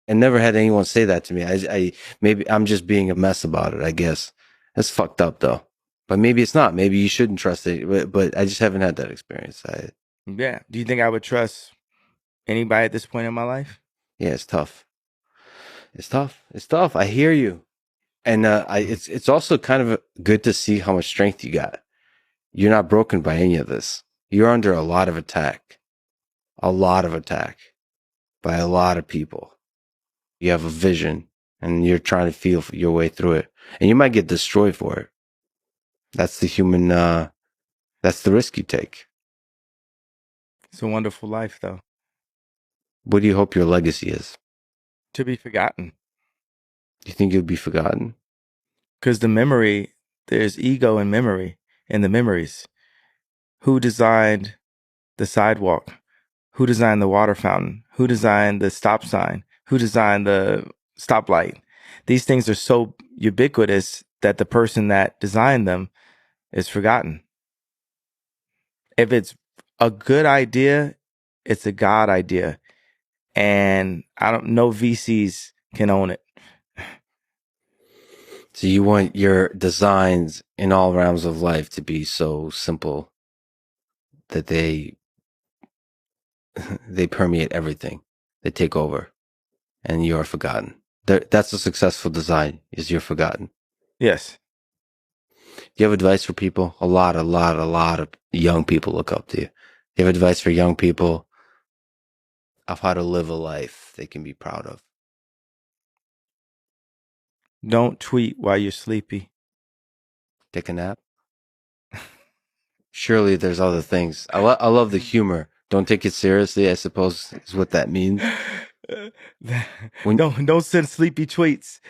I never had anyone say that to me. Maybe I'm just being a mess about it, I guess. That's fucked up though. But maybe it's not. Maybe you shouldn't trust it. But I just haven't had that experience. Yeah. Do you think I would trust anybody at this point in my life? Yeah, it's tough. It's tough. It's tough. I hear you. And it's also kind of good to see how much strength you got. You're not broken by any of this. You're under a lot of attack by a lot of people. You have a vision and you're trying to feel your way through it, and you might get destroyed for it. That's the human, that's the risk you take. It's a wonderful life, though. What do you hope your legacy is? To be forgotten. Do you think you'll be forgotten? Because there's ego in memory, in the memories. Who designed the sidewalk? Who designed the water fountain? Who designed the stop sign? Who designed the stoplight? These things are so ubiquitous that the person that designed them is forgotten. If it's a good idea, it's a God idea. And no VCs can own it. So you want your designs in all realms of life to be so simple that they permeate everything. They take over and you are forgotten. That's a successful design, is you're forgotten. Yes. Do you have advice for people? A lot of young people look up to you. Do you have advice for young people of how to live a life they can be proud of? Don't tweet while you're sleepy. Take a nap? Surely there's other things. I love the humor. Don't take it seriously, I suppose is what that means. When Don't send sleepy tweets.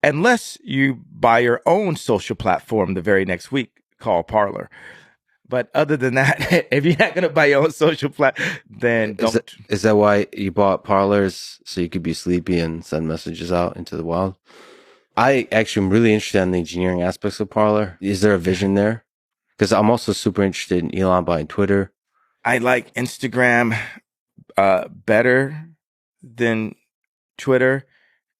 Unless you buy your own social platform the very next week called Parlor. But other than that, if you're not gonna buy your own social then don't. is that why you bought parlors so you could be sleepy and send messages out into the wild? I actually am really interested in the engineering aspects of Parlor. Is there a vision there? Because I'm also super interested in Elon buying Twitter. I like Instagram better than Twitter,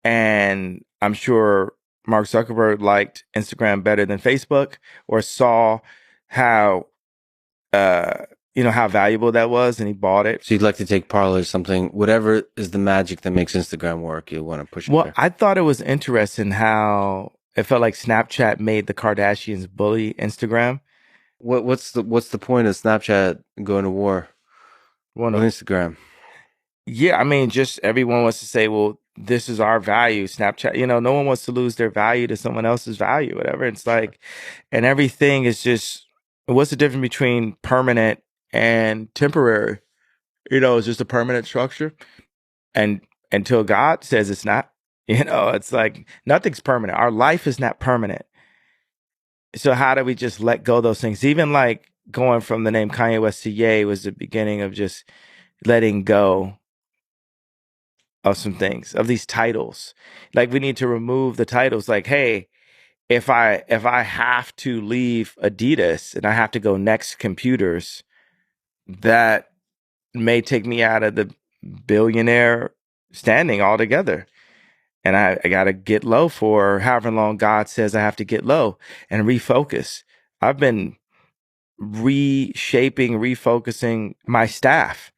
and I'm sure Mark Zuckerberg liked Instagram better than Facebook, or saw how uh how valuable that was, and he bought it. So you'd like to take parlor, something, whatever is the magic that makes Instagram work, you want to push it Well, there. I thought it was interesting how it felt like Snapchat made the Kardashians bully Instagram. What's the point of Snapchat going to war One with of Instagram? Yeah, I mean, just everyone wants to say, well, this is our value. Snapchat, no one wants to lose their value to someone else's value, whatever. It's like, and everything is just, what's the difference between permanent and temporary? It's just a permanent structure. And until God says it's not, it's like nothing's permanent. Our life is not permanent. So how do we just let go of those things? Even like going from the name Kanye West to Ye was the beginning of just letting go of some things, of these titles. Like we need to remove the titles. Like, hey, if I have to leave Adidas and I have to go Next Computers, that may take me out of the billionaire standing altogether. And I got to get low for however long God says I have to get low and refocus. I've been reshaping, refocusing my staff.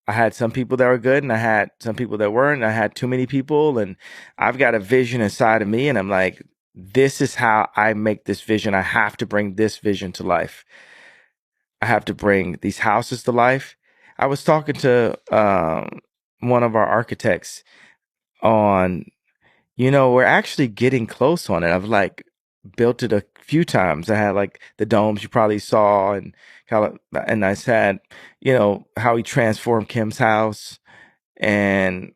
I had some people that were good and I had some people that weren't. I had too many people, and I've got a vision inside of me, and I'm like, this is how I make this vision. I have to bring this vision to life. I have to bring these houses to life. I was talking to one of our architects on, we're actually getting close on it. I've like built it a few times. I had like the domes you probably saw, and and I said, how he transformed Kim's house, and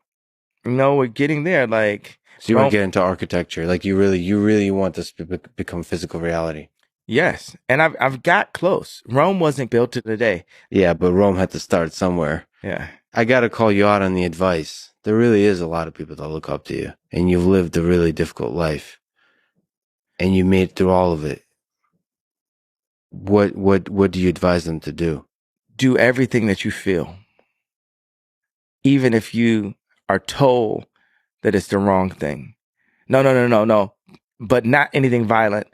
we're getting there. Like So you want to Rome, get into architecture, like you really want this to become physical reality. yes, and I've got close. Rome wasn't built in a day. Yeah, but Rome had to start somewhere. Yeah, I got to call you out on the advice. There really is a lot of people that look up to you, and you've lived a really difficult life, and you made it through all of it. What do you advise them to do? do everything that you feel, even if you are told that it's the wrong thing. No, no, no, no, no, but not anything violent.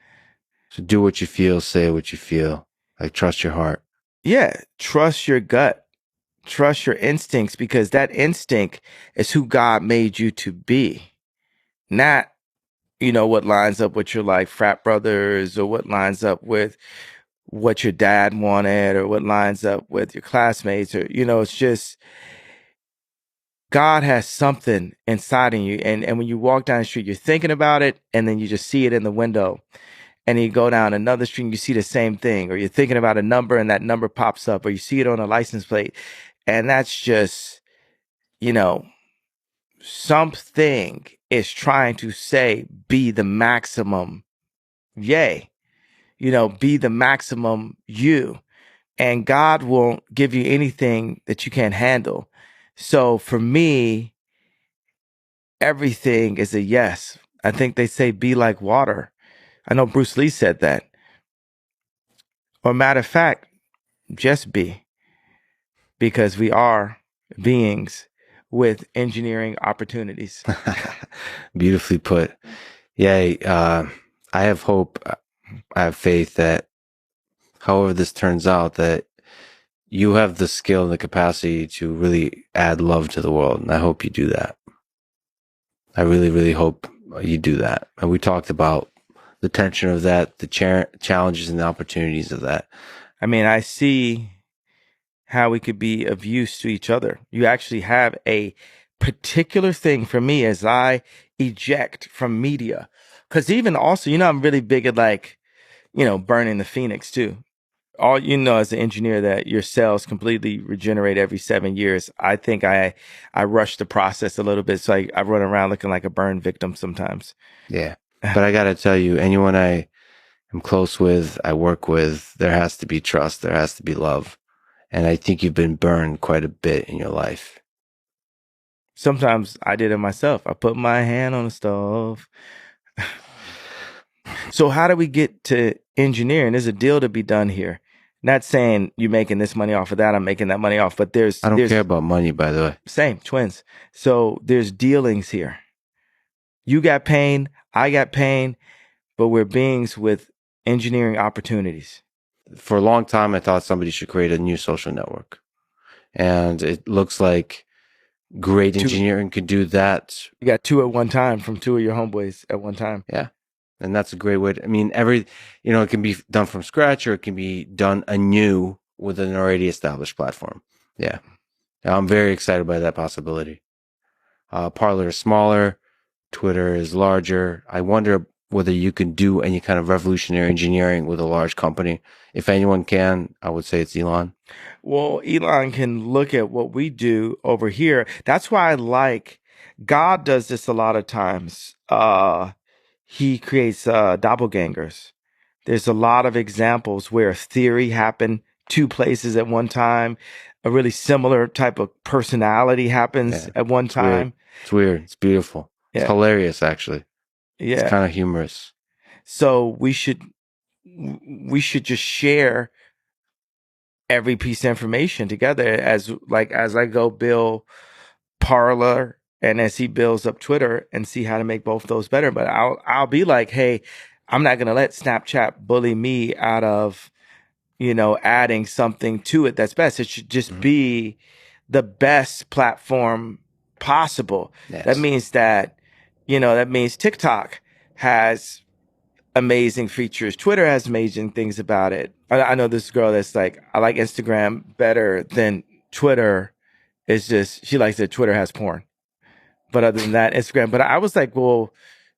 So do what you feel, say what you feel. Like trust your heart. Yeah, trust your gut, trust your instincts, because that instinct is who God made you to be, not what lines up with your like frat brothers, or what lines up with what your dad wanted, or what lines up with your classmates, or it's just God has something inside of you, and when you walk down the street, you're thinking about it, and then you just see it in the window. And you go down another street and you see the same thing, or you're thinking about a number and that number pops up, or you see it on a license plate. And that's just, you know, something is trying to say, be the maximum yay, be the maximum you. And God won't give you anything that you can't handle. So for me, everything is a yes. I think they say be like water. I know Bruce Lee said that. Or matter of fact, just be, because we are beings with engineering opportunities. Beautifully put. Yeah, I have hope. I have faith that however this turns out, that you have the skill and the capacity to really add love to the world. And I hope you do that. I really, really hope you do that. And we talked about the tension of that, the challenges and the opportunities of that. I mean, I see how we could be of use to each other. You actually have a particular thing for me as I eject from media. Because even also, I'm really big at like, burning the phoenix too. All as an engineer, that your cells completely regenerate every 7 years. I think I rush the process a little bit, so I run around looking like a burn victim sometimes. Yeah. But I got to tell you, anyone I am close with, I work with, there has to be trust, there has to be love. And I think you've been burned quite a bit in your life. Sometimes I did it myself. I put my hand on the stove. So how do we get to engineering? There's a deal to be done here. Not saying you're making this money off of that, I'm making that money off, but I don't care about money, by the way. Same, twins. So there's dealings here. You got pain, I got pain, but we're beings with engineering opportunities. For a long time, I thought somebody should create a new social network. And it looks like great Two, engineering could do that. you got two at one time from two of your homeboys at one time. Yeah. And that's a great way to, I mean, it can be done from scratch or it can be done anew with an already established platform. Yeah. I'm very excited by that possibility. Parler is smaller. Twitter is larger. I wonder whether you can do any kind of revolutionary engineering with a large company. If anyone can, I would say it's Elon. Well, Elon can look at what we do over here. That's why I like God does this a lot of times. He creates doppelgangers. There's a lot of examples where a theory happened two places at one time. A really similar type of personality happens Yeah. at one It's weird. time. It's weird. It's beautiful. It's Yeah. hilarious, actually. It's Yeah. kind of humorous. So we should just share every piece of information together as I go build Parler and as he builds up Twitter and see how to make both those better. But I'll be like, hey, I'm not gonna let Snapchat bully me out of, adding something to it that's best. It should just be the best platform possible. Yes. That means that means TikTok has amazing features. Twitter has amazing things about it. I know this girl that's like, I like Instagram better than Twitter. It's just, she likes that Twitter has porn. But other than that, Instagram. But I was like, well,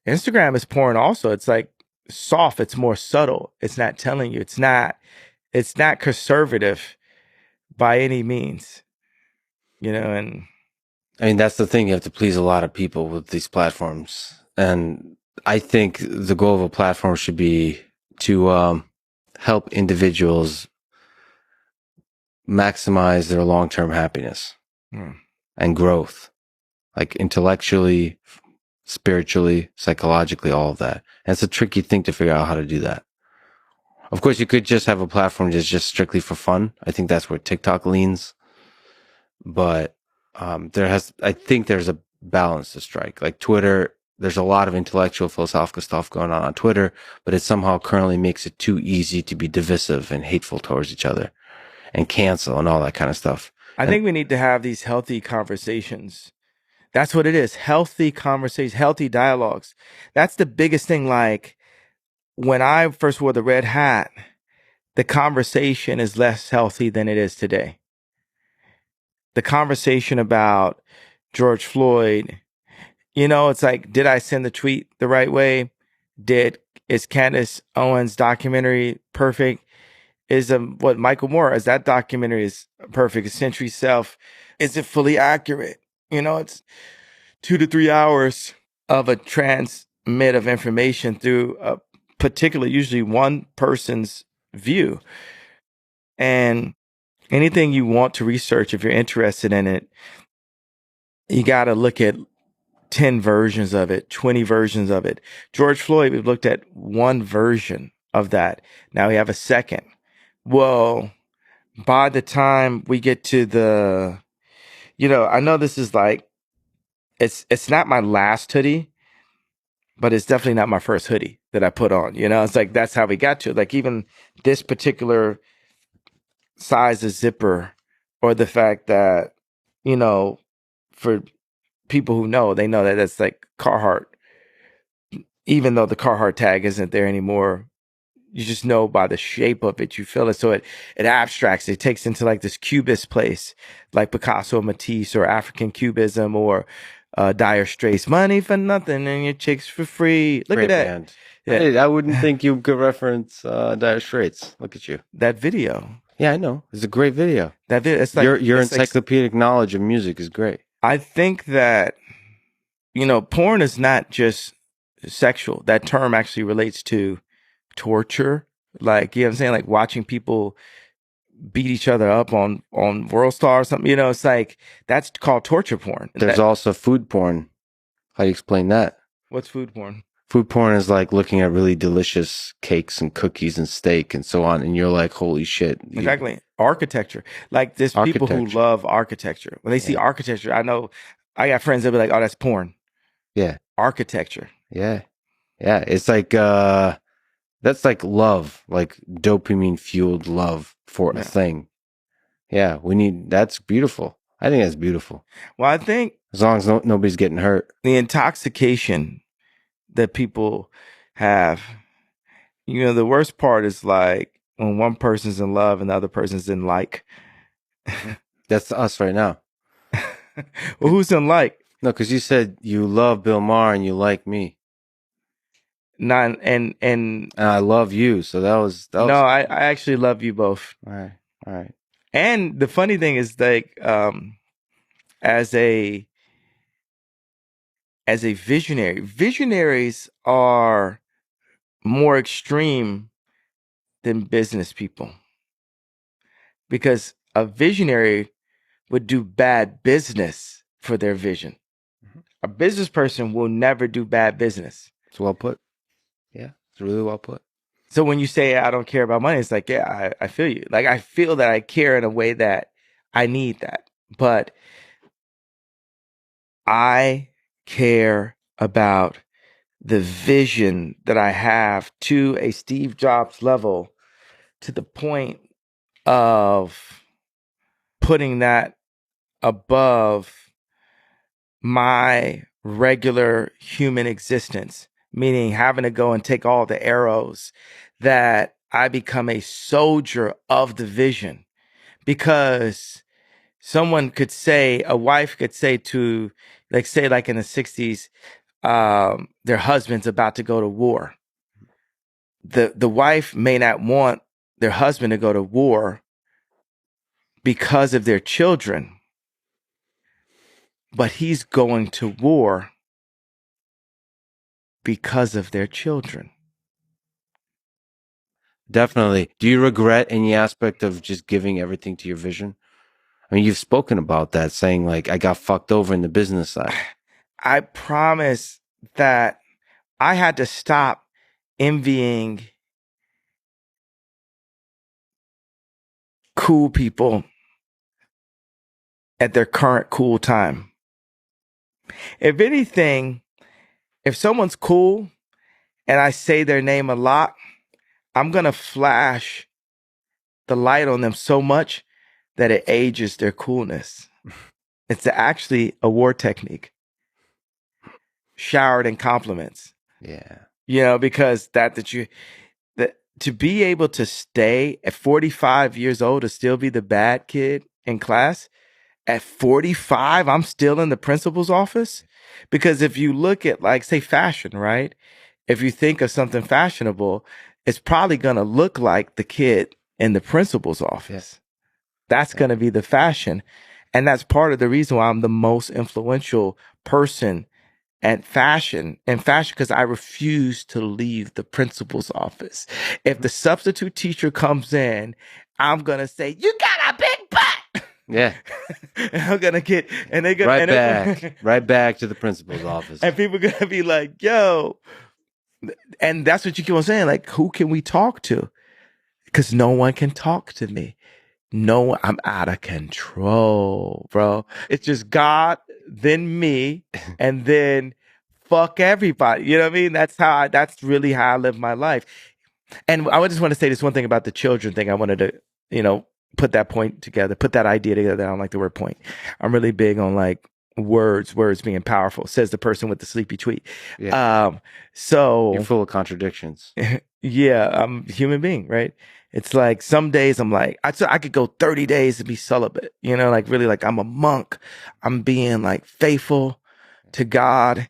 Instagram is porn also. It's like soft. It's more subtle. It's not telling you. It's not conservative by any means, and I mean, that's the thing. You have to please a lot of people with these platforms. And I think the goal of a platform should be to help individuals maximize their long-term happiness and growth, like intellectually, spiritually, psychologically, all of that. And it's a tricky thing to figure out how to do that. Of course, you could just have a platform that's just strictly for fun. I think that's where TikTok leans. But I think there's a balance to strike. Like Twitter, there's a lot of intellectual, philosophical stuff going on Twitter, but it somehow currently makes it too easy to be divisive and hateful towards each other and cancel and all that kind of stuff. I think we need to have these healthy conversations. That's what it is. Healthy conversations, healthy dialogues. That's the biggest thing. Like when I first wore the red hat, the conversation is less healthy than it is today. The conversation about George Floyd, it's like, did I send the tweet the right way? Is Candace Owens' documentary perfect? Is what Michael Moore, as that documentary is perfect, Century Self, is it fully accurate? It's 2 to 3 hours of a transmit of information through a particular, usually one person's view. And anything you want to research, if you're interested in it, you got to look at 10 versions of it, 20 versions of it. George Floyd, we've looked at one version of that. Now we have a second. Well, by the time we get to I know this is like, it's not my last hoodie, but it's definitely not my first hoodie that I put on. It's like, that's how we got to it. Like even this particular size of zipper, or the fact that, for people who know, they know that that's like Carhartt. Even though the Carhartt tag isn't there anymore, you just know by the shape of it, you feel it. So it abstracts, it takes into like this cubist place, like Picasso, Matisse, or African Cubism, or Dire Straits. Money for nothing and your chicks for free. Look Great at that. Band. Yeah. Hey, I wouldn't think you could reference Dire Straits. Look at you. That video. Yeah, I know. It's a great video. That video. It's like your encyclopedic knowledge of music is great. I think that, porn is not just sexual. That term actually relates to torture. Like, you know what I'm saying? Like watching people beat each other up on World Star or something. It's like, that's called torture porn. There's also food porn. How do you explain that? What's food porn? Food porn is like looking at really delicious cakes and cookies and steak and so on. And you're like, holy shit. Exactly. Architecture. Like there's people who love architecture. When they see architecture, I know I got friends that be like, oh, that's porn. Yeah. architecture. Yeah. Yeah. It's like, that's like love, like dopamine fueled love for a Yeah. thing. Yeah. That's beautiful. I think that's beautiful. Well, I think As long as nobody's getting hurt. the intoxication that people have, the worst part is like when one person's in love and the other person's in like. That's us right now. Well, who's in like? No, because you said you love Bill Maher and you like me. Not and And I love you. So that no, was I actually love you both. all right. All right. And the funny thing is, like, as a visionary, visionaries are more extreme than business people, because a visionary would do bad business for their vision. A business person will never do bad business. It's well put. Yeah. It's really well put. So when you say I don't care about money, it's like, yeah, I feel you. Like, I feel that I care in a way that I need that. But I care about the vision that I have to a Steve Jobs level, to the point of putting that above my regular human existence, meaning having to go and take all the arrows, that I become a soldier of the vision. Because someone could say, a wife could say to, like, say, like in the 60s, their husband's about to go to war. The wife may not want their husband to go to war because of their children, but he's going to war because of their children. Definitely. Do you regret any aspect of just giving everything to your vision? I mean, you've spoken about that, saying like, I got fucked over in the business side. I promise that I had to stop envying cool people at their current cool time. If anything, if someone's cool and I say their name a lot, I'm going to flash the light on them so much that it ages their coolness. It's actually a war technique, showered in compliments. Yeah. Because that to be able to stay at 45 years old, to still be the bad kid in class. At 45, I'm still in the principal's office. Because if you look at, like, say, fashion, right? If you think of something fashionable, it's probably going to look like the kid in the principal's office. Yeah. That's going to be the fashion. And that's part of the reason why I'm the most influential person at fashion, because I refuse to leave the principal's office. If the substitute teacher comes in, I'm going to say, you got a big butt. Yeah. And I'm going to get, and they're going right back to the principal's office. And people are going to be like, yo. And that's what you keep on saying. Like, who can we talk to? Because no one can talk to me. No, I'm out of control, bro. It's just God, then me, and then fuck everybody. You know what I mean? That's really how I live my life. And I just want to say this one thing about the children thing. I wanted to, put that point together, put that idea together. I don't like the word point. I'm really big on, like, words being powerful, says the person with the sleepy tweet. Yeah. So you're full of contradictions. Yeah, I'm a human being, right? It's like some days I'm like, I could go 30 days to be celibate, like really, like I'm a monk. I'm being like faithful to God.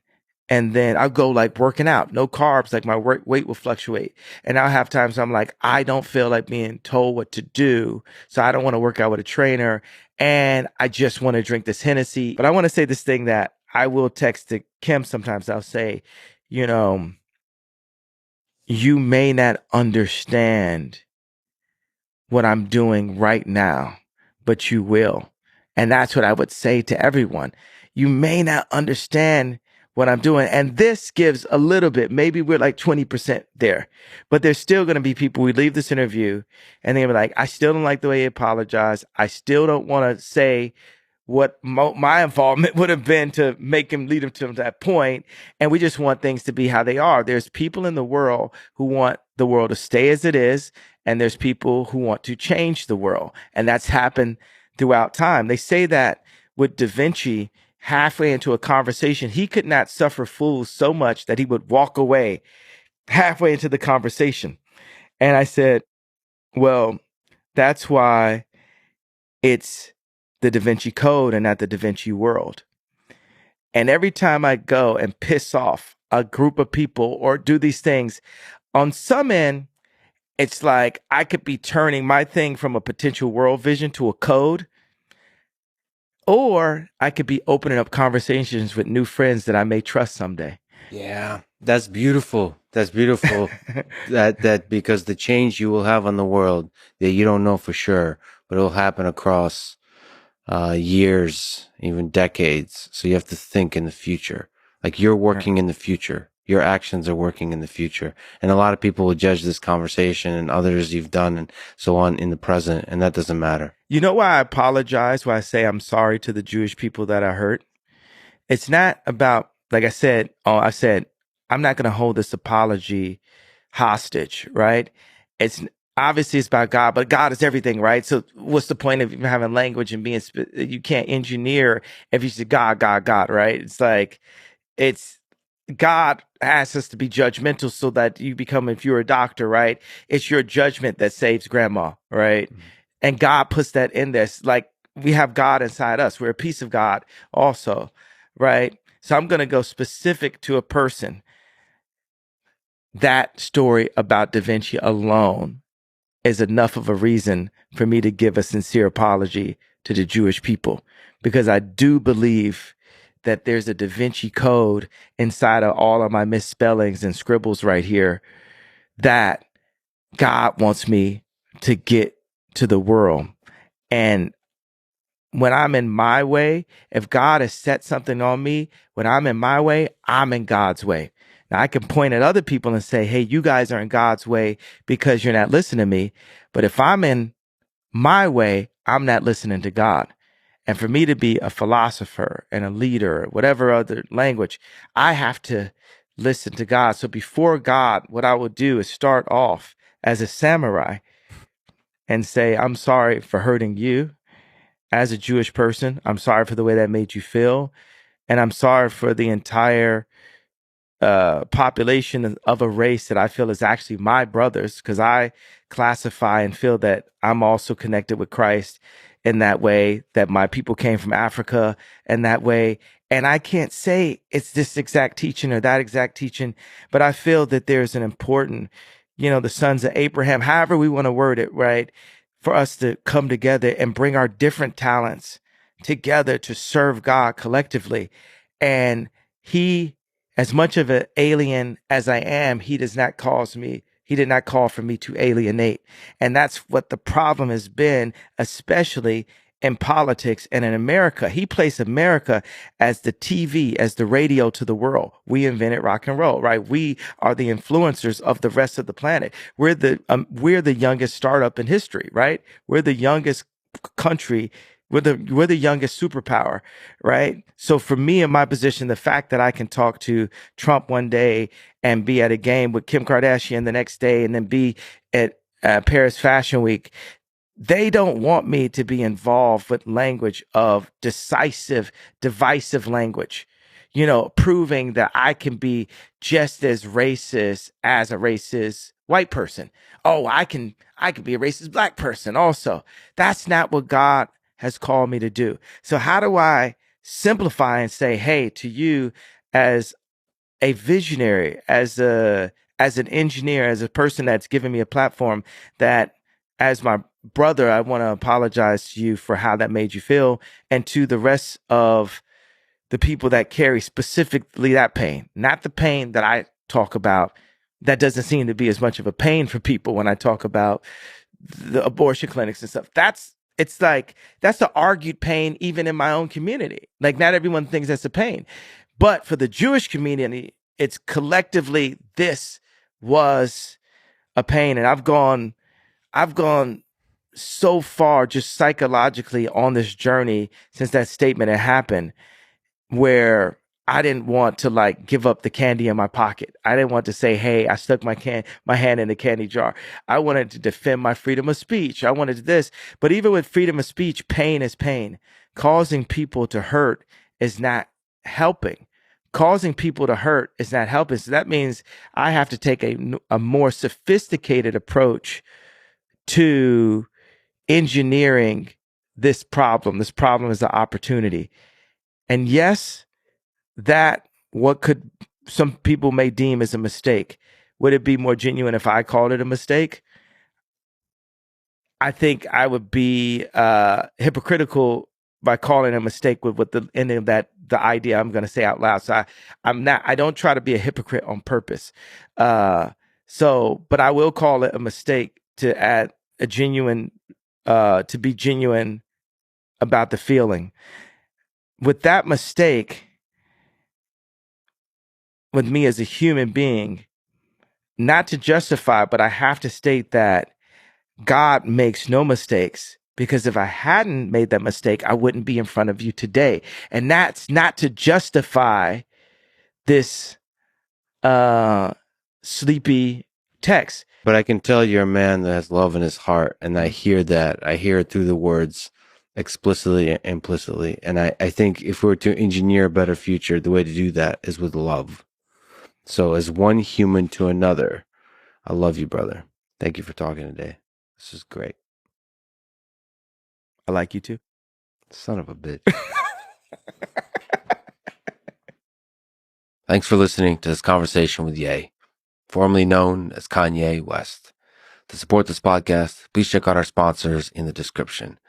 And then I'll go like working out, no carbs, like my weight will fluctuate. And I'll have times I'm like, I don't feel like being told what to do. So I don't want to work out with a trainer. And I just want to drink this Hennessy. But I want to say this thing that I will text to Kim sometimes. I'll say, you may not understand what I'm doing right now, but you will. And that's what I would say to everyone. You may not understand what I'm doing. And this gives a little bit, maybe we're like 20% there, but there's still going to be people, we leave this interview and they're like, I still don't like the way he apologized. I still don't want to say what my involvement would have been to make him lead him to that point. And we just want things to be how they are. There's people in the world who want the world to stay as it is, and there's people who want to change the world. And that's happened throughout time. They say that with Da Vinci, halfway into a conversation, he could not suffer fools so much that he would walk away halfway into the conversation. And I said, well, that's why it's the Da Vinci Code and not the Da Vinci world. And every time I go and piss off a group of people or do these things, on some end, it's like I could be turning my thing from a potential world vision to a code, or I could be opening up conversations with new friends that I may trust someday. Yeah, that's beautiful. That's beautiful. that because the change you will have on the world that you don't know for sure, but it'll happen across years, even decades. So you have to think in the future. Like you're working in the future. Your actions are working in the future. And a lot of people will judge this conversation and others you've done and so on in the present. And that doesn't matter. You know why I apologize, why I say I'm sorry to the Jewish people that I hurt? It's not about, like I said, I'm not going to hold this apology hostage, right? It's obviously it's about God, but God is everything, right? So what's the point of even having language and being, you can't engineer if you say God, God, God, right? It's like, it's God asks us to be judgmental so that you become, if you're a doctor, right? It's your judgment that saves grandma, right? Mm-hmm. And God puts that in this. Like we have God inside us. We're a piece of God also, right? So I'm going to go specific to a person. That story about Da Vinci alone is enough of a reason for me to give a sincere apology to the Jewish people, because I do believe that there's a Da Vinci code inside of all of my misspellings and scribbles right here that God wants me to get to the world. And when I'm in my way, if God has set something on me, when I'm in my way, I'm in God's way. Now I can point at other people and say, hey, you guys are in God's way because you're not listening to me. But if I'm in my way, I'm not listening to God. And for me to be a philosopher and a leader, whatever other language, I have to listen to God. So before God, what I will do is start off as a samurai and say, I'm sorry for hurting you as a Jewish person. I'm sorry for the way that made you feel. And I'm sorry for the entire population of a race that I feel is actually my brothers, because I classify and feel that I'm also connected with Christ in that way, that my people came from Africa in that way. And I can't say it's this exact teaching or that exact teaching, but I feel that there's an important, the sons of Abraham, however we want to word it, right? For us to come together and bring our different talents together to serve God collectively. And he, as much of an alien as I am, he did not call for me to alienate. And that's what the problem has been, especially in politics and in America. He placed America as the TV, as the radio to the world. We invented rock and roll, right? We are the influencers of the rest of the planet. We're the youngest startup in history, right? We're the youngest country. We're the youngest superpower, right? So for me in my position, the fact that I can talk to Trump one day and be at a game with Kim Kardashian the next day and then be at Paris Fashion Week, they don't want me to be involved with language of divisive language, proving that I can be just as racist as a racist white person. Oh, I can be a racist black person also. That's not what God has called me to do. So how do I simplify and say, hey, to you as a visionary, as an engineer, as a person that's given me a platform, that as my brother, I want to apologize to you for how that made you feel, and to the rest of the people that carry specifically that pain, not the pain that I talk about. That doesn't seem to be as much of a pain for people when I talk about the abortion clinics and stuff. That's the argued pain even in my own community. Like not everyone thinks that's a pain. But for the Jewish community, it's collectively, this was a pain. And I've gone so far just psychologically on this journey since that statement had happened, where I didn't want to like give up the candy in my pocket. I didn't want to say, "Hey, I stuck my hand in the candy jar." I wanted to defend my freedom of speech. I wanted this, but even with freedom of speech, pain is pain. Causing people to hurt is not helping. Causing people to hurt is not helping. So that means I have to take a more sophisticated approach to engineering this problem. This problem is an opportunity. And yes, that what could some people may deem as a mistake. Would it be more genuine if I called it a mistake? I think I would be hypocritical by calling it a mistake with what the ending of that the idea I'm going to say out loud. So I'm not. I don't try to be a hypocrite on purpose. But I will call it a mistake to add a genuine, to be genuine about the feeling. With that mistake, with me as a human being, not to justify, but I have to state that God makes no mistakes, because if I hadn't made that mistake, I wouldn't be in front of you today. And that's not to justify this sleepy text. But I can tell you're a man that has love in his heart, and I hear that. I hear it through the words, explicitly and implicitly. And I think if we were to engineer a better future, the way to do that is with love. So as one human to another, I love you, brother. Thank you for talking today. This is great. I like you too. Son of a bitch. Thanks for listening to this conversation with Ye, formerly known as Kanye West. To support this podcast, please check out our sponsors in the description.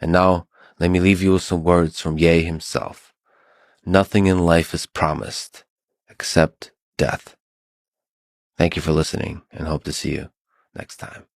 And now, let me leave you with some words from Ye himself. Nothing in life is promised except death. Thank you for listening, and hope to see you next time.